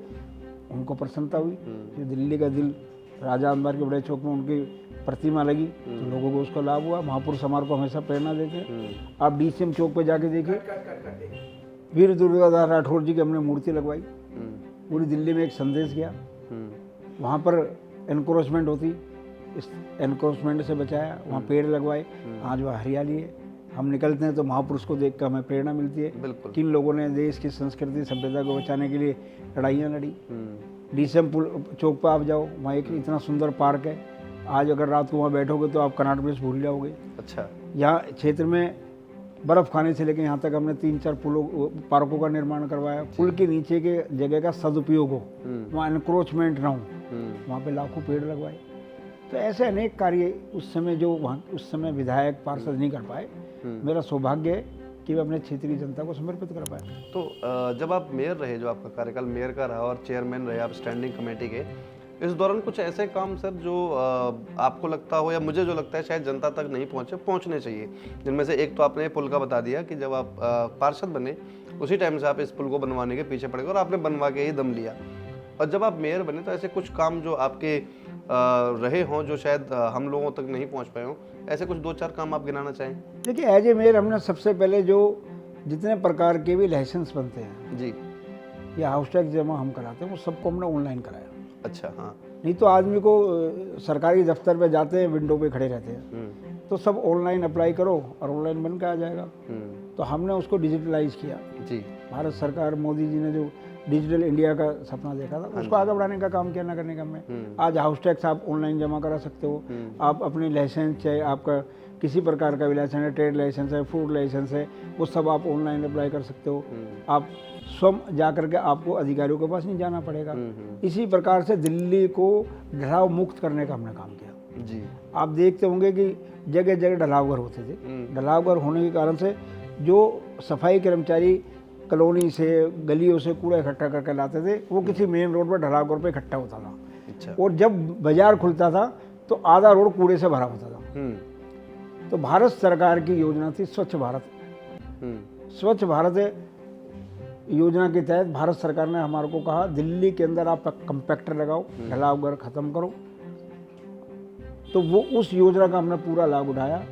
Speaker 2: उनको प्रसन्नता हुई, जो दिल्ली का दिल आज़ाद मार्केट के बड़े चौक में उनकी प्रतिमा लगी तो लोगों को उसका लाभ हुआ। महापुरुष हमारे को हमेशा प्रेरणा देते हैं। आप DCM चौक पे जाके देखिए, वीर दुर्गादास राठौर जी की हमने मूर्ति लगवाई। पूरी दिल्ली में एक संदेश गया, वहाँ पर एनक्रोचमेंट होती, इस एनक्रोचमेंट से बचाया, वहाँ पेड़ लगवाए, आज वह हरियाली है। हम निकलते हैं तो महापुरुष को देख कर हमें प्रेरणा मिलती है। किन लोगों ने देश की संस्कृति सभ्यता को बचाने के लिए लड़ाइयाँ लड़ी। DCM चौक पर आप जाओ, वहाँ एक इतना सुंदर पार्क है, आज अगर रात को वहाँ बैठोगे तो आप कनॉट प्लेस भूल जाओगे।
Speaker 1: अच्छा।
Speaker 2: यहाँ क्षेत्र में बर्फ़ खाने से लेकर यहाँ तक हमने 3-4 पुलों पार्कों का निर्माण करवाया। पुल के नीचे के जगह का सदुपयोग हो, वहाँ एनक्रोचमेंट ना हो, वहाँ पे लाखों पेड़ लगवाए। तो ऐसे अनेक कार्य उस समय जो वहाँ उस समय विधायक पार्षद नहीं कर पाए, मेरा सौभाग्य है कि मैं अपने क्षेत्रीय जनता को समर्पित कर पाया।
Speaker 1: तो जब आप मेयर रहे, जो आपका कार्यकाल मेयर का रहा और चेयरमैन रहे आप स्टैंडिंग कमेटी के, इस दौरान कुछ ऐसे काम सर जो आपको लगता हो या मुझे जो लगता है शायद जनता तक नहीं पहुंचने चाहिए, जिनमें से एक तो आपने पुल का बता दिया कि जब आप पार्षद बने उसी टाइम से आप इस पुल को बनवाने के पीछे पड़ गए और आपने बनवा के ही दम लिया, और जब आप मेयर बने तो ऐसे कुछ काम जो आपके रहे हों जो शायद हम लोगों तक नहीं पहुंच पाए हों, ऐसे कुछ 2-4 काम आप गिनाना चाहें?
Speaker 2: देखिए, एज ए मेयर हमने सबसे पहले जो जितने प्रकार के भी लाइसेंस बनते हैं
Speaker 1: जी,
Speaker 2: या हाउस टैक्स जमा हम कराते हैं, वो सबको हमने ऑनलाइन कराया।
Speaker 1: अच्छा। हाँ।
Speaker 2: नहीं तो आदमी को सरकारी दफ्तर पे जाते हैं, विंडो पे खड़े रहते हैं, तो सब ऑनलाइन अप्लाई करो और ऑनलाइन बन के आ जाएगा। तो हमने उसको डिजिटलाइज किया।
Speaker 1: जी।
Speaker 2: भारत सरकार, मोदी जी ने जो डिजिटल इंडिया का सपना देखा था, उसको आगे बढ़ाने का काम किया नगर निगम में। आज हाउस टैक्स आप ऑनलाइन जमा करा सकते हो। आप अपने लाइसेंस, चाहे आपका किसी प्रकार का भी लाइसेंस है, ट्रेड लाइसेंस है, फूड लाइसेंस है, वो सब आप ऑनलाइन अप्लाई कर सकते हो। आप स्वयं जा करके आपको अधिकारियों के पास नहीं जाना पड़ेगा। इसी प्रकार से दिल्ली को ढलाव मुक्त करने का हमने काम किया।
Speaker 1: जी।
Speaker 2: आप देखते होंगे कि जगह जगह ढलावघर होते थे। ढलावघर होने के कारण से जो सफाई कर्मचारी कॉलोनी से, गलियों से कूड़ा इकट्ठा करके लाते थे, वो किसी मेन रोड पर ढलावघर पे इकट्ठा होता था।
Speaker 1: अच्छा।
Speaker 2: और जब बाजार खुलता था तो आधा रोड कूड़े से भरा होता था। तो भारत सरकार की योजना थी स्वच्छ भारत। स्वच्छ भारत योजना के तहत भारत सरकार ने हमारे को कहा, दिल्ली के अंदर आप कंपैक्टर लगाओ, ढलावघर खत्म करो। तो वो उस योजना का हमने पूरा लाभ उठाया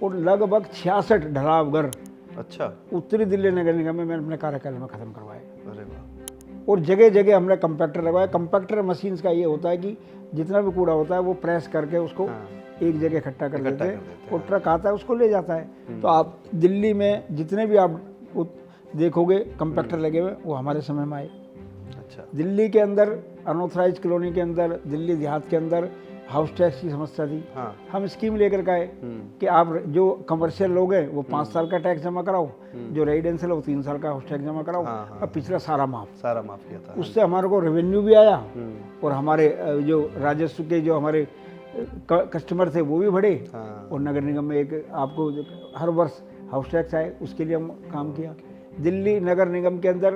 Speaker 2: और लगभग 66 ढलावघर,
Speaker 1: अच्छा,
Speaker 2: उत्तरी दिल्ली नगर निगम में मैंने अपने कार्यकाल में खत्म करवाए।
Speaker 1: अरे वाह।
Speaker 2: और जगह जगह हमने कंपैक्टर लगवाया। कंपैक्टर मशीन्स का ये होता है कि जितना भी कूड़ा होता है वो प्रेस करके उसको एक जगह इकट्ठा कर देते हैं और ट्रक आता है उसको ले जाता है। तो आप दिल्ली में जितने भी आप देखोगे कंपैक्टर लगे हुए, वो हमारे समय में आए।
Speaker 1: अच्छा।
Speaker 2: दिल्ली के अंदर अनऑथराइज कॉलोनी के अंदर, दिल्ली देहात के अंदर हाउस टैक्स की समस्या थी। हम स्कीम लेकर के आए कि आप जो कमर्शियल लोग हैं वो 5 साल का टैक्स जमा कराओ, जो रेजिडेंशियल है वो 3 साल का हाउस टैक्स जमा कराओ। अब पिछला सारा माफ
Speaker 1: किया था।
Speaker 2: उससे हमारे को रेवेन्यू भी आया और हमारे जो राजस्व के जो हमारे कस्टमर थे वो भी बढ़े। और नगर निगम में एक आपको हर वर्ष हाउस टैक्स आए, उसके लिए हम काम किया। दिल्ली नगर निगम के अंदर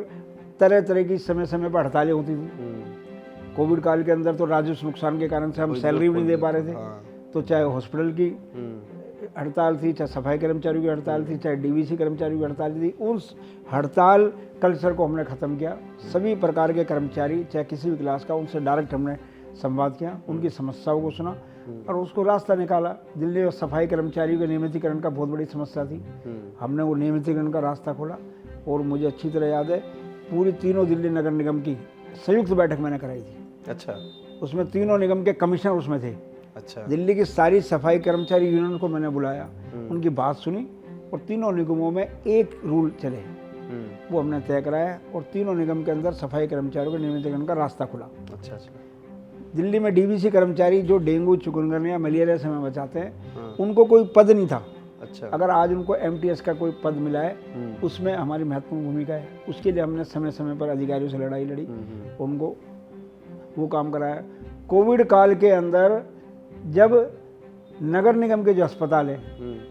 Speaker 2: तरह तरह की समय समय पर हड़तालें होती थी। कोविड काल के अंदर तो राजस्व नुकसान के कारण से हम सैलरी भी नहीं दे पा रहे थे। तो चाहे हॉस्पिटल की हड़ताल थी, चाहे सफाई कर्मचारियों की हड़ताल थी, चाहे डीवीसी कर्मचारियों की हड़ताल थी, उस हड़ताल कल्चर को हमने ख़त्म किया। सभी प्रकार के कर्मचारी, चाहे किसी भी क्लास का, उनसे डायरेक्ट हमने संवाद किया, उनकी समस्याओं को सुना और उसको रास्ता निकाला। दिल्ली में सफाई कर्मचारियों के नियमितीकरण का बहुत बड़ी समस्या थी, हमने वो नियमितीकरण का रास्ता खोला। और मुझे अच्छी तरह याद है, पूरी तीनों दिल्ली नगर निगम की संयुक्त बैठक मैंने कराई थी।
Speaker 1: अच्छा।
Speaker 2: उसमें तीनों निगम के कमिश्नर उसमें थे।
Speaker 1: अच्छा।
Speaker 2: दिल्ली की सारी सफाई कर्मचारी यूनियन को मैंने बुलाया, उनकी बात सुनी और तीनों निगमों में एक रूल चले वो हमने तय कराया और तीनों निगम के अंदर सफाई कर्मचारियों के नियमितीकरण का रास्ता खुला।
Speaker 1: अच्छा। अच्छा।
Speaker 2: दिल्ली में डीवीसी कर्मचारी जो डेंगू, चिकनगुनिया, मलेरिया से हमें बचाते हैं, उनको कोई पद नहीं था।
Speaker 1: अच्छा।
Speaker 2: अगर आज उनको एमटीएस का कोई पद मिला है, उसमें हमारी महत्वपूर्ण भूमिका है। उसके लिए हमने समय समय पर अधिकारियों से लड़ाई लड़ी, उनको वो काम कराया। कोविड काल के अंदर जब नगर निगम के जो अस्पताल है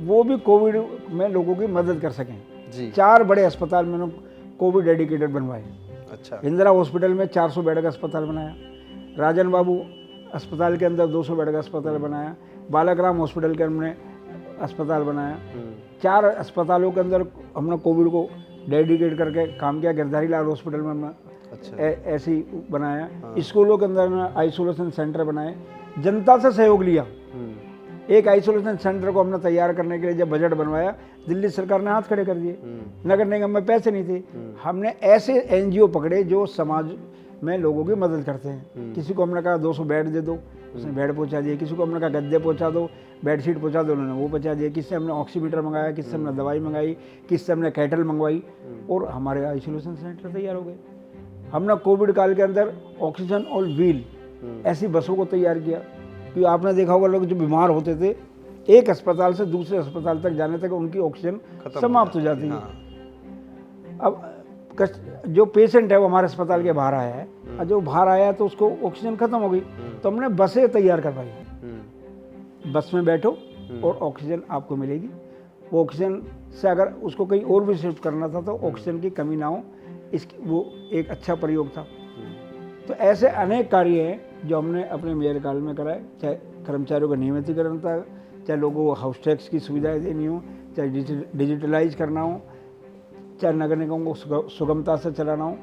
Speaker 2: वो भी कोविड में लोगों की मदद कर सकें, 4 बड़े अस्पताल मैंने कोविड डेडिकेटेड बनवाए।
Speaker 1: अच्छा।
Speaker 2: इंदिरा हॉस्पिटल में 400 बेड का अस्पताल बनाया, राजन बाबू अस्पताल के अंदर 200 बेड का अस्पताल बनाया, बालाग्राम हॉस्पिटल के हमने अस्पताल बनाया। 4 अस्पतालों के अंदर हमने कोविड को डेडिकेट करके काम किया। गिरधारी लाल हॉस्पिटल में हमने ऐसे ही बनाया। स्कूलों के अंदर आइसोलेशन सेंटर बनाए, जनता से सहयोग लिया। एक आइसोलेशन सेंटर को हमने तैयार करने के लिए जब बजट बनवाया, दिल्ली सरकार ने हाथ खड़े कर दिए। नगर निगम में पैसे नहीं थे। हमने ऐसे एनजीओ पकड़े जो समाज में लोगों की मदद करते हैं। किसी को हमने कहा 200 बेड दे दो, उसने बेड पहुंचा दिए। किसी को हमने कहा गद्दे पहुंचा दो, बेडशीट पहुंचा दो, उन्होंने वो पहुंचा दिए। किससे हमने ऑक्सीमीटर मंगाया, किससे हमने दवाई मंगाई, किससे हमने कैटल मंगवाई और हमारे आइसोलेशन सेंटर तैयार हो गए। हमने कोविड काल के अंदर ऑक्सीजन और व्हील ऐसी बसों को तैयार किया कि आपने देखा होगा लोग जो बीमार होते थे एक अस्पताल से दूसरे अस्पताल तक जाने तक उनकी ऑक्सीजन समाप्त हो जाती है।
Speaker 1: हाँ।
Speaker 2: अब जो पेशेंट है वो हमारे अस्पताल के बाहर आया है, और जो बाहर आया तो उसको ऑक्सीजन खत्म हो गई, तो हमने बसें तैयार करवाई। बस में बैठो और ऑक्सीजन आपको मिलेगी। वो ऑक्सीजन से अगर उसको कहीं और भी शिफ्ट करना था तो ऑक्सीजन की कमी ना हो, इसकी वो एक अच्छा प्रयोग था। तो ऐसे अनेक कार्य हैं जो हमने अपने मेयर काल में कराए, चाहे कर्मचारियों का नियमितीकरण था, चाहे लोगों को हाउस टैक्स की सुविधाएं देनी हो, चाहे डिजिटलाइज करना हो, चाहे नगर निगम को सुगमता से चलाना हो।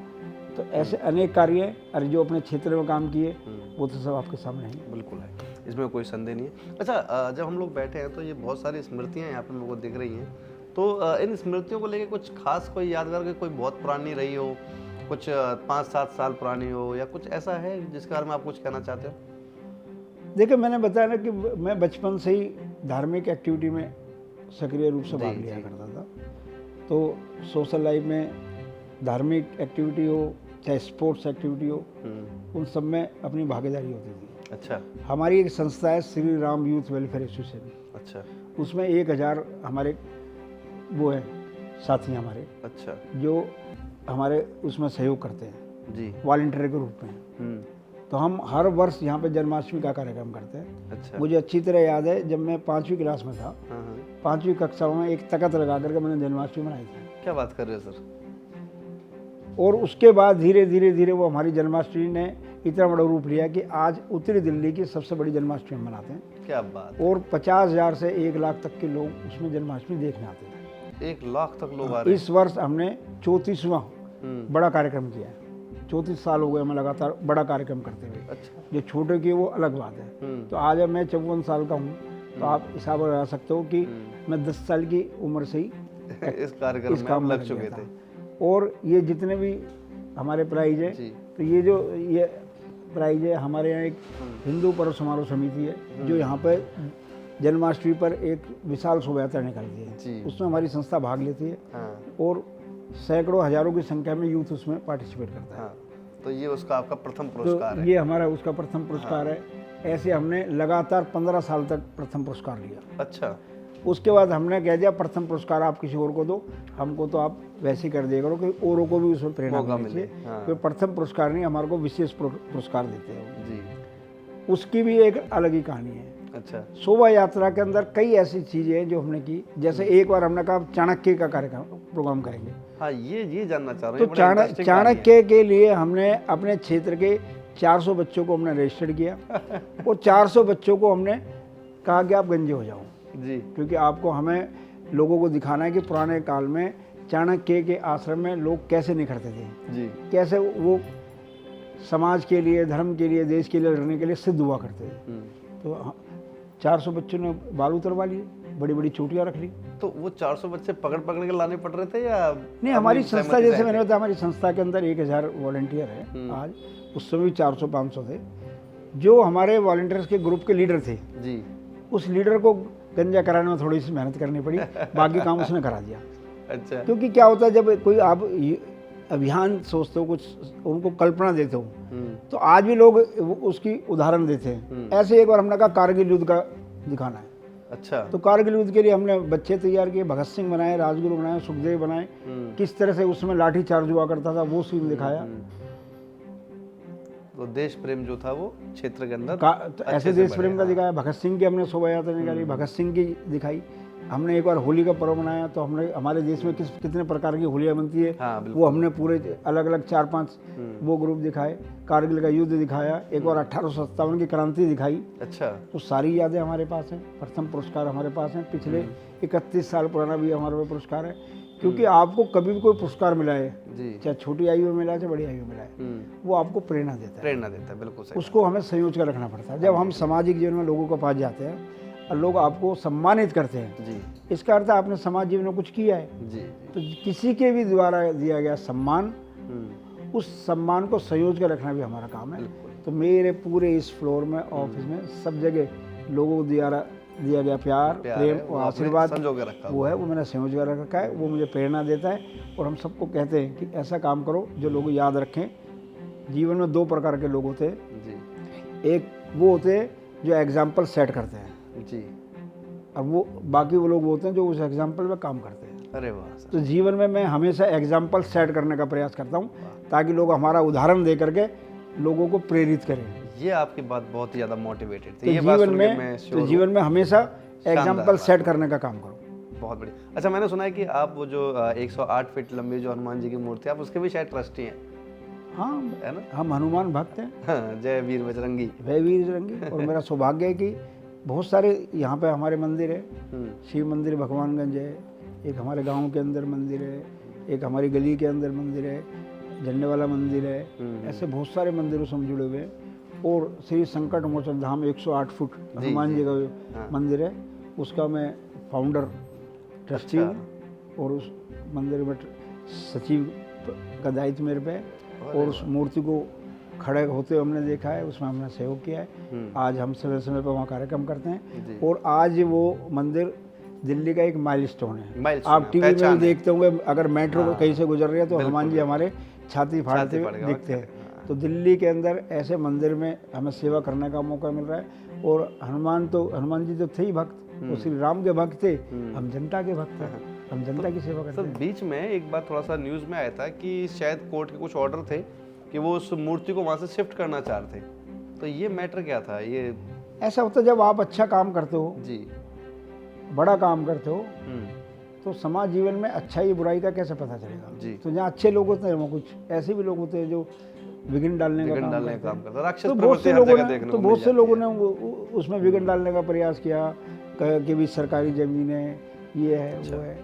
Speaker 2: तो ऐसे अनेक कार्य हैं, और जो अपने क्षेत्र में काम किए वो तो सब आपके सामने हैं।
Speaker 1: बिल्कुल है, इसमें कोई संदेह नहीं है। अच्छा, जब हम लोग बैठे हैं तो ये बहुत सारी स्मृतियाँ यहाँ पर हम लोग को दिख रही हैं, तो इन स्मृतियों को लेके कुछ खास कोई यादगार की कोई बहुत पुरानी रही हो, कुछ 5-7 साल पुरानी हो, या कुछ ऐसा है जिसके बारे में आप कुछ कहना चाहते हो?
Speaker 2: देखिए, मैंने बताया ना कि मैं बचपन से ही धार्मिक एक्टिविटी में सक्रिय रूप से भाग लिया करता था। तो सोशल लाइफ में धार्मिक एक्टिविटी हो चाहे स्पोर्ट्स एक्टिविटी हो, उन सब में अपनी भागीदारी होती थी।
Speaker 1: अच्छा।
Speaker 2: हमारी एक संस्था है Shri Ram youth welfare association.
Speaker 1: अच्छा।
Speaker 2: उसमें 1000 हमारे वो है साथी हमारे,
Speaker 1: अच्छा,
Speaker 2: जो हमारे उसमें सहयोग करते हैं
Speaker 1: जी,
Speaker 2: वॉलंटियर के रूप में। तो हम हर वर्ष यहाँ पे जन्माष्टमी का कार्यक्रम करते हैं।
Speaker 1: अच्छा।
Speaker 2: मुझे अच्छी तरह याद है, जब मैं 5वीं क्लास में था,
Speaker 1: हाँ।
Speaker 2: 5वीं कक्षा में एक तख्त लगा करके मैंने जन्माष्टमी मनाई थी।
Speaker 1: क्या बात कर रहे हो सर?
Speaker 2: और उसके बाद धीरे धीरे वो हमारी जन्माष्टमी ने इतना बड़ा रूप लिया कि आज उत्तरी दिल्ली की सबसे बड़ी जन्माष्टमी हम मनाते हैं।
Speaker 1: क्या बात।
Speaker 2: और 50,000 से 1 लाख तक के लोग उसमें जन्माष्टमी देखने आते थे।
Speaker 1: 1 लाख तक लोग आ रहे हैं।
Speaker 2: इस वर्ष हमने 34वां बड़ा कार्यक्रम किया है। 34 साल हो गए हमें लगातार बड़ा कार्यक्रम करते हुए।
Speaker 1: अच्छा।
Speaker 2: जो छोटे की वो अलग बात है। तो आज मैं 54 साल का हूँ, तो आप हिसाब लगा सकते हो कि मैं 10 साल की उम्र से ही
Speaker 1: इस कार्यक्रम में हम लग चुके थे।
Speaker 2: और ये जितने भी हमारे प्राइज है, तो ये प्राइज है, हमारे यहाँ एक हिंदू पर्व समारोह समिति है जो यहाँ पे जन्माष्टमी पर एक विशाल शोभा यात्रा निकालती है। उसमें हमारी संस्था भाग लेती है।
Speaker 1: हाँ।
Speaker 2: और सैकड़ों हजारों की संख्या में यूथ उसमें पार्टिसिपेट करता है।
Speaker 1: हाँ। तो ये उसका आपका प्रथम पुरस्कार
Speaker 2: तो
Speaker 1: है।
Speaker 2: ये हमारा उसका प्रथम पुरस्कार है। ऐसे हमने लगातार 15 साल तक प्रथम पुरस्कार लिया।
Speaker 1: अच्छा।
Speaker 2: उसके बाद हमने कह दिया प्रथम पुरस्कार आप किसी और को दो, हमको तो आप वैसे ही कर दिया करो कि औरों को भी उसमें प्रेरणा मिले। तो प्रथम पुरस्कार नहीं, हमारे को विशेष पुरस्कार देते हैं जी। उसकी भी एक अलग ही कहानी है।
Speaker 1: अच्छा।
Speaker 2: शोभा यात्रा के अंदर कई ऐसी चीजें हैं जो हमने की। जैसे एक बार हमने कहा चाणक्य का कार्यक्रम प्रोग्राम करेंगे।
Speaker 1: हाँ, ये जानना चाह रहा हूँ।
Speaker 2: तो चाणक्य के लिए हमने अपने क्षेत्र के 400 बच्चों को हमने रजिस्टर किया और 400 बच्चों को हमने कहा कि आप गंजे हो जाओ
Speaker 1: जी,
Speaker 2: क्योंकि आपको हमें लोगों को दिखाना है कि पुराने काल में चाणक्य के आश्रम में लोग कैसे निखरते थे
Speaker 1: जी,
Speaker 2: कैसे वो समाज के लिए, धर्म के लिए, देश के लिए लड़ने के लिए सिद्ध हुआ करते थे। तो 400 बच्चों ने बाल उतरवा लिए, बड़ी बड़ी चोटियाँ रख ली।
Speaker 1: तो वो 400 बच्चे पकड़ के लाने पड़ रहे थे या
Speaker 2: नहीं? हमारी संस्था, जैसे मैंने बताया, हमारी संस्था के अंदर 1000 वॉलंटियर है आज। उस समय भी 400-500 थे। जो हमारे वॉलंटियर्स के ग्रुप के लीडर थे
Speaker 1: जी,
Speaker 2: उस लीडर को गंजा कराने में थोड़ी सी मेहनत करनी पड़ी, बाकी काम उसने करा दिया।
Speaker 1: अच्छा।
Speaker 2: क्योंकि क्या होता है, जब कोई आप अभियान सोचते हो, कुछ उनको कल्पना देते हो, तो आज भी लोग उसकी उदाहरण देते हैं। ऐसे एक बार हमने कहा कारगिल युद्ध का दिखाना है।
Speaker 1: अच्छा।
Speaker 2: तो कारगिल युद्ध के लिए हमने बच्चे तैयार किए, भगत सिंह बनाए, राजगुरु बनाए, सुखदेव बनाए, किस तरह से उसमें लाठी चार्ज हुआ करता था वो सीन दिखाया।
Speaker 1: तो देश प्रेम जो था वो क्षेत्र के अंदर
Speaker 2: तो ऐसे देश प्रेम का दिखाया। भगत सिंह की हमने शोभा यात्रा निकाली, भगत सिंह की दिखाई। हमने एक बार होली का पर्व मनाया, तो हमने हमारे देश में कितने प्रकार की होलियाँ बनती है, वो हमने पूरे अलग अलग 4-5 वो ग्रुप दिखाए। कारगिल का युद्ध दिखाया, एक बार 1857 की क्रांति दिखाई।
Speaker 1: अच्छा। तो
Speaker 2: सारी यादें हमारे पास हैं। प्रथम पुरस्कार हमारे पास हैं। पिछले 31 साल पुराना भी हमारे पास पुरस्कार है। क्योंकि आपको कभी भी कोई पुरस्कार मिला है, चाहे छोटी आयु में मिला है चाहे बड़ी आयु में मिला है, वो आपको प्रेरणा देता है।
Speaker 1: बिल्कुल सही।
Speaker 2: उसको हमें संयोज कर रखना पड़ता है। जब हम सामाजिक जीवन में लोगों के पास जाते हैं और लोग आपको सम्मानित करते हैं
Speaker 1: जी,
Speaker 2: इसका अर्थ है आपने समाज जीवन में कुछ किया है
Speaker 1: जी।
Speaker 2: तो किसी के भी द्वारा दिया गया सम्मान, उस सम्मान को संयोज कर रखना भी हमारा काम है। तो मेरे पूरे इस फ्लोर में, ऑफिस में, सब जगह लोगों को दिया गया प्यार, प्रेम और आशीर्वाद वो है, वो मैंने संयोज कर रखा है। वो मुझे प्रेरणा देता है और हम सबको कहते हैं कि ऐसा काम करो जो लोग याद रखें। जीवन में 2 प्रकार के लोग होते हैं। एक वो होते हैं जो एग्जाम्पल सेट करते हैं।
Speaker 1: जी।
Speaker 2: अब वो बाकी वो लोग होते हैं जो उस एग्जाम्पल पे काम करते हैं।
Speaker 1: अरे वाह सर।
Speaker 2: तो जीवन में मैं हमेशा एग्जाम्पल सेट करने का प्रयास करता हूँ ताकि लोग हमारा उदाहरण दे करके लोगों को प्रेरित करें।
Speaker 1: ये आपकी बात बहुत ही ज़्यादा मोटिवेटेड थी।
Speaker 2: तो
Speaker 1: ये बात
Speaker 2: जीवन
Speaker 1: सुन के
Speaker 2: में
Speaker 1: मैं
Speaker 2: तो
Speaker 1: श्योर
Speaker 2: जीवन में हमेशा एग्जाम्पल
Speaker 1: बात।
Speaker 2: सेट करने का काम करो।
Speaker 1: बहुत बढ़िया। अच्छा, मैंने सुना है कि आप वो जो 108 फीट लंबी जो हनुमान जी की मूर्ति है, आप उसके भी शायद ट्रस्टी हैं,
Speaker 2: हाँ,
Speaker 1: है ना?
Speaker 2: हम हनुमान भक्त हैं,
Speaker 1: हाँ, जय वीर बजरंगी।
Speaker 2: वह वीर रंगी। और मेरा सौभाग्य है कि बहुत सारे यहाँ पे हमारे मंदिर है। शिव मंदिर भगवानगंज है, एक हमारे गांव के अंदर मंदिर है, एक हमारी गली के अंदर मंदिर है, झंडे वाला मंदिर है। ऐसे बहुत सारे मंदिरों से हम जुड़े हुए हैं। और श्री संकट मोचन धाम 108 फुट हनुमान जी का जो मंदिर है, उसका मैं फाउंडर ट्रस्टी हूँ। और उस मंदिर में सचिव का दायित्व मेरे पे है। और उस मूर्ति को खड़े होते हुए हमने देखा है, उसमें हमने सहयोग किया है। आज हम समय समय पर वहाँ कार्यक्रम करते हैं। और आज वो मंदिर दिल्ली का एक माइलस्टोन है। आप टीवी में भी देखते होंगे, अगर मेट्रो कहीं से गुजर रही है तो हनुमान जी हमारे छाती फाड़ते हुए दिखते हैं। तो दिल्ली के अंदर ऐसे मंदिर में हमें सेवा करने का मौका मिल रहा है। और हनुमान जी तो थे ही भक्त, वो श्री राम के भक्त थे, हम जनता के भक्त हैं, हम जनता की सेवा करते हैं।
Speaker 1: सर, बीच में एक बार थोड़ा सा न्यूज़ में आया था कि शायद कोर्ट के कुछ ऑर्डर थे कि वो उस मूर्ति को वहाँ से शिफ्ट करना चाह रहे थे, तो ये मैटर क्या था? ये
Speaker 2: ऐसा होता है जब आप अच्छा काम करते हो
Speaker 1: जी,
Speaker 2: बड़ा काम करते हो, तो समाज जीवन में अच्छाई बुराई का कैसे पता चलेगा?
Speaker 1: जी।
Speaker 2: तो जहाँ अच्छे लोग होते हैं वहाँ कुछ ऐसे भी लोग होते हैं जो विघ्न डालने का काम करते हैं।
Speaker 1: राक्षस
Speaker 2: तो
Speaker 1: प्रवृत्ति हर जगह देखने को
Speaker 2: बहुत
Speaker 1: मिल
Speaker 2: से
Speaker 1: जाती
Speaker 2: लोगों
Speaker 1: है।
Speaker 2: ने उसमें विघ्न डालने का प्रयास किया कि भी सरकारी जमीन है, ये है, वो है।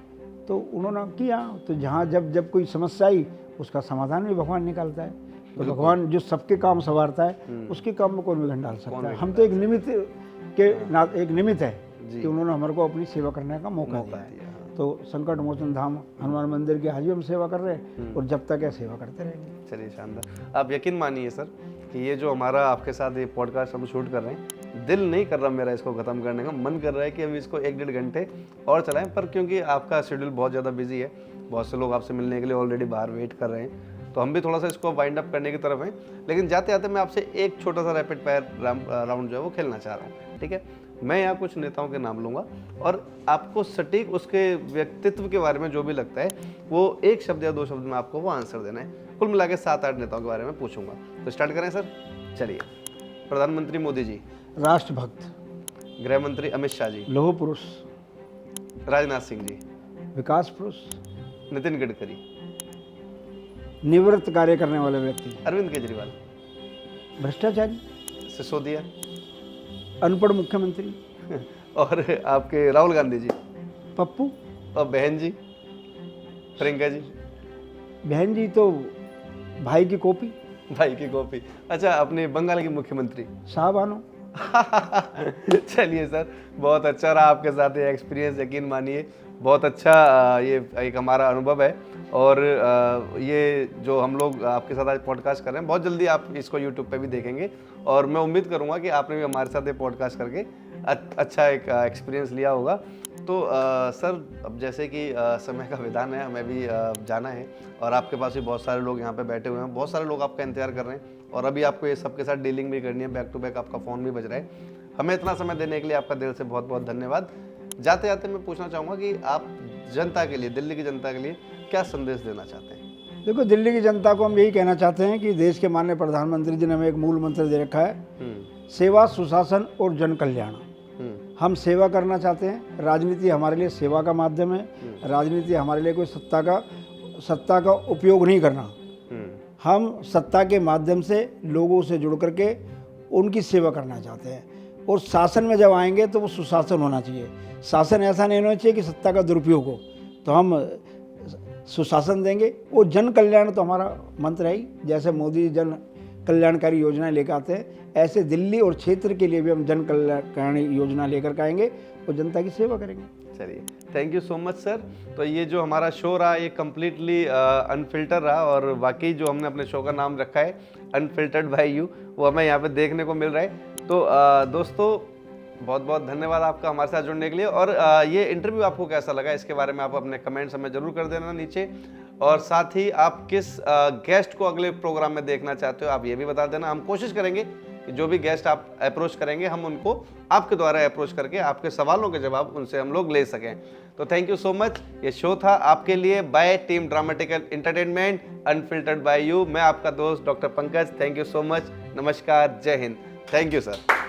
Speaker 2: तो उन्होंने किया। तो जहाँ जब कोई समस्या आई, उसका समाधान भी भगवान निकालता है। तो भगवान जो सबके काम संवारता है, उसके काम में कौन विघ्न डाल सकता है? हम तो एक निमित्त है कि उन्होंने हमारे को अपनी सेवा करने का मौका दिया है। तो संकट मोचन धाम हनुमान मंदिर की आज भी हम सेवा कर रहे हैं और जब तक है सेवा करते रहेंगे।
Speaker 1: चलिए, शानदार। आप यकीन मानिए सर कि ये जो हमारा आपके साथ ये पॉडकास्ट हम शूट कर रहे हैं, दिल नहीं कर रहा मेरा इसको ख़त्म करने का, मन कर रहा है कि हम इसको 1-1.5 घंटे और चलाएं, पर क्योंकि आपका शेड्यूल बहुत ज़्यादा बिजी है, बहुत से लोग आपसे मिलने के लिए ऑलरेडी बाहर वेट कर रहे हैं, तो हम भी थोड़ा सा इसको वाइंड अप करने की तरफ हैं। लेकिन जाते जाते मैं आपसे एक छोटा सा रैपिड फायर राउंड जो है वो खेलना चाह रहा हूँ, ठीक है? मैं यहाँ कुछ नेताओं के नाम लूँगा और आपको सटीक उसके व्यक्तित्व के बारे में जो भी लगता है वो 1 शब्द या 2 शब्द में आपको वो आंसर देना है। कुल मिला के 7-8 नेताओं के बारे में पूछूंगा। तो स्टार्ट करें सर। चलिए, प्रधानमंत्री मोदी जी,
Speaker 2: राष्ट्रभक्त,
Speaker 1: गृह मंत्री अमित शाह जी,
Speaker 2: लौह पुरुष,
Speaker 1: राजनाथ सिंह जी,
Speaker 2: विकास पुरुष,
Speaker 1: नितिन गडकरी,
Speaker 2: निवृत्त कार्य करने वाले व्यक्ति,
Speaker 1: अरविंद केजरीवाल,
Speaker 2: भ्रष्टाचारी,
Speaker 1: सिसोदिया
Speaker 2: अनपढ़ मुख्यमंत्री,
Speaker 1: और आपके राहुल गांधी जी,
Speaker 2: पप्पू,
Speaker 1: और बहन जी प्रियंका जी।
Speaker 2: बहन जी तो भाई की कॉपी,
Speaker 1: भाई की कॉपी। अच्छा, अपने बंगाल की मुख्यमंत्री
Speaker 2: शाहबानो।
Speaker 1: चलिए सर, बहुत अच्छा रहा आपके साथ ये एक्सपीरियंस। यकीन मानिए बहुत अच्छा ये एक हमारा अनुभव है। और ये जो हम लोग आपके साथ आज पॉडकास्ट कर रहे हैं, बहुत जल्दी आप इसको यूट्यूब पे भी देखेंगे। और मैं उम्मीद करूंगा कि आपने भी हमारे साथ ये पॉडकास्ट करके अच्छा एक एक्सपीरियंस लिया होगा। तो सर, अब जैसे कि समय का विधान है, हमें भी जाना है और आपके पास भी बहुत सारे लोग यहाँ पे बैठे हुए हैं, बहुत सारे लोग आपका इंतजार कर रहे हैं और अभी आपको ये सबके साथ डीलिंग भी करनी है, बैक टू बैक आपका फ़ोन भी बज रहा है। हमें इतना समय देने के लिए आपका दिल से बहुत बहुत धन्यवाद। जाते जाते मैं पूछना चाहूँगा कि आप जनता के लिए, दिल्ली की जनता के लिए क्या संदेश देना चाहते हैं?
Speaker 2: देखो, दिल्ली की जनता को हम यही कहना चाहते हैं कि देश के माननीय प्रधानमंत्री जी ने हमें एक मूल मंत्र दे रखा है, सेवा, सुशासन और जन कल्याण। हम सेवा करना चाहते हैं। राजनीति हमारे लिए सेवा का माध्यम है। राजनीति हमारे लिए कोई सत्ता का उपयोग नहीं करना। हम सत्ता के माध्यम से लोगों से जुड़ करके उनकी सेवा करना चाहते हैं। और शासन में जब आएंगे तो वो सुशासन होना चाहिए। शासन ऐसा नहीं होना चाहिए कि सत्ता का दुरुपयोग हो। तो हम सुशासन देंगे। वो जन कल्याण तो हमारा मंत्र है ही। जैसे मोदी जन कल्याणकारी योजनाएं लेकर आते हैं, ऐसे दिल्ली और क्षेत्र के लिए भी हम जन कल्याणकारी योजना लेकर के आएंगे और जनता की सेवा करेंगे।
Speaker 1: चलिए, thank you so much sir. तो ये जो हमारा शो रहा, ये कम्प्लीटली अनफिल्टर रहा और वाकई जो हमने अपने शो का नाम रखा है अनफिल्टर्ड बाय यू, वो हमें यहाँ पे देखने को मिल रहा है। तो दोस्तों, बहुत बहुत धन्यवाद आपका हमारे साथ जुड़ने के लिए। और ये इंटरव्यू आपको कैसा लगा, इसके बारे में आप अपने कमेंट्स हमें जरूर कर देना नीचे। और साथ ही आप किस गेस्ट को अगले प्रोग्राम में देखना चाहते हो, आप ये भी बता देना। हम कोशिश करेंगे कि जो भी गेस्ट आप अप्रोच करेंगे हम उनको आपके द्वारा अप्रोच करके आपके सवालों के जवाब उनसे हम लोग ले सकें। तो थैंक यू सो मच। ये शो था आपके लिए by team dramatical entertainment unfiltered by you. मैं आपका दोस्त doctor Pankaj. Thank you so much. नमस्कार, जय हिंद। Thank you sir.